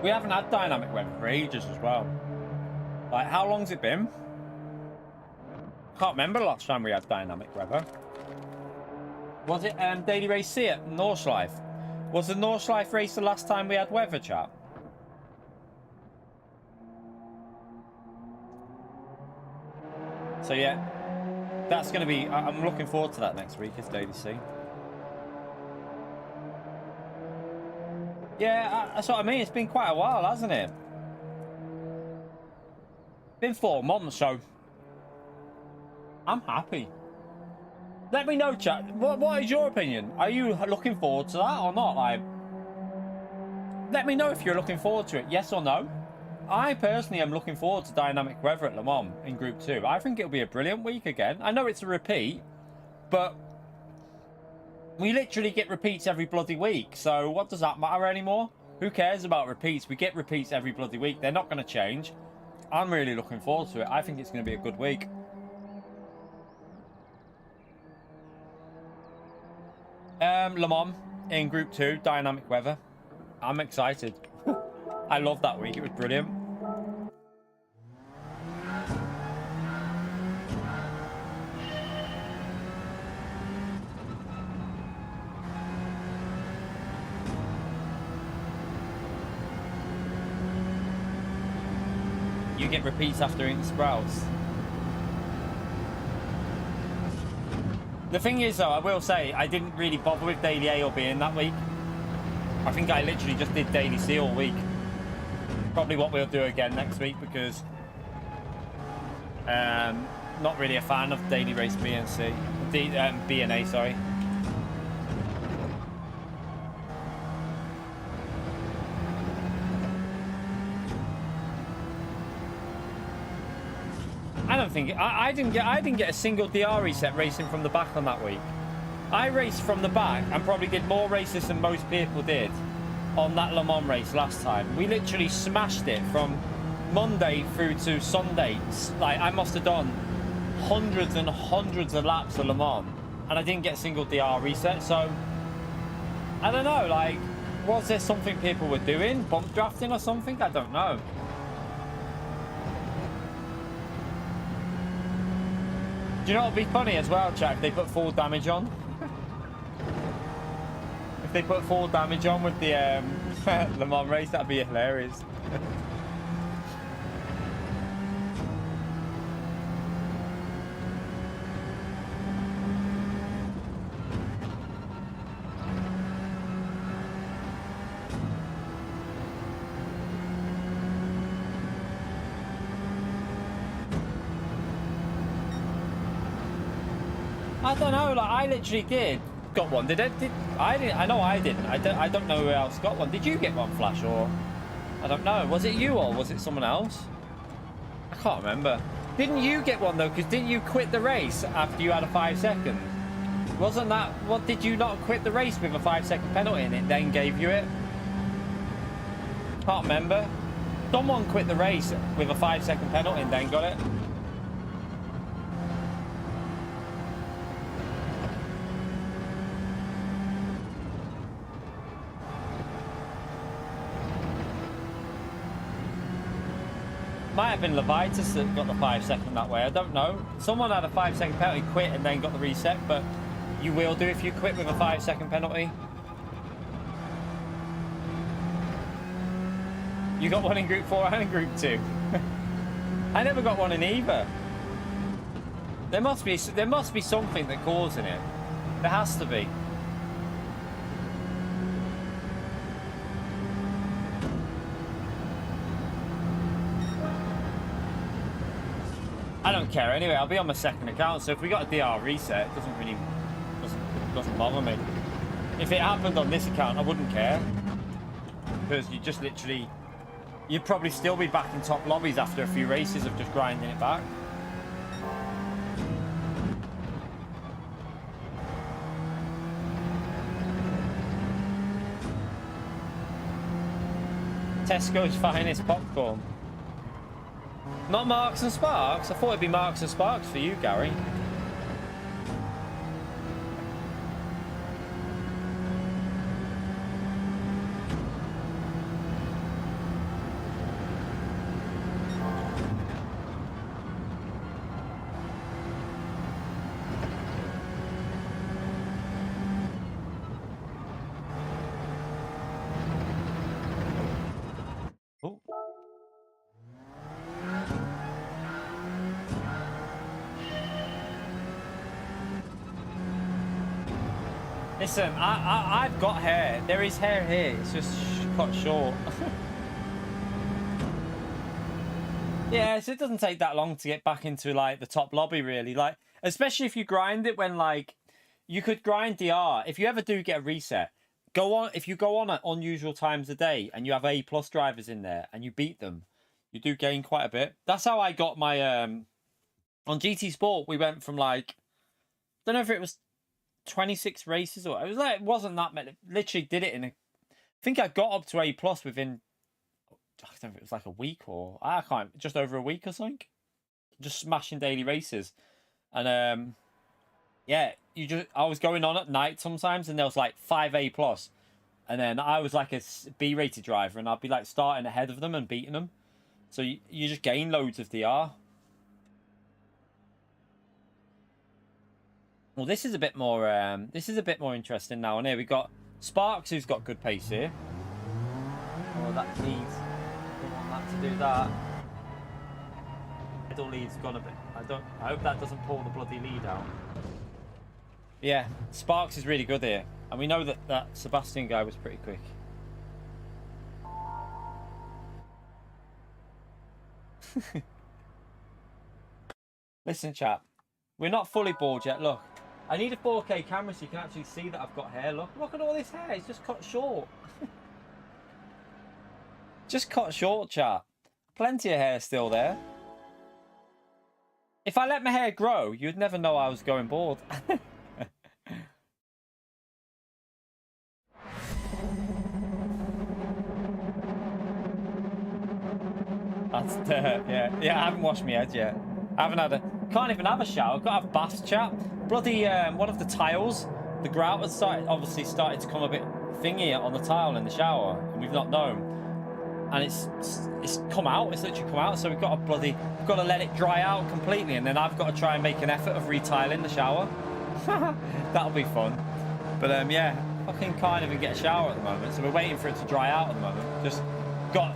We haven't had dynamic weather for ages as well. Like, how long's it been? Can't remember the last time we had dynamic weather. Was it Daily Race C at Nordschleife? Was the Nordschleife race the last time we had weather, chat? So yeah, that's going to be... I'm looking forward to that next week, is Daily C. Yeah, that's what I mean. It's been quite a while, hasn't it? Been 4 months, so I'm happy. Let me know, chat. What is your opinion? Are you looking forward to that or not? Like, let me know if you're looking forward to it. Yes or no? I personally am looking forward to dynamic weather at Le Mans in Group 2. I think it'll be a brilliant week again. I know it's a repeat, but we literally get repeats every bloody week. So what does that matter anymore? Who cares about repeats? We get repeats every bloody week. They're not going to change. I'm really looking forward to it. I think it's going to be a good week. Le Mans in Group 2, dynamic weather. I'm excited. I love that week. It was brilliant. You get repeats after eating sprouts. The thing is, though, I will say, I didn't really bother with daily A or B in that week. I think I literally just did daily C all week. Probably what we'll do again next week, because not really a fan of daily race B and C. B and A, sorry. I don't think I didn't get a single DR reset racing from the back on that week. I raced from the back and probably did more races than most people did on that Le Mans race last time. We literally smashed it from Monday through to Sunday. Like, I must have done hundreds and hundreds of laps of Le Mans, and I didn't get a single DR reset. So I don't know, like, was there something people were doing, bump drafting or something? I don't know. Do you know what would be funny as well, Jack? If they put full damage on. If they put full damage on with the Le Mans race, that'd be hilarious. I don't know, like, I literally got one. I didn't. I know I didn't. I don't know who else got one. Did you get one, Flash, or I don't know. Was it you or was it someone else? I can't remember. Didn't you get one though? Because didn't you quit the race after you had a 5 second? Wasn't that what? Did you not quit the race with a 5 second penalty and it then gave you it? Can't remember. Someone quit the race with a 5 second penalty and then got it. Might have been Levitas that got the 5 second that way. I don't know. Someone had a 5 second penalty, quit, and then got the reset. But you will do if you quit with a 5 second penalty. You got one in Group 4 and in Group 2. I never got one in either. There must be something that causing it. There has to be. I don't care anyway. I'll be on my second account, so if we got a DR reset, it doesn't bother me. If it happened on this account, I wouldn't care, because you just literally, you'd probably still be back in top lobbies after a few races of just grinding it back. Tesco's finest popcorn. Not Marks and Sparks? I thought it'd be Marks and Sparks for you, Gary. Listen, I've got hair. There is hair here. It's just cut short. Yeah, so it doesn't take that long to get back into, like, the top lobby, really. Like, especially if you grind it when, like, you could grind DR. If you ever do get a reset, if you go on at unusual times of day and you have A+ drivers in there and you beat them, you do gain quite a bit. That's how I got my, on GT Sport, we went from, like, I don't know if it was 26 races or it wasn't that many. Literally did it in I think I got up to A+ within, I don't know if it was like a week or I can't, just over a week or something. Just smashing daily races. And yeah, I was going on at night sometimes and there was like 5 A+, and then I was like a B rated driver and I'd be like starting ahead of them and beating them. So you just gain loads of DR. Well, this is a bit more interesting now. And here we got Sparks, who's got good pace here. Oh, that needs, don't want that to do that. Middle lead's gone a bit. I hope that doesn't pull the bloody lead out. Yeah, Sparks is really good here. And we know that that Sebastian guy was pretty quick. Listen, chat. We're not fully bored yet. Look, I need a 4K camera so you can actually see that I've got hair. Look at all this hair. It's just cut short. Just cut short, chat. Plenty of hair still there. If I let my hair grow, you'd never know I was going bald. That's dirt, yeah. Yeah, I haven't washed my head yet. I haven't had a... Can't even have a shower. I've got to have baths, chat. Bloody, one of the tiles, the grout has obviously started to come a bit thingy on the tile in the shower, and we've not known. And it's come out. It's literally come out. So we've got to let it dry out completely, and then I've got to try and make an effort of retiling the shower. That'll be fun. But yeah, fucking can't even get a shower at the moment. So we're waiting for it to dry out at the moment. Just got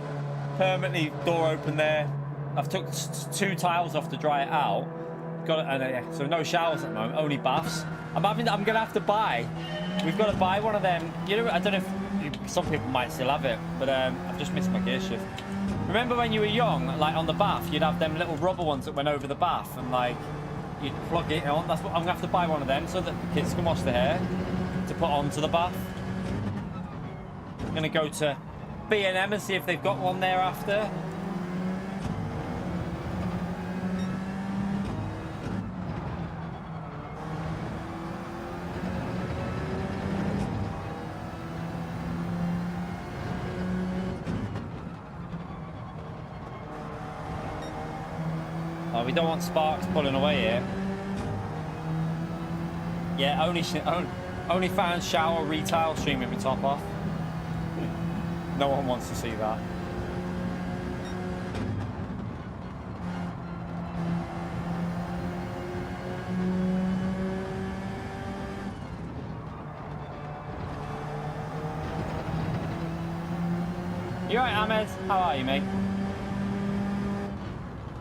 permanently door open there. I've took 2 tiles off to dry it out. Yeah, so no showers at the moment, only baths. I'm gonna have to buy. We've got to buy one of them. You know, I don't know if some people might still have it, but I've just missed my gear shift. Remember when you were young, like on the bath, you'd have them little rubber ones that went over the bath, and like you'd plug it on. That's what I'm gonna have to buy one of them so that the kids can wash their hair to put onto the bath. I'm gonna go to B&M and see if they've got one there after. Oh, we don't want Sparks pulling away here. Yeah, only found shower retail stream with my top off. No one wants to see that. You alright, Ahmed? How are you, mate?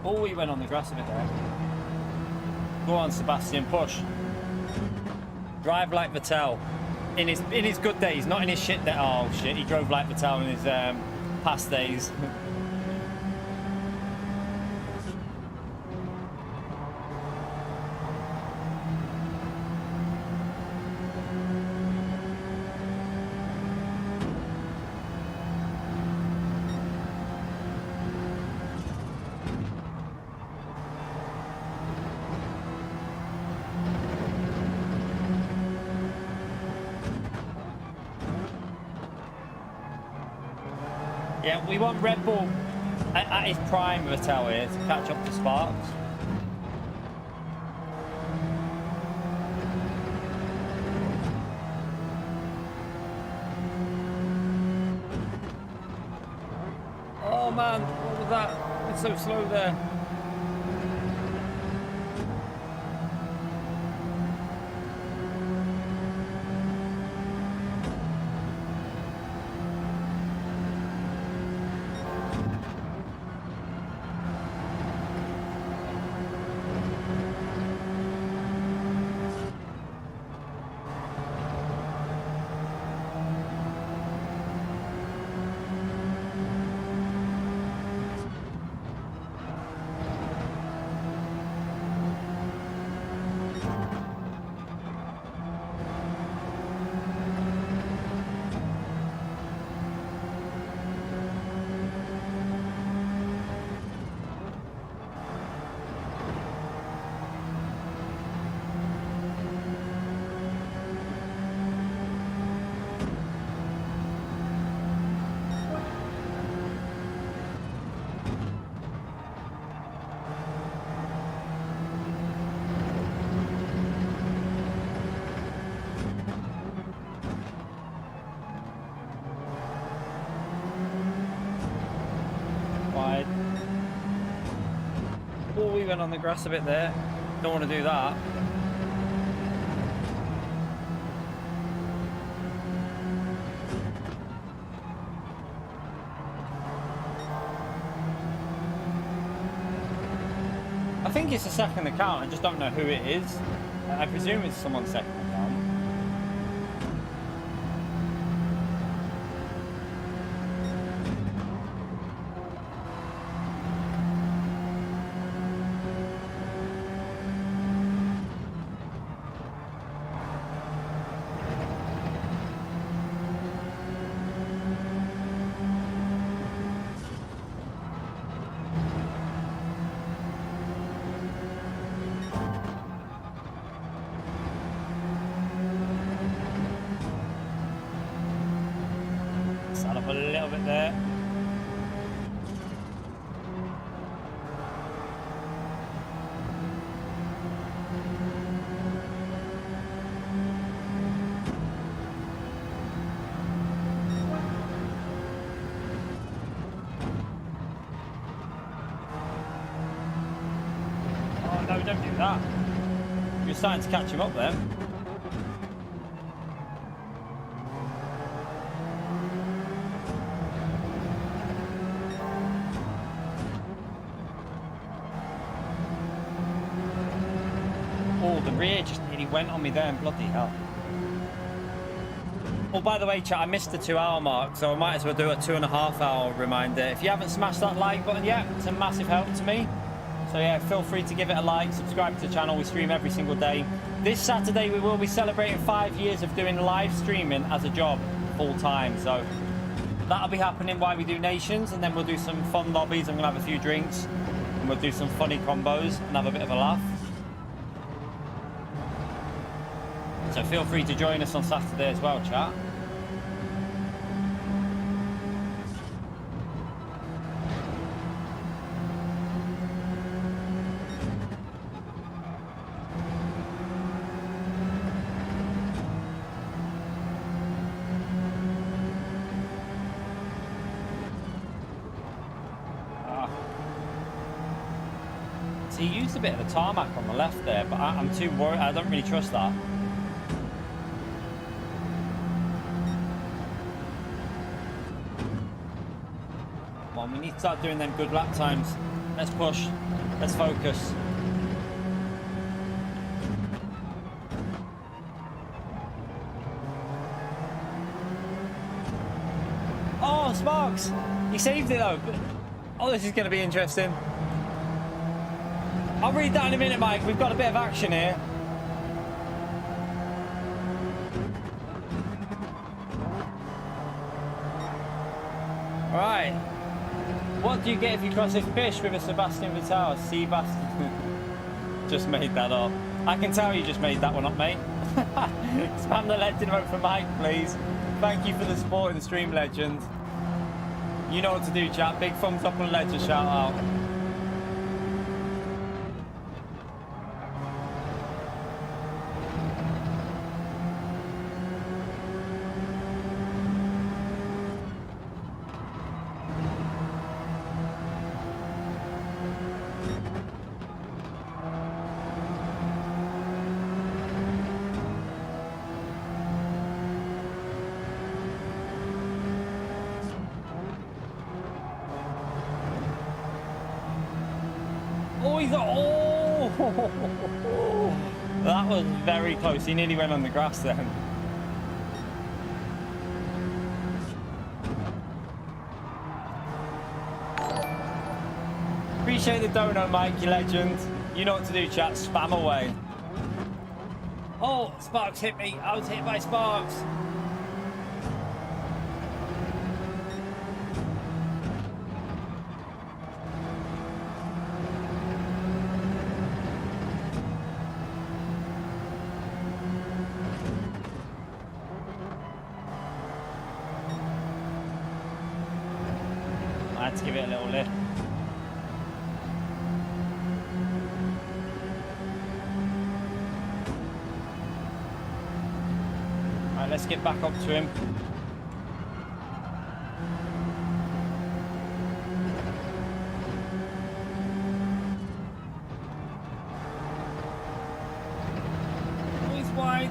Oh, we went on the grass a bit there. Go on, Sebastian, push. Drive like Vettel. In his good days, not in his shit that... Oh, shit, he drove like Vettel in his past days. Yeah, we want Red Bull at his prime, Vettel here, to catch up to Sparks. Oh man, what was that? It's so slow there. We went on the grass a bit there. Don't want to do that. I think it's a second account. I just don't know who it is. I presume it's someone's second account. Set up a little bit there. Oh no, don't do that. You're starting to catch him up then. Oh, the rear just nearly went on me there, and bloody hell. Oh, by the way, chat, I missed the 2-hour mark, so I might as well do a 2.5-hour reminder. If you haven't smashed that like button yet, it's a massive help to me. So yeah, feel free to give it a like, subscribe to the channel. We stream every single day. This Saturday, we will be celebrating 5 years of doing live streaming as a job, full time. So that'll be happening while we do Nations, and then we'll do some fun lobbies. I'm gonna have a few drinks, and we'll do some funny combos and have a bit of a laugh. So feel free to join us on Saturday as well, chat. So he used a bit of the tarmac on the left there, but I'm too worried. I don't really trust that. We need to start doing them good lap times. Let's push. Let's focus. Oh, Sparks! He saved it though. Oh, this is going to be interesting. I'll read that in a minute, Mike. We've got a bit of action here. All right. What do you get if you cross this fish with a Sebastian Vettel? Sebastian. Just made that up. I can tell you just made that one up, mate. Spam the legend vote for Mike, please. Thank you for the support in the stream, legend. You know what to do, chat. Big thumbs up on legend, shout out. That was very close. He nearly went on the grass then. Appreciate the donut, Mike, you legend. You know what to do, chat. Spam away. Oh, Sparks hit me. I was hit by Sparks. I had to give it a little lift. Right, let's get back up to him. Oh, he's wide.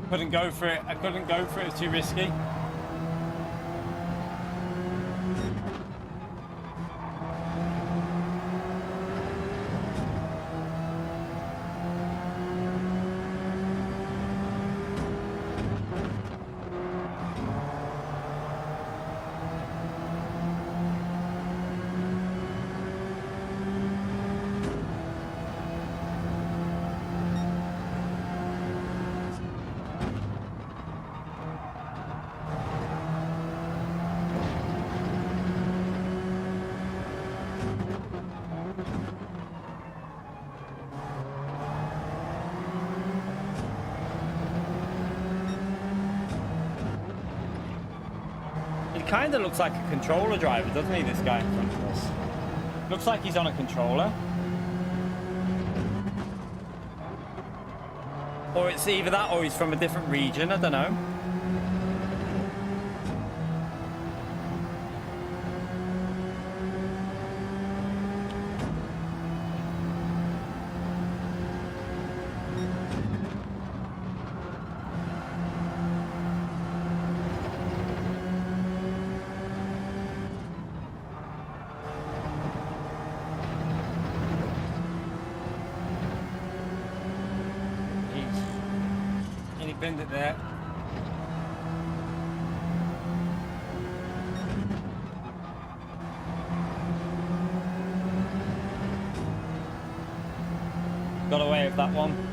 Couldn't go for it. I couldn't go for it. It's too risky. kind of looks like a controller driver, doesn't he, this guy in front of us? Looks like he's on a controller. Or it's either that or he's from a different region, I don't know. Bend it there. Got away with that one.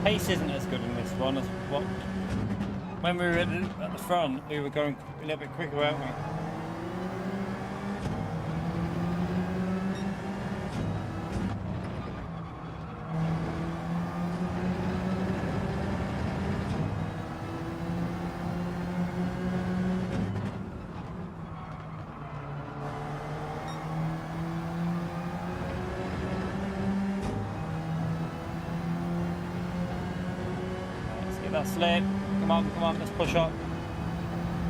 Pace isn't as good in this one as what when we were at the front. We were going a little bit quicker, weren't we? That slip. Come on, let's push up.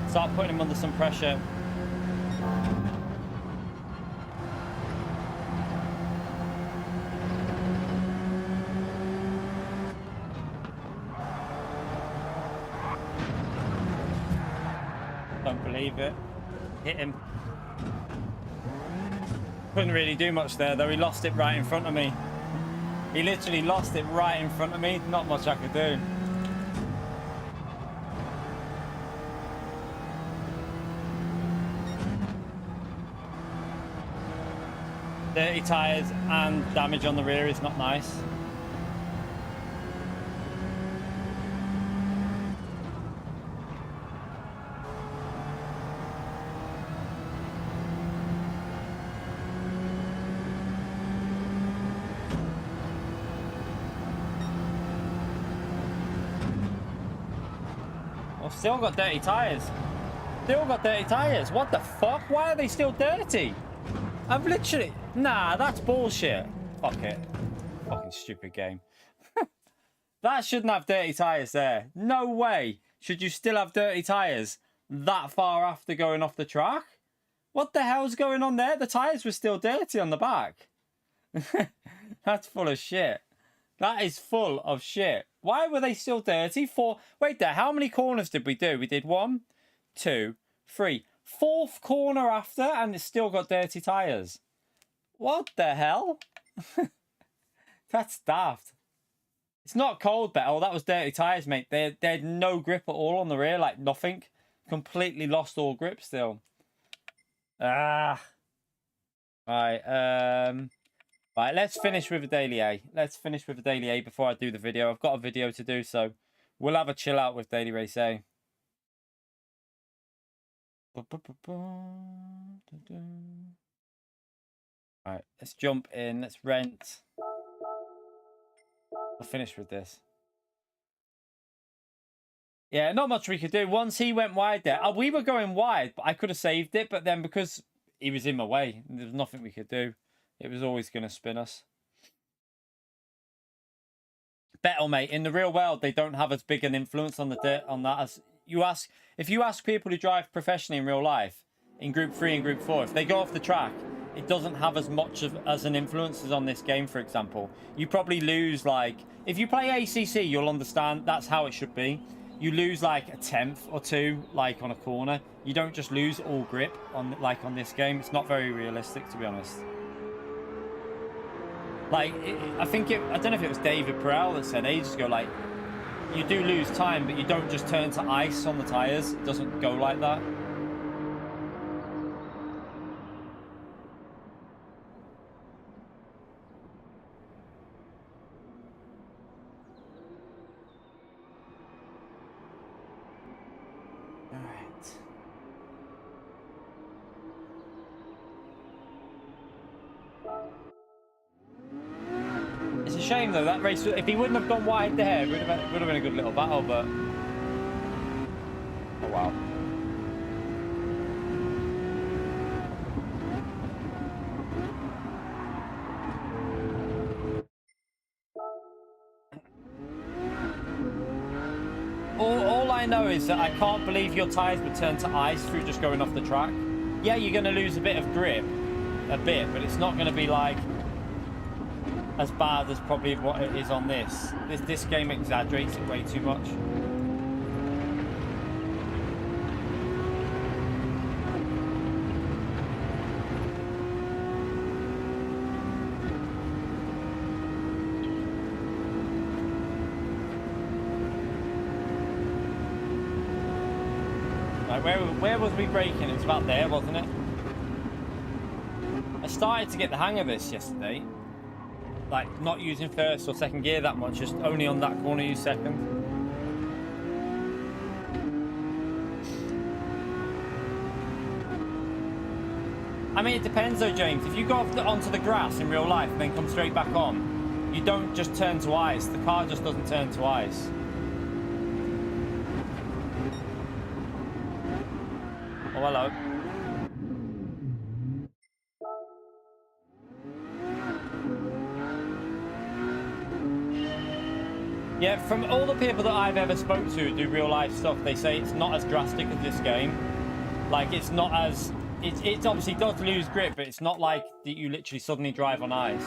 Start putting him under some pressure. Don't believe it. Hit him. Couldn't really do much there though. He lost it right in front of me. He literally lost it right in front of me. Not much I could do. Dirty tyres and damage on the rear is not nice. I've still got dirty tyres. Still got dirty tyres. What the fuck? Why are they still dirty? I've literally... Nah, that's bullshit. Fuck it. Fucking stupid game. That shouldn't have dirty tyres there. No way should you still have dirty tyres that far after going off the track. What the hell's going on there? The tyres were still dirty on the back. That's full of shit. That is full of shit. Why were they still dirty? Wait there, how many corners did we do? We did 1, 2, 3. 4th corner after, and it's still got dirty tyres. What the hell? That's daft. It's not cold, but oh, that was dirty tyres, mate. They had no grip at all on the rear, like nothing. Completely lost all grip still. Ah. Right, right, let's finish with a daily A. Let's finish with a daily A before I do the video. I've got a video to do, so we'll have a chill out with daily race A. Right, let's jump in. Let's rent. I'll finish with this. Yeah, not much we could do. Once he went wide there, we were going wide, but I could have saved it. But then because he was in my way, there was nothing we could do. It was always going to spin us. Better, mate. In the real world, they don't have as big an influence on that as you ask. If you ask people who drive professionally in real life, in Group 3 and Group 4, if they go off the track, it doesn't have as much as an influence as on this game, for example. You probably lose, like... If you play ACC, you'll understand that's how it should be. You lose, like, a 10th or 2, like, on a corner. You don't just lose all grip, on this game. It's not very realistic, to be honest. Like, I don't know if it was David Perel that said ages ago, like, you do lose time, but you don't just turn to ice on the tyres. It doesn't go like that. All right. It's a shame though, that race, if he wouldn't have gone wide there, it would have been a good little battle, but... Oh wow. All I know is that I can't believe your tyres would turn to ice through just going off the track. Yeah, you're going to lose a bit of grip, a bit, but it's not going to be like as bad as probably what it is on this. This game exaggerates it way too much. Where was we braking? It was about there, wasn't it? I started to get the hang of this yesterday. Like, not using first or second gear that much, just only on that corner use second. I mean, it depends though, James. If you go off onto the grass in real life and then come straight back on, you don't just turn to ice. The car just doesn't turn to ice. Oh, hello. Yeah, from all the people that I've ever spoke to who do real life stuff, they say it's not as drastic as this game. Like, it's not as... It obviously does lose grip, but it's not like that you literally suddenly drive on ice.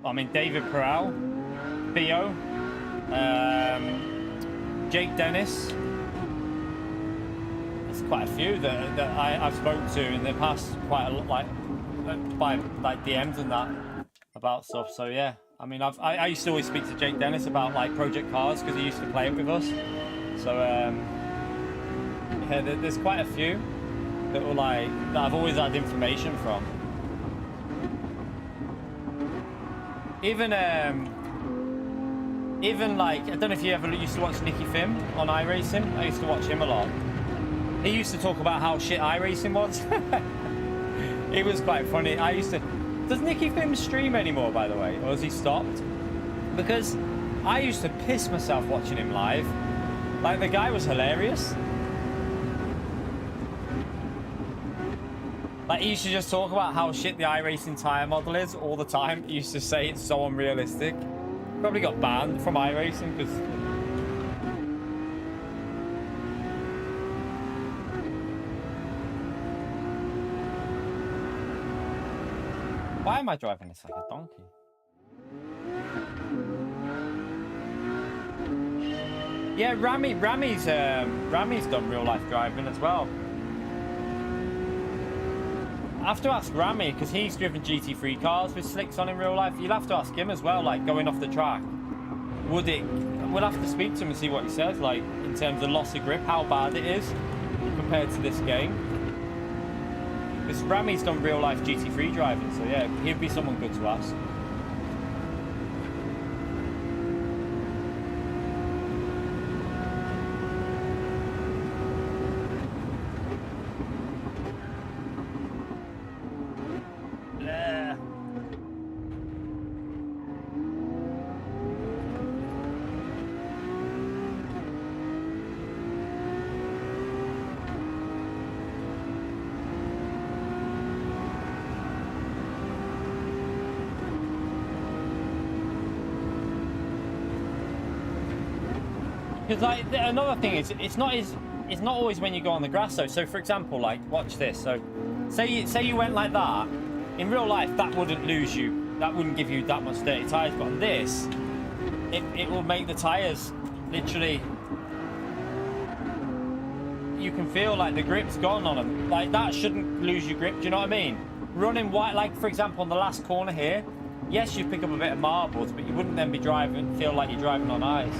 I mean, David Perel, Theo, Jake Dennis. There's quite a few that I've spoken to in the past, quite a lot, by DMs and that about stuff. So yeah, I mean, I used to always speak to Jake Dennis about like Project Cars because he used to play it with us. So yeah, there's quite a few that were like that I've always had information from. Even like, I don't know if you ever used to watch Nicky Fim on iRacing. I used to watch him a lot. He used to talk about how shit iRacing was. It was quite funny. Does Nicky Fim stream anymore, by the way? Or has he stopped? Because I used to piss myself watching him live. Like, the guy was hilarious. Like, he used to just talk about how shit the iRacing tyre model is all the time. He used to say it's so unrealistic. Probably got banned from iRacing because... Why am I driving this like a donkey? Yeah, Rami's done real life driving as well. I have to ask Rami, because he's driven GT3 cars with slicks on in real life. You'll have to ask him as well, like, going off the track. We'll have to speak to him and see what he says, like, in terms of loss of grip, how bad it is compared to this game. Because Rami's done real life GT3 driving, so yeah, he'd be someone good to ask. Because like another thing is, it's not always when you go on the grass though. So for example, like watch this. So say you went like that, in real life that wouldn't lose you. That wouldn't give you that much dirty tires. But on this, it will make the tires literally. You can feel like the grip's gone on them. Like that shouldn't lose your grip. Do you know what I mean? Running white, like for example on the last corner here. Yes, you pick up a bit of marbles, but you wouldn't then be feel like you're driving on ice.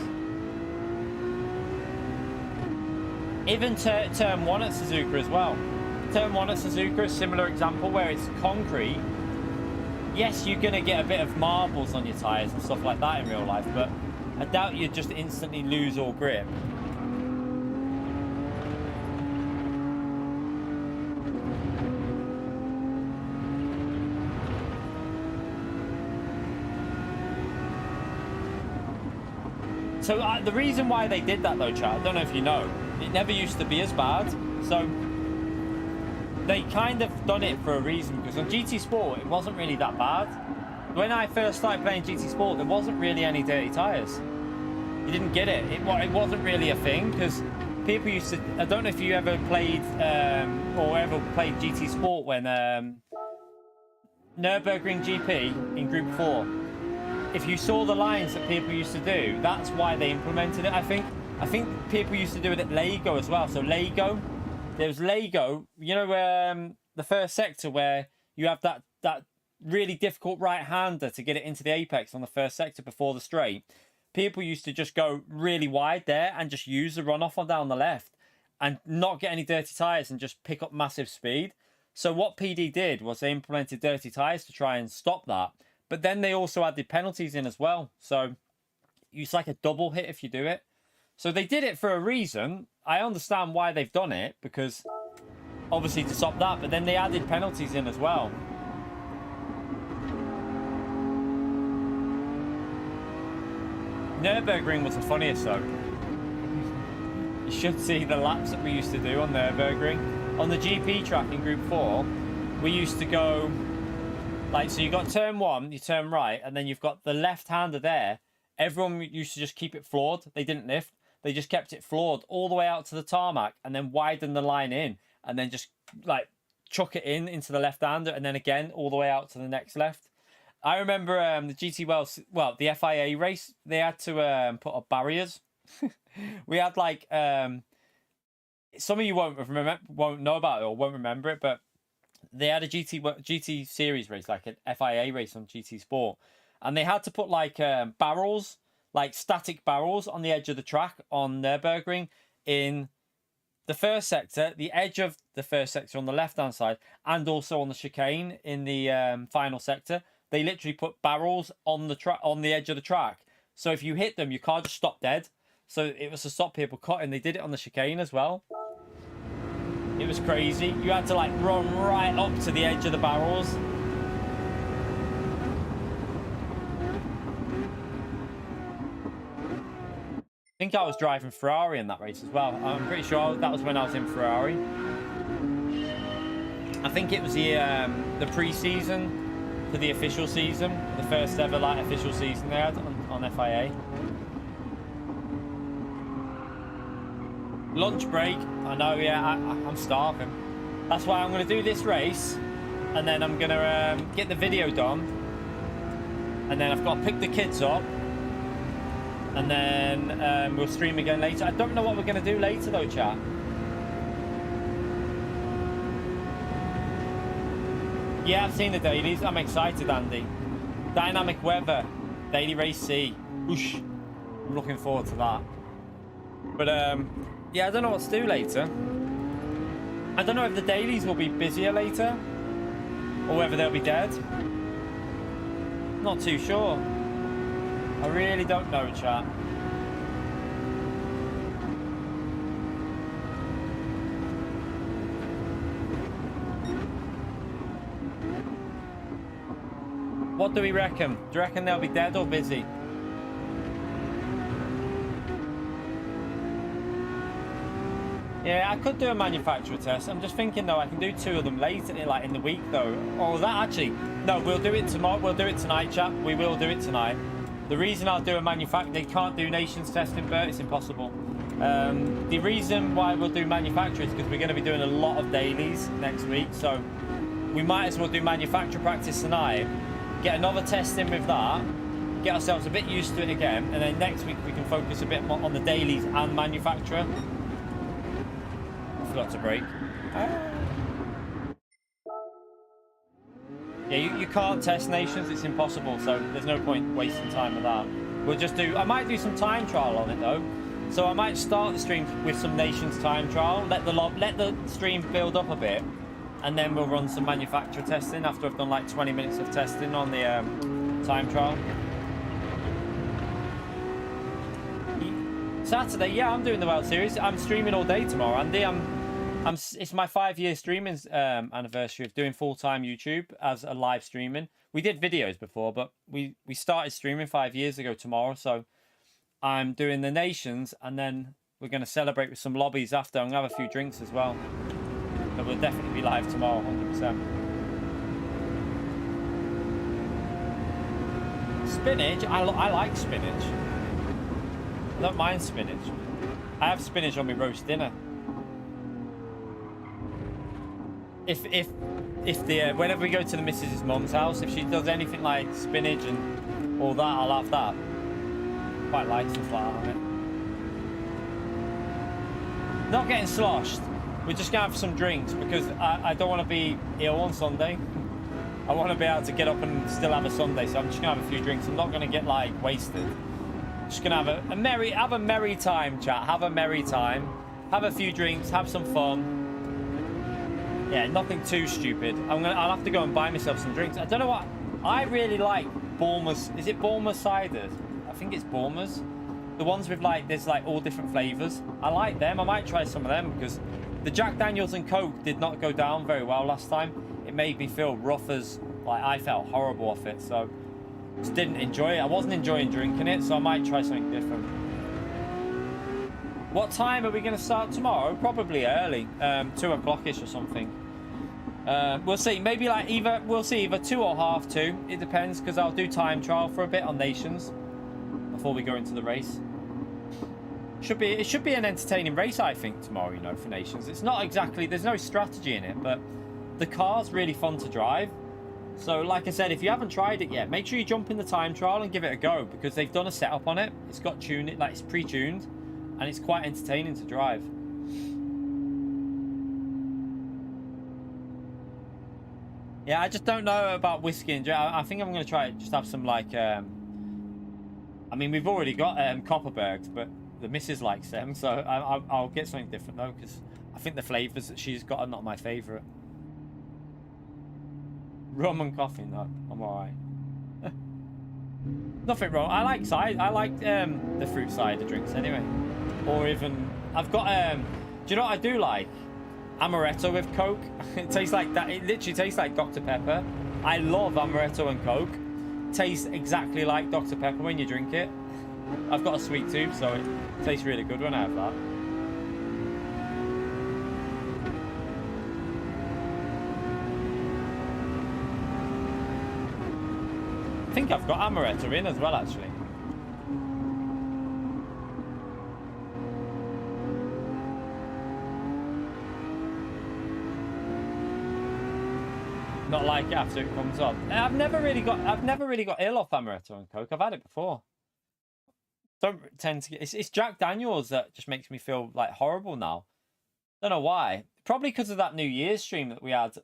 Even turn 1 at Suzuka as well. Turn 1 at Suzuka, a similar example where it's concrete. Yes, you're going to get a bit of marbles on your tyres and stuff like that in real life, but I doubt you'd just instantly lose all grip. So the reason why they did that though, chat, I don't know if you know, it never used to be as bad. So they kind of done it for a reason, because on GT Sport, it wasn't really that bad. When I first started playing GT Sport, there wasn't really any dirty tyres. You didn't get it. It wasn't really a thing, because people used to... I don't know if you ever played or ever played GT Sport when Nürburgring GP in Group 4. If you saw the lines that people used to do, that's why they implemented it, I think. I think people used to do it at Lego as well. So Lego, there was Lego, you know, the first sector where you have that really difficult right-hander to get it into the apex on the first sector before the straight. People used to just go really wide there and just use the runoff on down the left and not get any dirty tyres and just pick up massive speed. So what PD did was they implemented dirty tyres to try and stop that. But then they also added penalties in as well. So it's like a double hit if you do it. So they did it for a reason. I understand why they've done it, because obviously to stop that, but then they added penalties in as well. Nürburgring was the funniest though. You should see the laps that we used to do on Nürburgring. On the GP track in Group 4, we used to go... Like, so you got turn 1, you turn right, and then you've got the left-hander there. Everyone used to just keep it floored. They didn't lift. They just kept it floored all the way out to the tarmac and then widen the line in and then just, like, chuck it into the left-hander and then again all the way out to the next left. I remember the GT well, the FIA race, they had to put up barriers. We had, like, some of you won't know about it or won't remember it, but they had a GT series race, like an FIA race on GT Sport, and they had to put like barrels, like static barrels on the edge of the track on Nürburgring in the first sector, the edge of the first sector on the left hand side, and also on the chicane in the final sector. They literally put barrels on the edge of the track, so if you hit them, your car just stopped dead. So it was to stop people cutting. They did it on the chicane as well. It was crazy. You had to like run right up to the edge of the barrels. I think I was driving Ferrari in that race as well. I'm pretty sure that was when I was in Ferrari. I think it was the pre-season to the official season, the first ever like official season they had on FIA. Lunch break. I know, yeah, I'm starving. That's why I'm going to do this race, and then I'm going to get the video done, and then I've got to pick the kids up, and then we'll stream again later. I don't know what we're going to do later though, chat. Yeah, I've seen the dailies. I'm excited, Andy. Dynamic weather, daily race C. Whoosh. I'm looking forward to that. But yeah, I don't know what to do later. I don't know if the dailies will be busier later or whether they'll be dead. Not too sure. I really don't know, chat. What do we reckon? Do you reckon they'll be dead or busy? Yeah, I could do a manufacturer test. I'm just thinking though, I can do 2 of them later, like in the week though. Or that actually, no, we'll do it tomorrow. We'll do it tonight, chat. We will do it tonight. The reason I'll do a manufacturer, they can't do nations testing, Bert. It's impossible. The reason why we'll do manufacturer is because we're going to be doing a lot of dailies next week. So we might as well do manufacturer practice tonight. Get another test in with that. Get ourselves a bit used to it again. And then next week we can focus a bit more on the dailies and manufacturer. Forgot to break. Yeah, you can't test nations, it's impossible, so there's no point wasting time with that. We'll just do, I might do some time trial on it though. So I might start the stream with some Nations time trial, let the stream build up a bit, and then we'll run some manufacturer testing after I've done like 20 minutes of testing on the time trial. Saturday, yeah, I'm doing the World Series. I'm streaming all day tomorrow, Andy. It's my 5-year streaming anniversary of doing full-time YouTube as a live streaming. We did videos before, but we started streaming 5 years ago tomorrow, so I'm doing the Nations, and then we're going to celebrate with some lobbies after. I'm going to have a few drinks as well. But we'll definitely be live tomorrow, 100%. Spinach? I like spinach. I don't mind spinach. I have spinach on my roast dinner. If the whenever we go to the missus's mum's house, if she does anything like spinach and all that, I'll have that. Quite like stuff like that on it. Not getting sloshed. We're just gonna have some drinks because I don't want to be ill on Sunday. I want to be able to get up and still have a Sunday, so I'm just gonna have a few drinks. I'm not gonna get like wasted. Just gonna have a merry time, chat. Have a merry time. Have a few drinks. Have some fun. Yeah, nothing too stupid. I'll have to go and buy myself some drinks. I don't know what. I really like Bournemouth. Is it Bournemouth ciders? I think it's Bournemouth. The ones with like there's like all different flavors. I like them. I might try some of them because the Jack Daniels and Coke did not go down very well last time. It made me feel rough as like I felt horrible off it. So. Just didn't enjoy it. I wasn't enjoying drinking it, so I might try something different. What time are we going to start tomorrow? Probably early, 2 o'clock-ish or something. We'll see. Maybe like we'll see either 2 or half 2. It depends because I'll do time trial for a bit on Nations before we go into the race. It should be an entertaining race, I think, tomorrow. You know, for Nations. It's not exactly. There's no strategy in it, but the car's really fun to drive. So, like I said, if you haven't tried it yet, make sure you jump in the time trial and give it a go because they've done a setup on it. It's got tuning, like it's pre-tuned, and it's quite entertaining to drive. Yeah, I just don't know about whiskey and I think I'm going to try it. Just have some like, I mean, we've already got Copperbergs, but the missus likes them, so I'll get something different though because I think the flavors that she's got are not my favorite. Rum and coffee, no, I'm alright. Nothing wrong. I like the fruit cider drinks anyway. Or even I've got do you know what I do like? Amaretto with Coke. It tastes like that. It literally tastes like Dr. Pepper. I love amaretto and Coke. Tastes exactly like Dr. Pepper when you drink it. I've got a sweet tooth, so it tastes really good when I have that. I think I've got amaretto in as well, actually. Not like it after it comes up. I've never really got ill off amaretto and Coke. I've had it before. Don't tend to get. It's Jack Daniels that just makes me feel like horrible now. Don't know why. Probably because of that New Year's stream that we had.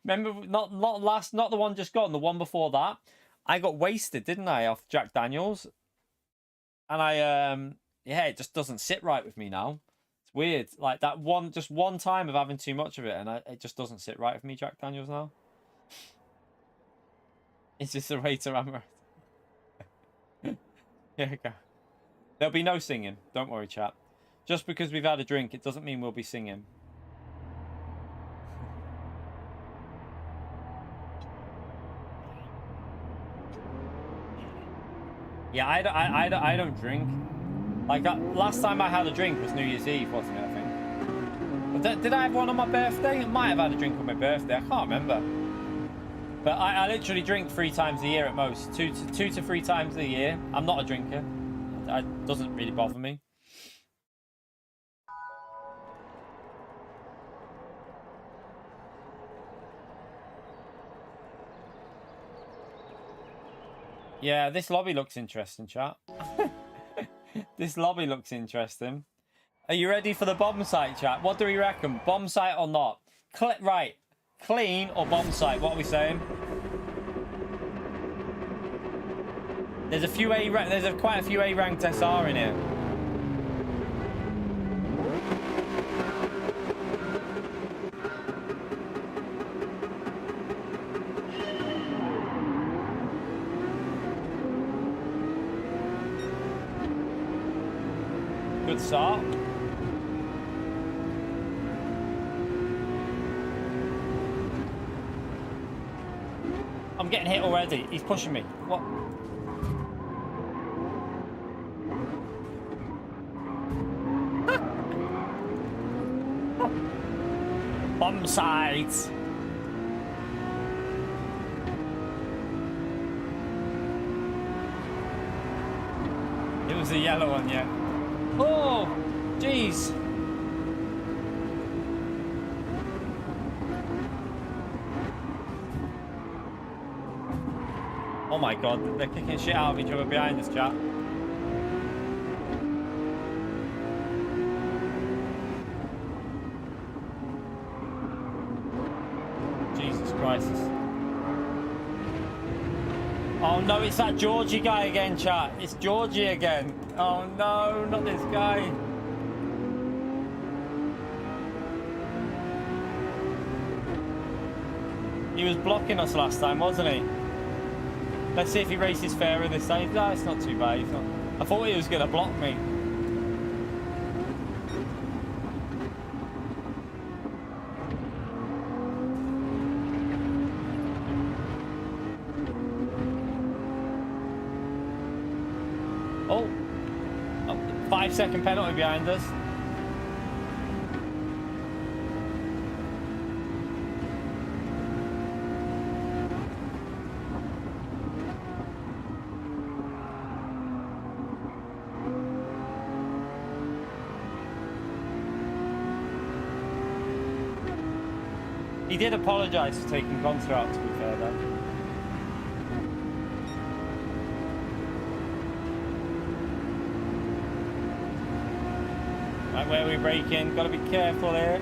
Remember, not the one just gone, the one before that. I got wasted, didn't I, off Jack Daniels? And yeah, it just doesn't sit right with me now. It's weird. Like that just one time of having too much of it, and it just doesn't sit right with me, Jack Daniels now. It's just a way to amaretto. Yeah, go. There'll be no singing. Don't worry, chat. Just because we've had a drink, it doesn't mean we'll be singing. Yeah, I don't drink. Like last time I had a drink was New Year's Eve, wasn't it? I think. But did I have one on my birthday? I might have had a drink on my birthday. I can't remember. But I literally drink 3 times a year at most. 2 to 3 times a year. I'm not a drinker. It doesn't really bother me. Yeah, this lobby looks interesting, chat. This lobby looks interesting. Are you ready for the bomb site, chat? What do we reckon? Bomb site or not? Right. Clean or bomb site? What are we saying? There's quite a few A ranked SR in here. start. I'm getting hit already. He's pushing me. What? Bomb sides. It was a yellow one, yeah. Oh, jeez. Oh my god, they're kicking shit out of each other behind us, chat. Jesus Christ. Oh no, it's that Georgie guy again, chat. It's Georgie again. Oh no, not this guy. He was blocking us last time, wasn't he? Let's see if he races fairer this time. No, it's not too bad. He's not... I thought he was going to block me. Oh, 5-second penalty behind us. He did apologise for taking Corsair out, to be fair, though. Right, where are we braking? Got to be careful here.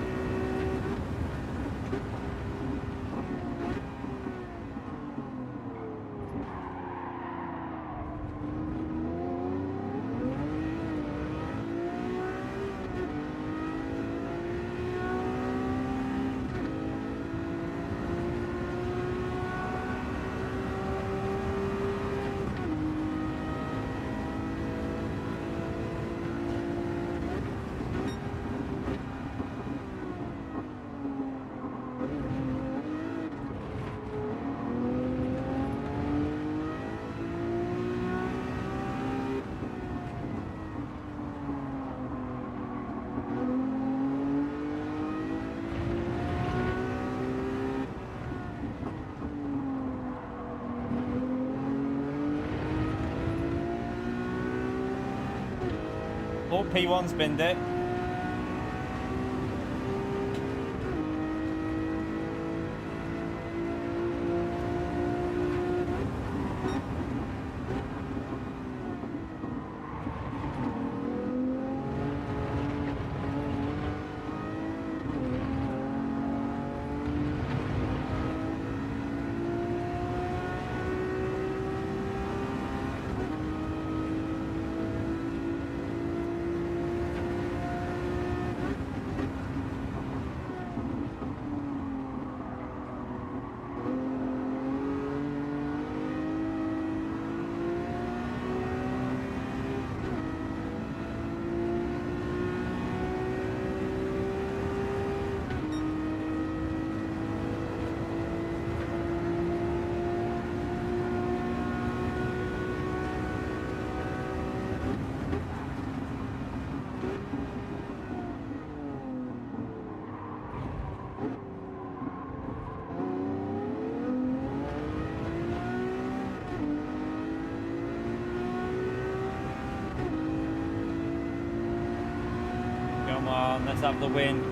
Oh, P1's binned it. Come on, let's have the win.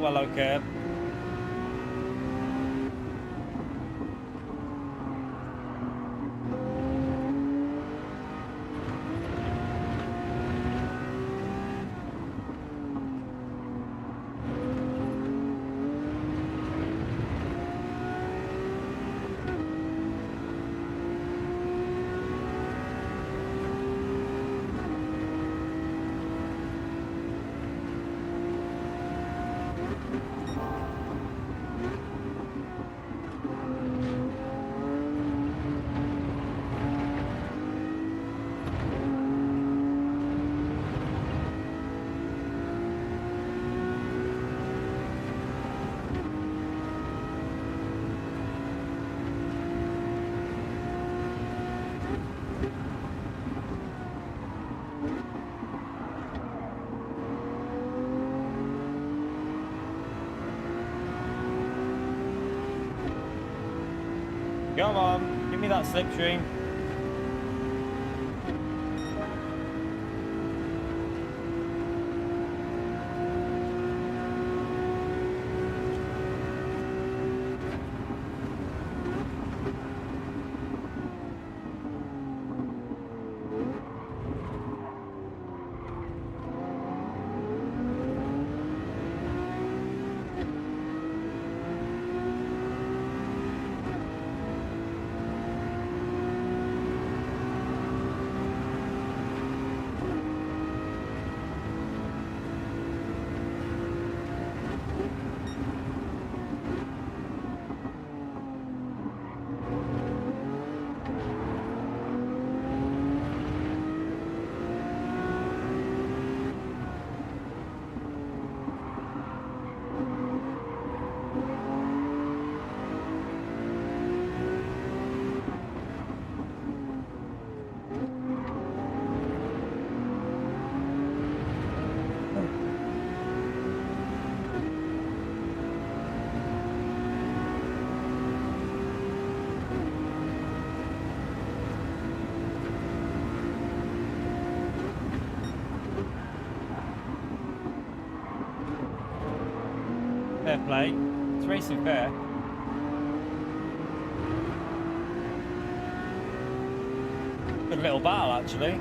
Well, okay. Come on, give me that slipstream. Fair play. It's racing fair. Good little battle, actually.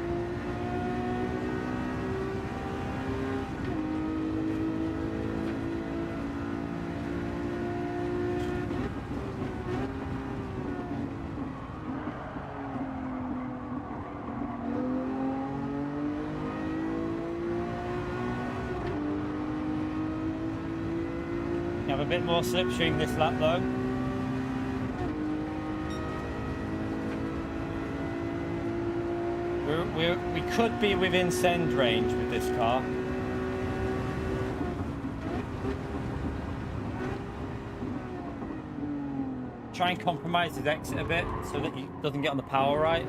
Have a bit more slipstream this lap though. We could be within send range with this car. Try and compromise his exit a bit so that he doesn't get on the power right.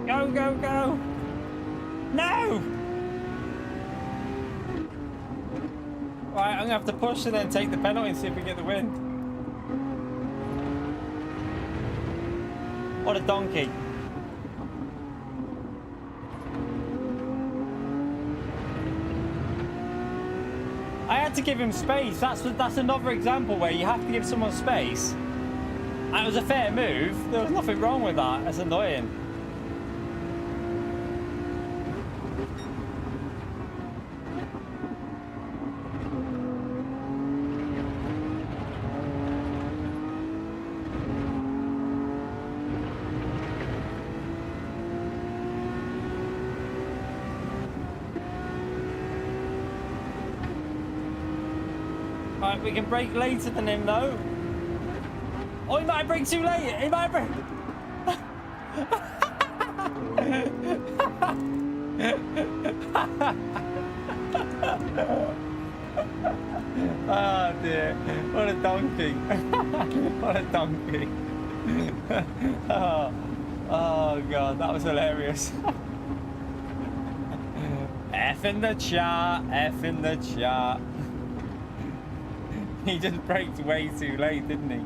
Go, go, go! No! Right, I'm gonna have to push and then take the penalty and see if we get the win. What a donkey. I had to give him space. That's another example where you have to give someone space. And it was a fair move. There was nothing wrong with that. That's annoying. Right, we can brake later than him though. Oh, he might brake too late. He might brake. Oh dear, what a donkey. What a donkey. Oh god, that was hilarious. F in the chat, F in the chat. He just braked way too late, didn't he?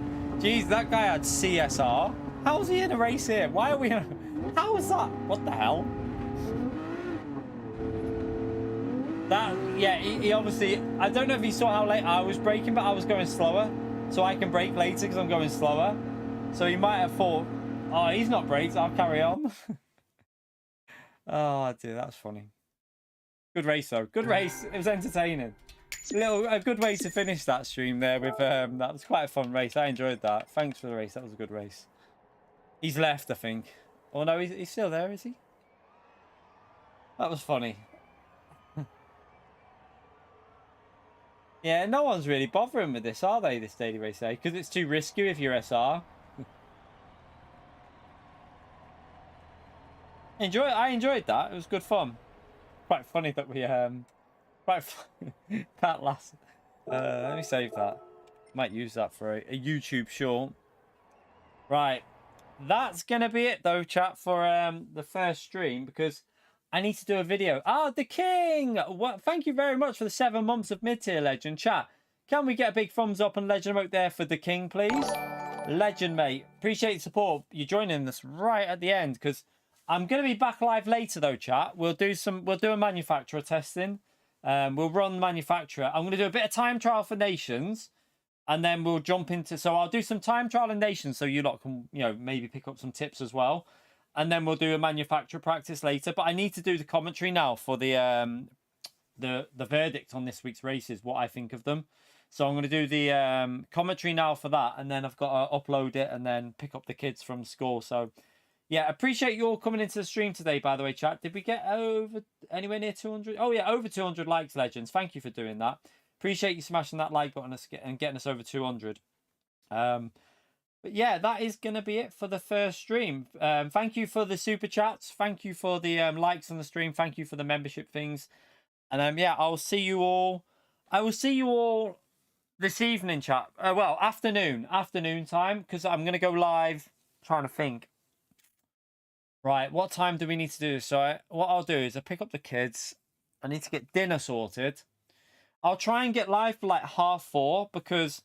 Jeez, that guy had CSR. How's he in a race here? Why are we in a... How is that? What the hell? That, yeah, he obviously... I don't know if he saw how late I was braking, but I was going slower. So I can brake later because I'm going slower. So he might have thought, oh, he's not braked, I'll carry on. Oh, dear, that's funny. Good race, though. Good race. It was entertaining. A good way to finish that stream there with that was quite a fun race. I enjoyed that. Thanks for the race. That was a good race. He's left, I think. Oh no, he's still there, is he? That was funny. Yeah, no one's really bothering with this, are they, this daily race day? Because it's too risky if you're SR. I enjoyed that. It was good fun. Quite funny that we that last. Let me save that. Might use that for a YouTube short. Right, that's gonna be it though, chat, for the first stream, because I need to do a video. Ah, the king! What? Thank you very much for the 7 months of mid-tier, legend. Chat, can we get a big thumbs up and legend emote there for the king, please? Legend, mate. Appreciate the support. You're joining us right at the end, because I'm gonna be back live later though, chat. We'll do a manufacturer testing. We'll run manufacturer. I'm gonna do a bit of time trial for nations. And then we'll jump into, so I'll do some time trial in nations so you lot can, you know, maybe pick up some tips as well. And then we'll do a manufacturer practice later. But I need to do the commentary now for the verdict on this week's races, what I think of them. So I'm going to do the commentary now for that. And then I've got to upload it and then pick up the kids from school. So yeah, appreciate you all coming into the stream today, by the way, chat. Did we get over anywhere near 200? Oh yeah, over 200 likes, legends. Thank you for doing that. Appreciate you smashing that like button and getting us over 200. But yeah, that is going to be it for the first stream. Thank you for the super chats. Thank you for the likes on the stream. Thank you for the membership things. And yeah, I'll see you all. I will see you all this evening, chat. Well, afternoon time, because I'm going to go live. Trying to think. Right, what time do we need to do? So what I'll do is I pick up the kids. I need to get dinner sorted. I'll try and get live for like 4:30 because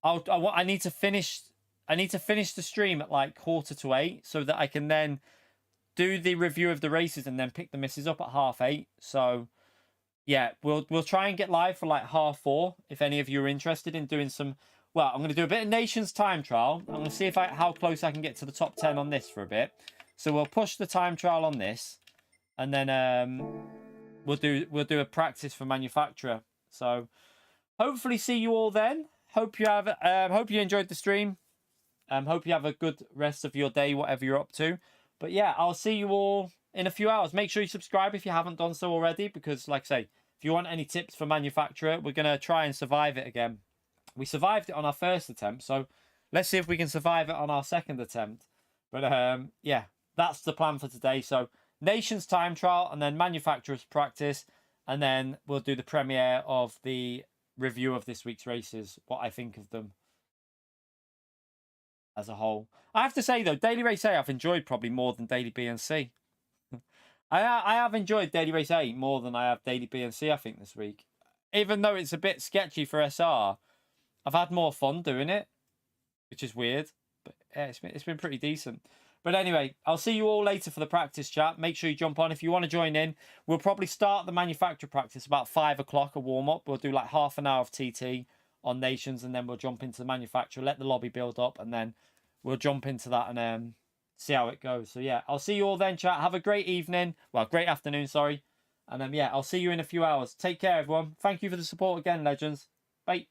I need to finish the stream at like 7:45 so that I can then do the review of the races and then pick the misses up at 8:30. So yeah, we'll try and get live for like 4:30 if any of you are interested in doing some. Well, I'm going to do a bit of nations time trial. I'm going to see how close I can get to the top 10 on this for a bit. So we'll push the time trial on this, and then we'll do a practice for manufacturer. So hopefully see you all then. Hope you enjoyed the stream. Hope you have a good rest of your day, whatever you're up to. But yeah, I'll see you all in a few hours. Make sure you subscribe if you haven't done so already, because like I say, if you want any tips for manufacturer, we're going to try and survive it again. We survived it on our first attempt, so let's see if we can survive it on our second attempt. But yeah, that's the plan for today. So nations time trial and then manufacturers practice. And then we'll do the premiere of the review of this week's races, what I think of them as a whole. I have to say, though, Daily Race A I've enjoyed probably more than Daily B and C. I have enjoyed Daily Race A more than I have Daily B and C, I think, this week. Even though it's a bit sketchy for SR, I've had more fun doing it, which is weird. But yeah, it's been pretty decent. But anyway, I'll see you all later for the practice chat. Make sure you jump on if you want to join in. We'll probably start the manufacturer practice about 5 o'clock, a warm-up. We'll do like half an hour of TT on nations, and then we'll jump into the manufacturer, let the lobby build up, and then we'll jump into that and see how it goes. So yeah, I'll see you all then, chat. Have a great evening. Well, great afternoon, sorry. And yeah, I'll see you in a few hours. Take care, everyone. Thank you for the support again, legends. Bye.